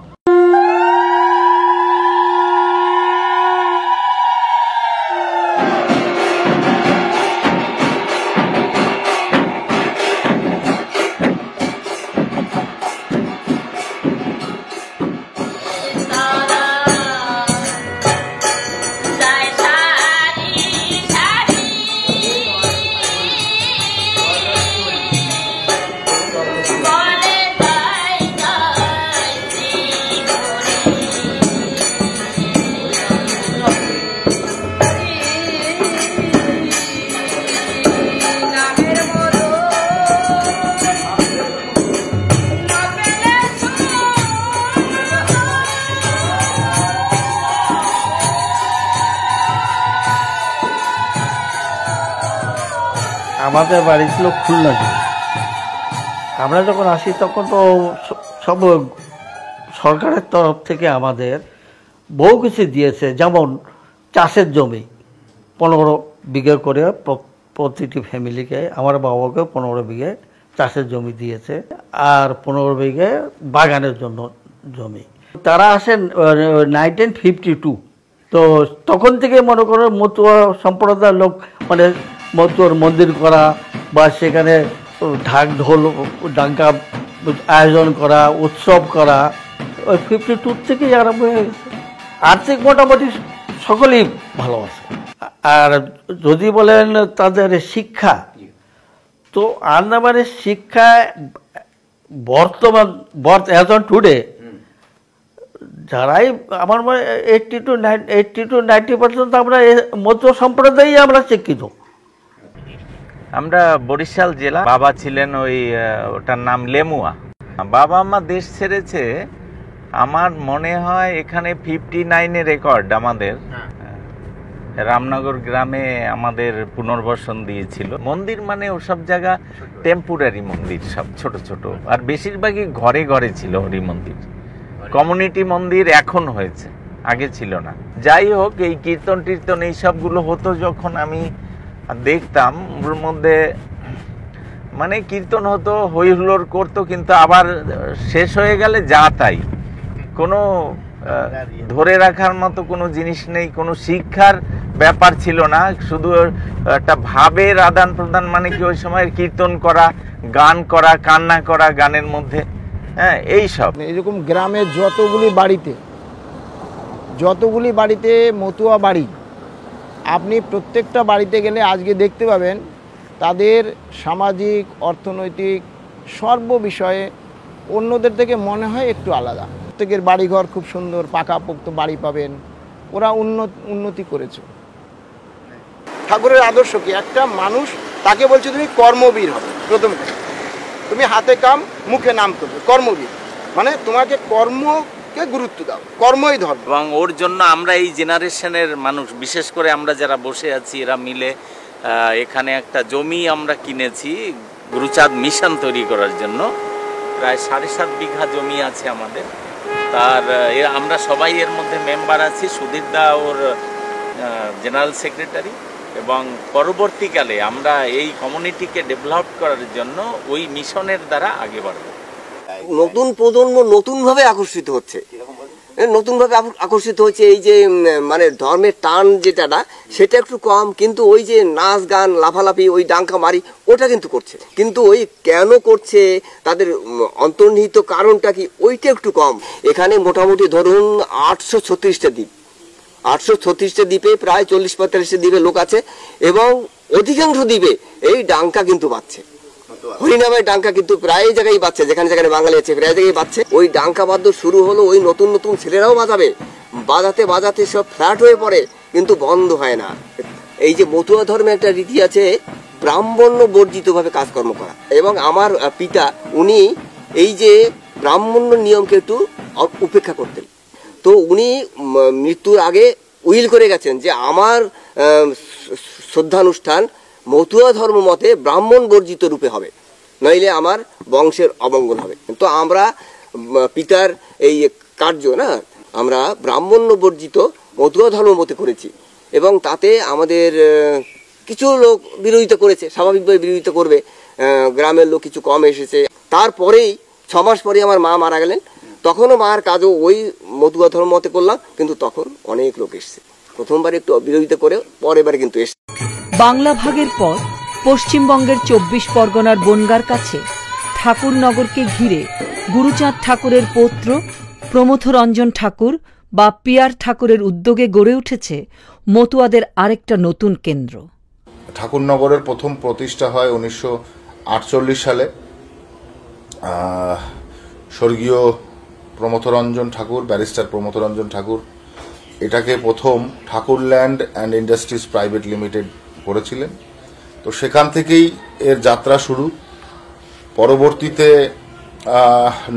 আমাদের বাড়ি ছিল খুলনা জেলা। আমরা যখন আসি তখন তো সব সরকারের তরফ থেকে আমাদের বহু কিছু দিয়েছে, যেমন চাষের জমি 15 বিঘে করে প্রতিটি ফ্যামিলিকে, আমার বাবাকে 15 বিঘে চাষের জমি দিয়েছে, আর 15 বিঘে বাগানের জন্য জমি। তারা আসেন 1952। তো তখন থেকে মনে করো মতুয়া সম্প্রদায়ের লোক মানে মতুয়ার মন্দির করা বা সেখানে ঢাক ঢোল ডাঙ্কা আয়োজন করা, উৎসব করা, ওই 52 থেকেই আরম্ভ হয়ে গেছে। আর্থিক মোটামুটি সকলেই ভালো আছে। আর যদি বলেন তাদের শিক্ষা, তো আন্দামানের শিক্ষা বর্তমান অ্যাজ অন টুডে যারাই আমার 80 to 90% আমরা মতুয়া সম্প্রদায়ই আমরা শিক্ষিত। আমরা বরিশাল জেলা। বাবা ছিলেন ওটার নাম লেমুয়া। বাবা মা দেশ ছেড়েছে আমার মনে হয় এখানে 59-এ রেকর্ড আমাদের রামনগর গ্রামে আমাদের পুনর্বাসন দিয়েছিল। মন্দির মানে ওসব জায়গা টেম্পোরারি মন্দির, সব ছোট ছোট, আর বেশিরভাগই ঘরে ঘরে ছিল হরি মন্দির। কমিউনিটি মন্দির এখন হয়েছে, আগে ছিল না। যাই হোক, এই কীর্তন টীর্তন এইসবগুলো হতো যখন আমি দেখতাম, ওর মধ্যে মানে কীর্তন হতো, হই হুল্লোড় করতো, কিন্তু আবার শেষ হয়ে গেলে যা তাই, কোনো ধরে রাখার মতো কোনো জিনিস নেই, কোনো শিক্ষার ব্যাপার ছিল না, শুধু একটা ভাবের আদান প্রদান। মানে কি ওই সময় কীর্তন করা, গান করা, কান্না করা গানের মধ্যে, হ্যাঁ, এইসব। এরকম গ্রামের যতগুলি বাড়িতে মতুয়া বাড়ি, আপনি প্রত্যেকটা বাড়িতে গেলে আজকে দেখতে পাবেন তাদের সামাজিক, অর্থনৈতিক সর্ব বিষয়ে অন্যদের থেকে মনে হয় একটু আলাদা। প্রত্যেকের বাড়িঘর খুব সুন্দর, পাকাপোক্ত বাড়ি পাবেন, ওরা উন্নতি করেছে। ঠাকুরের আদর্শ কি? একটা মানুষ তাকে বলছে তুমি কর্মবীর হবে, প্রথম কথা তুমি হাতে কাম মুখে নাম করবে, কর্মবীর মানে তোমাকে কর্মকে গুরুত্ব দাও, কর্মই ধর্ম। এবং ওর জন্য আমরা এই জেনারেশনের মানুষ, বিশেষ করে আমরা যারা বসে আছি, এরা মিলে এখানে একটা জমি আমরা কিনেছি গুরুচাঁদ মিশন তৈরি করার জন্য। প্রায় 7.5 বিঘা জমি আছে আমাদের। তার আমরা সবাই এর মধ্যে মেম্বার আছি। সুধীর দা ওর জেনারেল সেক্রেটারি। এবং পরবর্তীকালে আমরা এই কমিউনিটিকে ডেভেলপ করার জন্য ওই মিশনের দ্বারা আগে বাড়ব। নতুন প্রজন্ম নতুনভাবে আকর্ষিত হচ্ছে। নতুনভাবে আকর্ষিত হচ্ছে। এই যে মানে ধর্মের টান যেটা না সেটা একটু কম, কিন্তু ওই যে নাচ গান লাফালাফি ওই ডাঙ্কা মারি ওটা কিন্তু করছে। কিন্তু ওই কেন করছে, তাদের অন্তর্নিহিত কারণটা কি, ওইটা একটু কম। এখানে মোটামুটি ধরুন 836টা দ্বীপ, 836টা দ্বীপে প্রায় 40-45টা দ্বীপে লোক আছে, এবং অধিকাংশ দ্বীপে এই ডাঙ্কা কিন্তু বাজছে। হরিনামের ডাঙ্কা কিন্তু প্রায় জায়গায় বাজছে, যেখানে যেখানে বাঙালি আছে প্রায় জায়গায় বাজছে। ওই ডাঙ্কা বাদ্য শুরু হলো, ওই নতুন নতুন ছেলেরাও বাজাবে, বাজাতে বাজাতে সব ফ্ল্যাট হয়ে পড়ে, কিন্তু বন্ধ হয় না। এই যে মতুয়া ধর্মে একটা রীতি আছে ব্রাহ্মণ্য বর্জিতভাবে কাজকর্ম করা, এবং আমার পিতা উনি এই যে ব্রাহ্মণ্য নিয়মকে একটু উপেক্ষা করতেন। তো উনি মৃত্যুর আগে উইল করে গেছেন যে আমার শ্রদ্ধানুষ্ঠান মতুয়া ধর্ম মতে ব্রাহ্মণ বর্জিত রূপে হবে, নইলে আমার বংশের অমঙ্গল হবে। তো আমরা পিতার এই কার্য না আমরা ব্রাহ্মণ্য বর্জিত মতুয়া ধর্ম মতে করেছি, এবং তাতে আমাদের কিছু লোক বিরোধিতা করেছে, স্বাভাবিকভাবে বিরোধিতা করবে, গ্রামের লোক কিছু কম এসেছে। তারপরেই 6 মাস পরে আমার মা মারা গেলেন, তখনও মার কাজও ওই মতুয়া ধর্ম মতে করলাম, কিন্তু তখন অনেক লোক এসছে। প্রথমবার একটু বিরোধিতা করে পরের কিন্তু এসছে। বাংলা ভাগের পর পশ্চিমবঙ্গের 24 পরগনার বনগাঁর কাছে ঠাকুরনগরকে ঘিরে গুরুচাঁদ ঠাকুরের পৌত্র প্রমথ রঞ্জন ঠাকুর বা পিয়ার ঠাকুরের উদ্যোগে গড়ে উঠেছে মতুয়াদের আরেকটা নতুন কেন্দ্র। ঠাকুরনগরের প্রথম প্রতিষ্ঠা হয় 1948 সালে। স্বর্গীয় প্রমথ রঞ্জন ঠাকুর, ব্যারিস্টার প্রমথ রঞ্জন ঠাকুর এটাকে প্রথম ঠাকুরল্যান্ড অ্যান্ড ইন্ডাস্ট্রিজ প্রাইভেট লিমিটেড করেছিলেন। তো সেখান থেকেই এর যাত্রা শুরু। পরবর্তীতে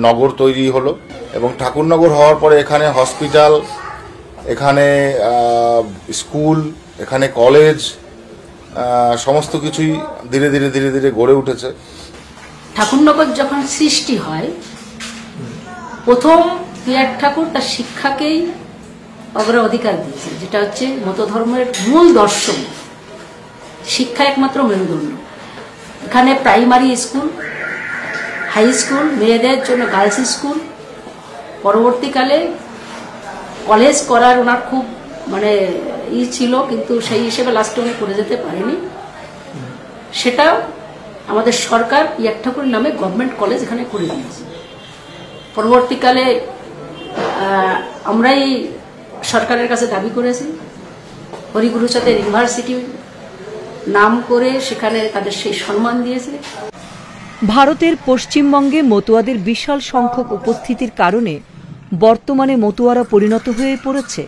নগর তৈরি হলো, এবং ঠাকুরনগর হওয়ার পরে এখানে হসপিটাল, এখানে স্কুল, এখানে কলেজ, সমস্ত কিছুই ধীরে ধীরে ধীরে ধীরে গড়ে উঠেছে। ঠাকুরনগর যখন সৃষ্টি হয়, প্রথম পিয়ার ঠাকুর তার শিক্ষাকেই অগ্রাধিকার দিয়েছে, যেটা হচ্ছে মত ধর্মের মূল দর্শন। শিক্ষা একমাত্র মেরুদণ্ড। এখানে প্রাইমারি স্কুল, হাই স্কুল, মেয়েদের জন্য গার্লস স্কুল, পরবর্তীকালে কলেজ করার ওনার খুব মানে ছিল, কিন্তু সেই হিসেবে লাস্টে উনি করে যেতে পারেনি। সেটা আমাদের সরকার পিয়ার ঠাকুরের নামে গভর্নমেন্ট কলেজ এখানে করে দিয়েছে। পরবর্তীকালে আমরাই সরকারের কাছে দাবি করেছি হরিগুরুচাঁদের ইউনিভার্সিটি নাম করে সেখানে তাদের সেই সম্মান দিয়েছে। ভারতের পশ্চিমবঙ্গে মতুয়াদের বিশাল সংখ্যক উপস্থিতির কারণে বর্তমানে মতুয়ারা পরিণত হয়ে পড়েছে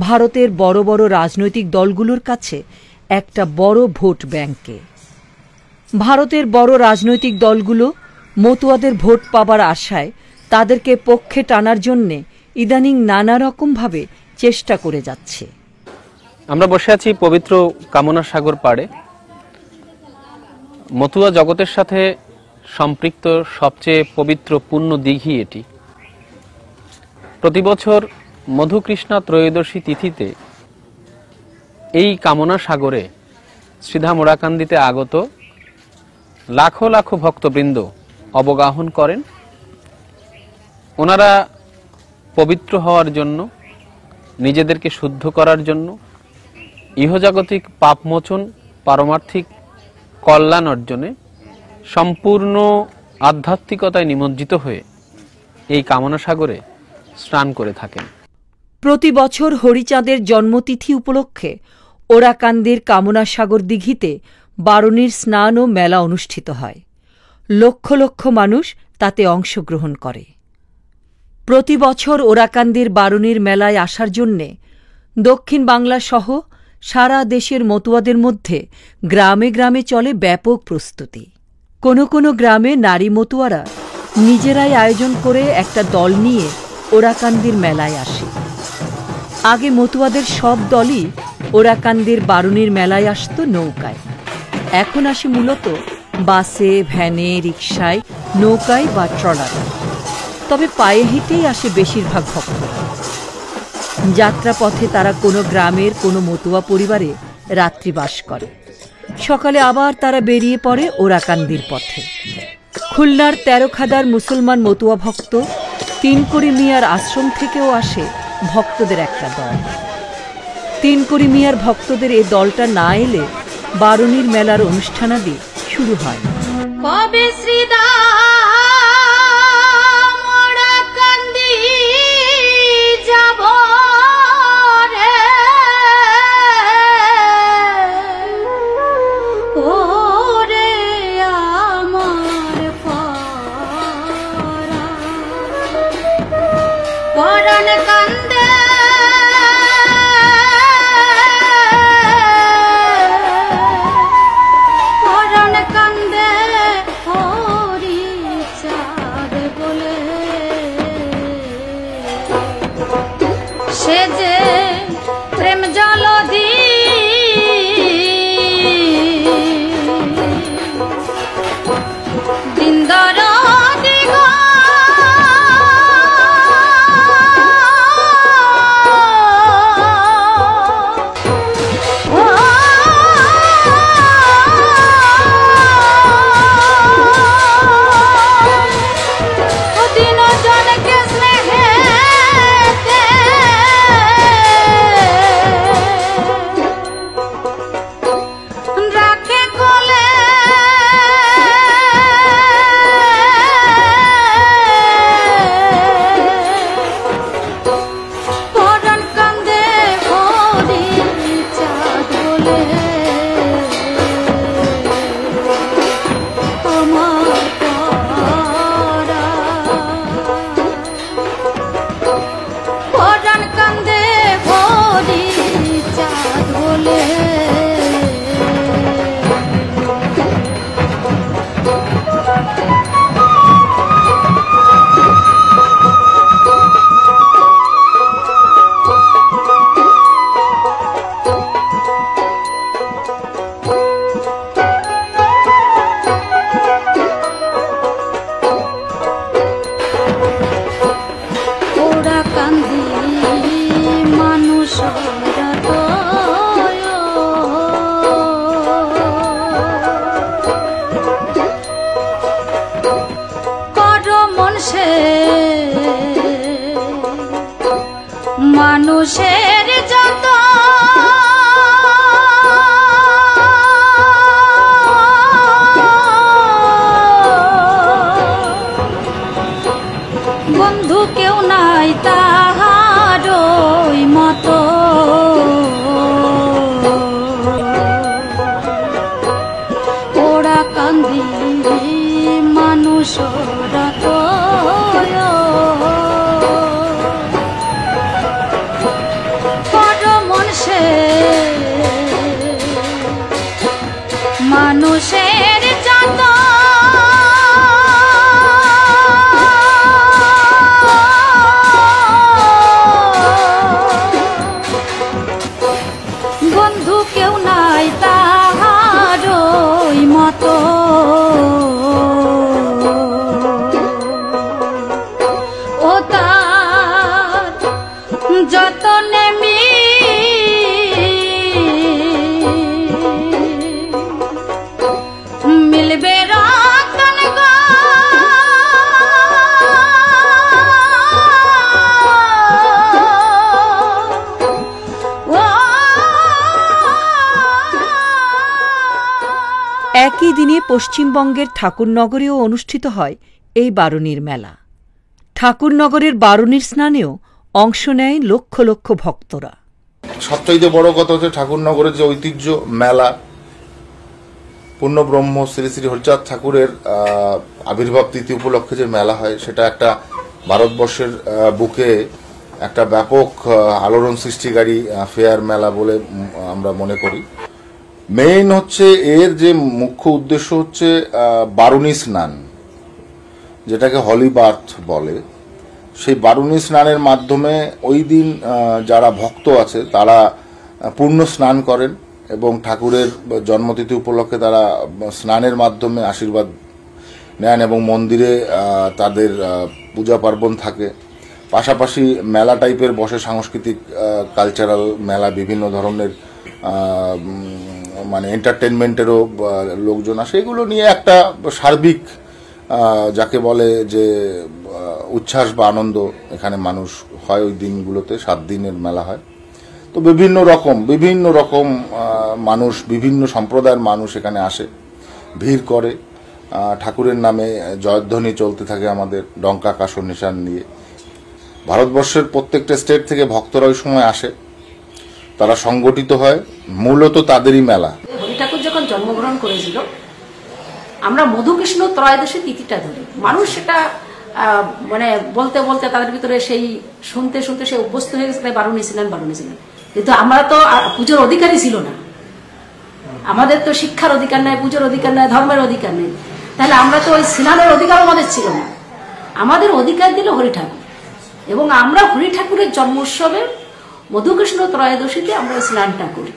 ভারতের বড় বড় রাজনৈতিক দলগুলোর কাছে একটা বড় ভোট ব্যাংকে। ভারতের বড় রাজনৈতিক দলগুলো মতুয়াদের ভোট পাবার আশায় তাদেরকে পক্ষে টানার জন্যে ইদানিং নানা রকমভাবে চেষ্টা করে যাচ্ছে। আমরা বসে আছি পবিত্র কামনা সাগর পাড়ে। মতুয়া জগতের সাথে সম্পৃক্ত সবচেয়ে পবিত্র পুণ্য দিঘি এটি। প্রতি বছর মধুকৃষ্ণা ত্রয়োদশী তিথিতে এই কামনা সাগরে শ্রীধাম ওরাকান্দিতে আগত লাখো লাখো ভক্তবৃন্দ অবগাহন করেন। ওনারা পবিত্র হওয়ার জন্য, নিজেদেরকে শুদ্ধ করার জন্য, ইহজাগতিক পাপমোচন, পারমার্থিক কল্যাণ অর্জনে সম্পূর্ণ আধ্যাত্মিকতায় নিমজ্জিত হয়ে এই কামনা সাগরে স্নান করে থাকেন। প্রতি বছর হরিচাঁদের জন্মতিথি উপলক্ষে ওরাকান্দির কামনা সাগর দিঘিতে বারুণীর স্নান ও মেলা অনুষ্ঠিত হয়। লক্ষ লক্ষ মানুষ তাতে অংশগ্রহণ করে। প্রতি বছর ওরাকান্দির বারুণীর মেলায় আসার জন্যে দক্ষিণ বাংলা সহ সারা দেশের মতুয়াদের মধ্যে গ্রামে গ্রামে চলে ব্যাপক প্রস্তুতি। কোনো কোনো গ্রামে নারী মতুয়ারা নিজেরাই আয়োজন করে একটা দল নিয়ে ওরাকান্দির মেলায় আসে। আগে মতুয়াদের সব দলই ওরাকান্দির বারুণীর মেলায় আসত নৌকায়, এখন আসে মূলত বাসে, ভ্যানে, রিকশায়, নৌকায় বা ট্রলারে। তবে পায়ে হেঁটেই আসে বেশিরভাগ ভক্তরা। যাত্রাপথে তারা কোনো গ্রামের কোনো মতুয়া পরিবারে রাত্রিবাস করে। সকালে আবার তারা বেরিয়ে পড়ে ওরাকান্দির পথে। খুলনার 13 খাদার মুসলমান মতুয়া ভক্ত তিনকড়ি মিয়ার আশ্রম থেকেও আসে ভক্তদের একটা দল। তিনকড়ি মিয়ার ভক্তদের এই দলটা না এলে বারুণীর মেলার অনুষ্ঠানাদি শুরু হয় না। কবে শ্রীদা কান্দি যাব রে ওরে আমার পরাণ কান্দে সে যে প্রেম জলদি দিনদর মানুষের যত বন্ধু কেউ নাই তাহারই মতো ওরা কান্দি মানুষরা তো মানুষের যত বন্ধু কেউ নাই তাহারই মতো ও তার যতনে মিলবে রতন গো একই দিনে পশ্চিমবঙ্গের ঠাকুরনগরেও অনুষ্ঠিত হয় এই বারুণীর মেলা। ঠাকুরনগরের বারুণীর স্নানেও অংশ নেয় লক্ষ লক্ষ ভক্তরা। সবচাইতে বড় কথা হচ্ছে ঠাকুরনগরের যে ঐতিহ্য মেলা, পূর্ণব্রহ্ম শ্রী শ্রী হরিচাঁদ ঠাকুরের আবির্ভাব তিথি উপলক্ষে যে মেলা হয়, সেটা একটা ভারতবর্ষের বুকে একটা ব্যাপক আলোড়ন সৃষ্টিকারী ফেয়ার মেলা বলে আমরা মনে করি। মেইন হচ্ছে এর যে মুখ্য উদ্দেশ্য হচ্ছে বারুণী স্নান, যেটাকে হলি বার্থ বলে। সেই বারুণী স্নানের মাধ্যমে ওই দিন যারা ভক্ত আছে তারা পূর্ণ স্নান করেন এবং ঠাকুরের জন্মতিথি উপলক্ষে তারা স্নানের মাধ্যমে আশীর্বাদ নেন এবং মন্দিরে তাদের পূজা পার্বণ থাকে। পাশাপাশি মেলা টাইপের বসে সাংস্কৃতিক কালচারাল মেলা, বিভিন্ন ধরনের মানে এন্টারটেনমেন্টেরও লোকজন আসে। এগুলো নিয়ে একটা সার্বিক যাকে বলে যে উচ্ছ্বাস বা আনন্দ এখানে মানুষ হয় ওই দিনগুলোতে। 7 দিনের মেলা হয়। তো বিভিন্ন রকম মানুষ, বিভিন্ন সম্প্রদায়ের মানুষ এখানে আসে, ভিড় করে। ঠাকুরের নামে জয়ধ্বনি চলতে থাকে আমাদের, ডঙ্কা কাসর নিশান নিয়ে। ভারতবর্ষের প্রত্যেকটা স্টেট থেকে ভক্তরা ওই সময় আসে, তারা সংগঠিত হয়, মূলত তাদেরই মেলা। হরি ঠাকুর যখন জন্মগ্রহণ করেছিল, আমরা মধুকৃষ্ণ ত্রয়োদশী তিথিটা ধরি। মানুষ সেটা মানে বলতে বলতে তাদের ভিতরে সেই শুনতে শুনতে সে অভ্যস্ত হয়ে গেছে, তাই বারুণী ছিলেন। কিন্তু আমরা তো পুজোর অধিকারই ছিল না, আমাদের তো শিক্ষার অধিকার নেই, পুজোর অধিকার নেই, ধর্মের অধিকার নেই। তাহলে আমরা তো ওই স্নানের অধিকার আমাদের ছিল না। আমাদের অধিকার দিল হরি ঠাকুর, এবং আমরা হরি ঠাকুরের জন্ম উৎসবে মধুকৃষ্ণ ত্রয়োদশীতে আমরা স্নানটা করি।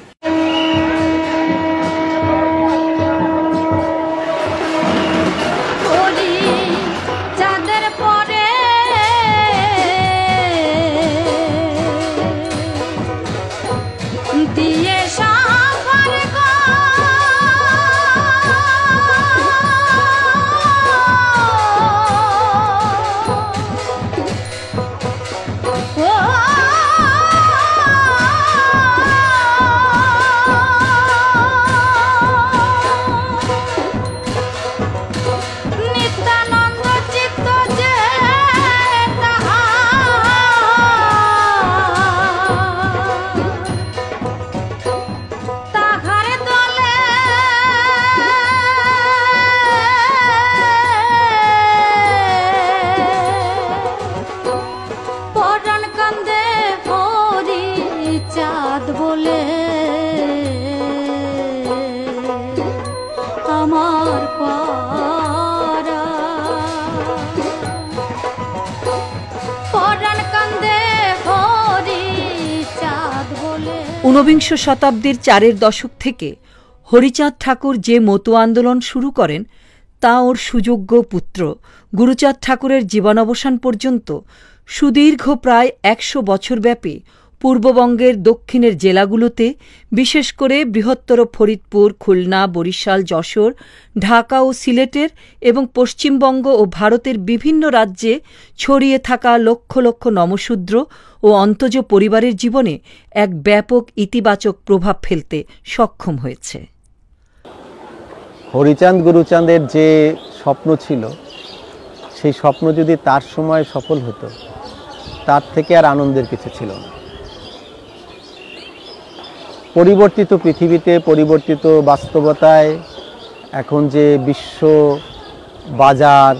ঊনবিংশ শতাব্দীর 4 দশক থেকে হরিচাঁদ ঠাকুর যে মতুয়া আন্দোলন শুরু করেন, তা ওর সুযোগ্য পুত্র গুরুচাঁদ ঠাকুরের জীবনাবসান পর্যন্ত সুদীর্ঘ প্রায় 100 বছরব্যাপী পূর্ববঙ্গের দক্ষিণের জেলাগুলোতে, বিশেষ করে বৃহত্তর ফরিদপুর, খুলনা, বরিশাল, যশোর, ঢাকা ও সিলেটের এবং পশ্চিমবঙ্গ ও ভারতের বিভিন্ন রাজ্যে ছড়িয়ে থাকা লক্ষ লক্ষ নমশূদ্র ও অন্তজ পরিবারের জীবনে এক ব্যাপক ইতিবাচক প্রভাব ফেলতে সক্ষম হয়েছে। হরিচাঁদ গুরুচাঁদের যে স্বপ্ন ছিল, সেই স্বপ্ন যদি তার সময় সফল হতো, তার থেকে আর আনন্দের কিছু ছিল না। পরিবর্তিত পৃথিবীতে, পরিবর্তিত বাস্তবতায় এখন যে বিশ্ব বাজার,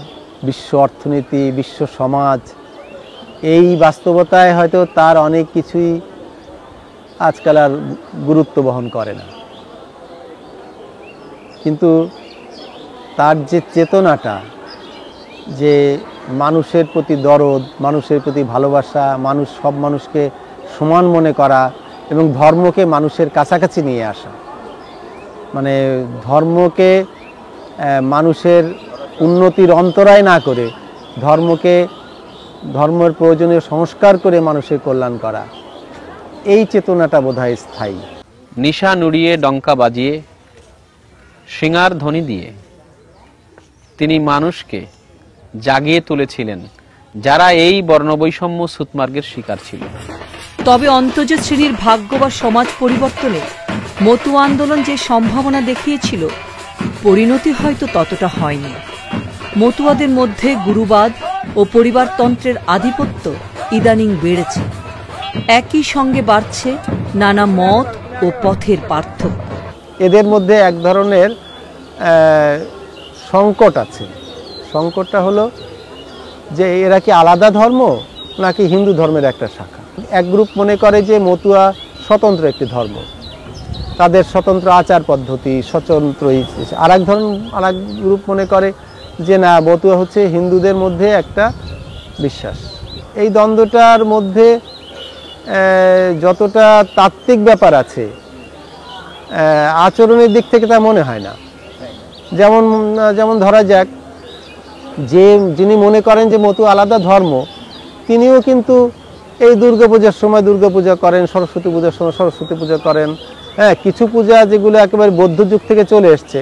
বিশ্ব অর্থনীতি, বিশ্ব সমাজ, এই বাস্তবতায় হয়তো তার অনেক কিছুই আজকাল আর গুরুত্ব বহন করে না। কিন্তু তার যে চেতনাটা, যে মানুষের প্রতি দরদ, মানুষের প্রতি ভালোবাসা, সব মানুষকে সমান মনে করা এবং ধর্মকে মানুষের কাছাকাছি নিয়ে আসা, মানে ধর্মকে মানুষের উন্নতির অন্তরায় না করে ধর্মের প্রয়োজনীয় সংস্কার করে মানুষের কল্যাণ করা, এই চেতনাটা বোধহয় স্থায়ী। নিশা নুড়িয়ে ডঙ্কা বাজিয়ে সিঙার ধ্বনি দিয়ে তিনি মানুষকে জাগিয়ে তুলেছিলেন, যারা এই বর্ণবৈষম্য সুতমার্গের শিকার ছিল। তবে অন্তজ শ্রেণীর ভাগ্য বা সমাজ পরিবর্তনে মতুয়া আন্দোলন যে সম্ভাবনা দেখিয়েছিল, পরিণতি হয়তো ততটা হয়নি। মতুয়াদের মধ্যে গুরুবাদ ও পরিবারতন্ত্রের আধিপত্য ইদানিং বেড়েছে। একই সঙ্গে বাড়ছে নানা মত ও পথের পার্থক্য। এদের মধ্যে এক ধরনের সংকট আছে। সংকটটা হলো যে এরা কি আলাদা ধর্ম নাকি হিন্দু ধর্মের একটা শাখা। এক গ্রুপ মনে করে যে মতুয়া স্বতন্ত্র একটি ধর্ম, তাদের স্বতন্ত্র আচার পদ্ধতি, স্বতন্ত্র। আর এক গ্রুপ মনে করে যে না, মতুয়া হচ্ছে হিন্দুদের মধ্যে একটা বিশ্বাস। এই দ্বন্দ্বটার মধ্যে যতটা তাত্ত্বিক ব্যাপার আছে, আচরণের দিক থেকে তা মনে হয় না। যেমন ধরা যাক, যিনি মনে করেন যে মতুয়া আলাদা ধর্ম, তিনিও কিন্তু এই দুর্গাপূজার সময় দুর্গাপূজা করেন, সরস্বতী পূজার সময় সরস্বতী পূজা করেন। হ্যাঁ, কিছু পূজা যেগুলো একেবারে বৌদ্ধ যুগ থেকে চলে এসছে,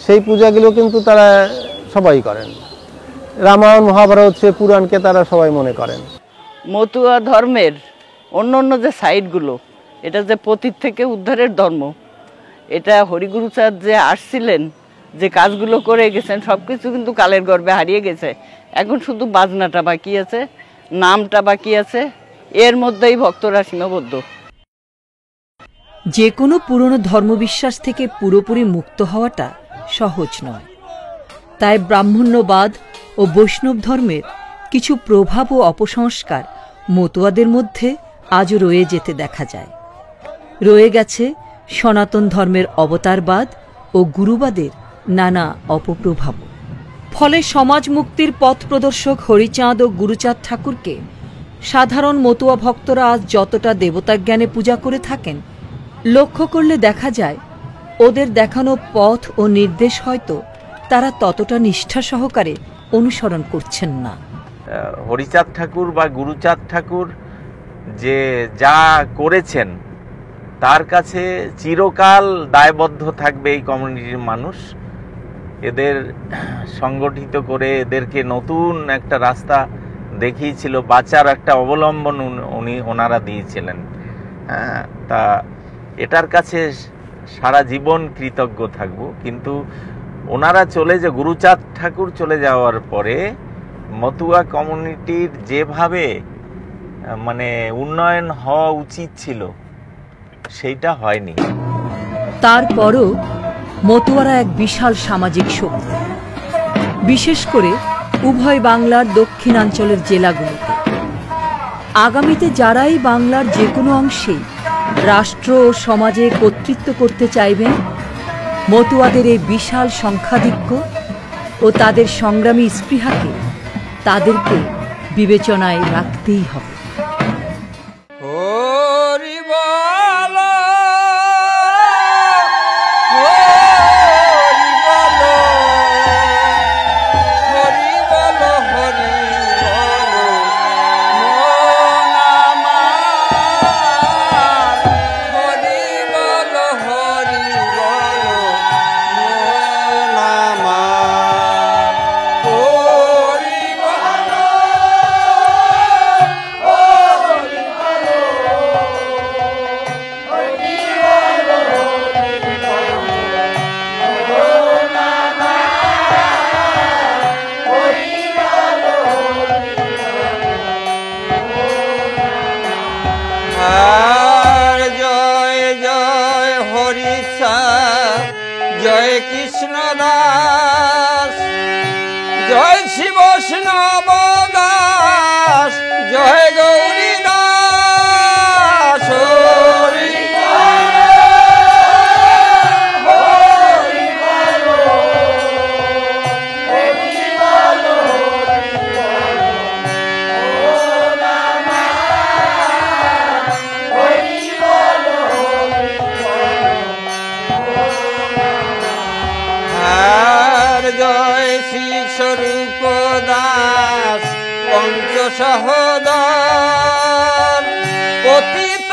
সেই পূজাগুলো কিন্তু তারা সবাই করেন। রামায়ণ মহাভারত সে পুরাণকে তারা সবাই মনে করেন। মতুয়া ধর্মের অন্য অন্য যে সাইডগুলো, এটা যে পতীত থেকে উদ্ধারের ধর্ম, এটা হরিগুরুচাঁদ যে আসছিলেন, যে কাজগুলো করে গেছেন, সব কিছু কিন্তু কালের গর্ভে হারিয়ে গেছে। এখন শুধু বাজনাটা বাকি আছে, নামটা বাকি আছে, এর মধ্যেই ভক্তরা সীমাবদ্ধ। যে কোনো পুরনো ধর্মবিশ্বাস থেকে পুরোপুরি মুক্ত হওয়াটা সহজ নয়। তাই ব্রাহ্মণ্যবাদ ও বৈষ্ণব ধর্মের কিছু প্রভাব ও অপসংস্কার মতুয়াদের মধ্যে আজও রয়ে যেতে দেখা যায়। রয়ে গেছে সনাতন ধর্মের অবতারবাদ ও গুরুবাদের নানা অপপ্রভাব। ফলে সমাজ মুক্তির পথ প্রদর্শক হরিচাঁদ ও গুরুচাঁদ ঠাকুরকে সাধারণ মতুয়া ভক্তরা আজ যতটা দেবতাজ্ঞানে পূজা করে থাকেন, লক্ষ্য করলে দেখা যায় ওদের দেখানো পথ ও নির্দেশ হয়তো তারা ততটা নিষ্ঠা সহকারে অনুসরণ করছেন না। হরিচাঁদ ঠাকুর বা গুরুচাঁদ ঠাকুর যে যা করেছেন তার কাছে চিরকাল দায়বদ্ধ থাকবে এই কমিউনিটির মানুষ। এদের সংগঠিত করে এদেরকে নতুন একটা রাস্তা দেখিয়েছিল, বাঁচার একটা অবলম্বন ওনারা দিয়েছিলেন। হ্যাঁ, তা এটার কাছে সারা জীবন কৃতজ্ঞ থাকব। কিন্তু ওনারা গুরুচাঁদ ঠাকুর চলে যাওয়ার পরে মতুয়া কমিউনিটির যেভাবে মানে উন্নয়ন হওয়া উচিত ছিল সেইটা হয়নি। তারপরও মতুয়ারা এক বিশাল সামাজিক শক্তি, বিশেষ করে উভয় বাংলার দক্ষিণাঞ্চলের জেলাগুলোতে। আগামীতে যারাই বাংলার যে কোনো অংশে রাষ্ট্র ও সমাজে কর্তৃত্ব করতে চাইবেন, মতুয়াদের এই বিশাল সংখ্যাধিক্য ও তাদের সংগ্রামী স্পৃহাকে তাদেরকে বিবেচনায় রাখতেই হবে। জয় কৃষ্ণ দাস, জয় শিব বৈষ্ণব দাস, জয় গৌরী দাস। জয় শ্রী স্বরূপ দাস পঞ্চ সহোদর, পতিত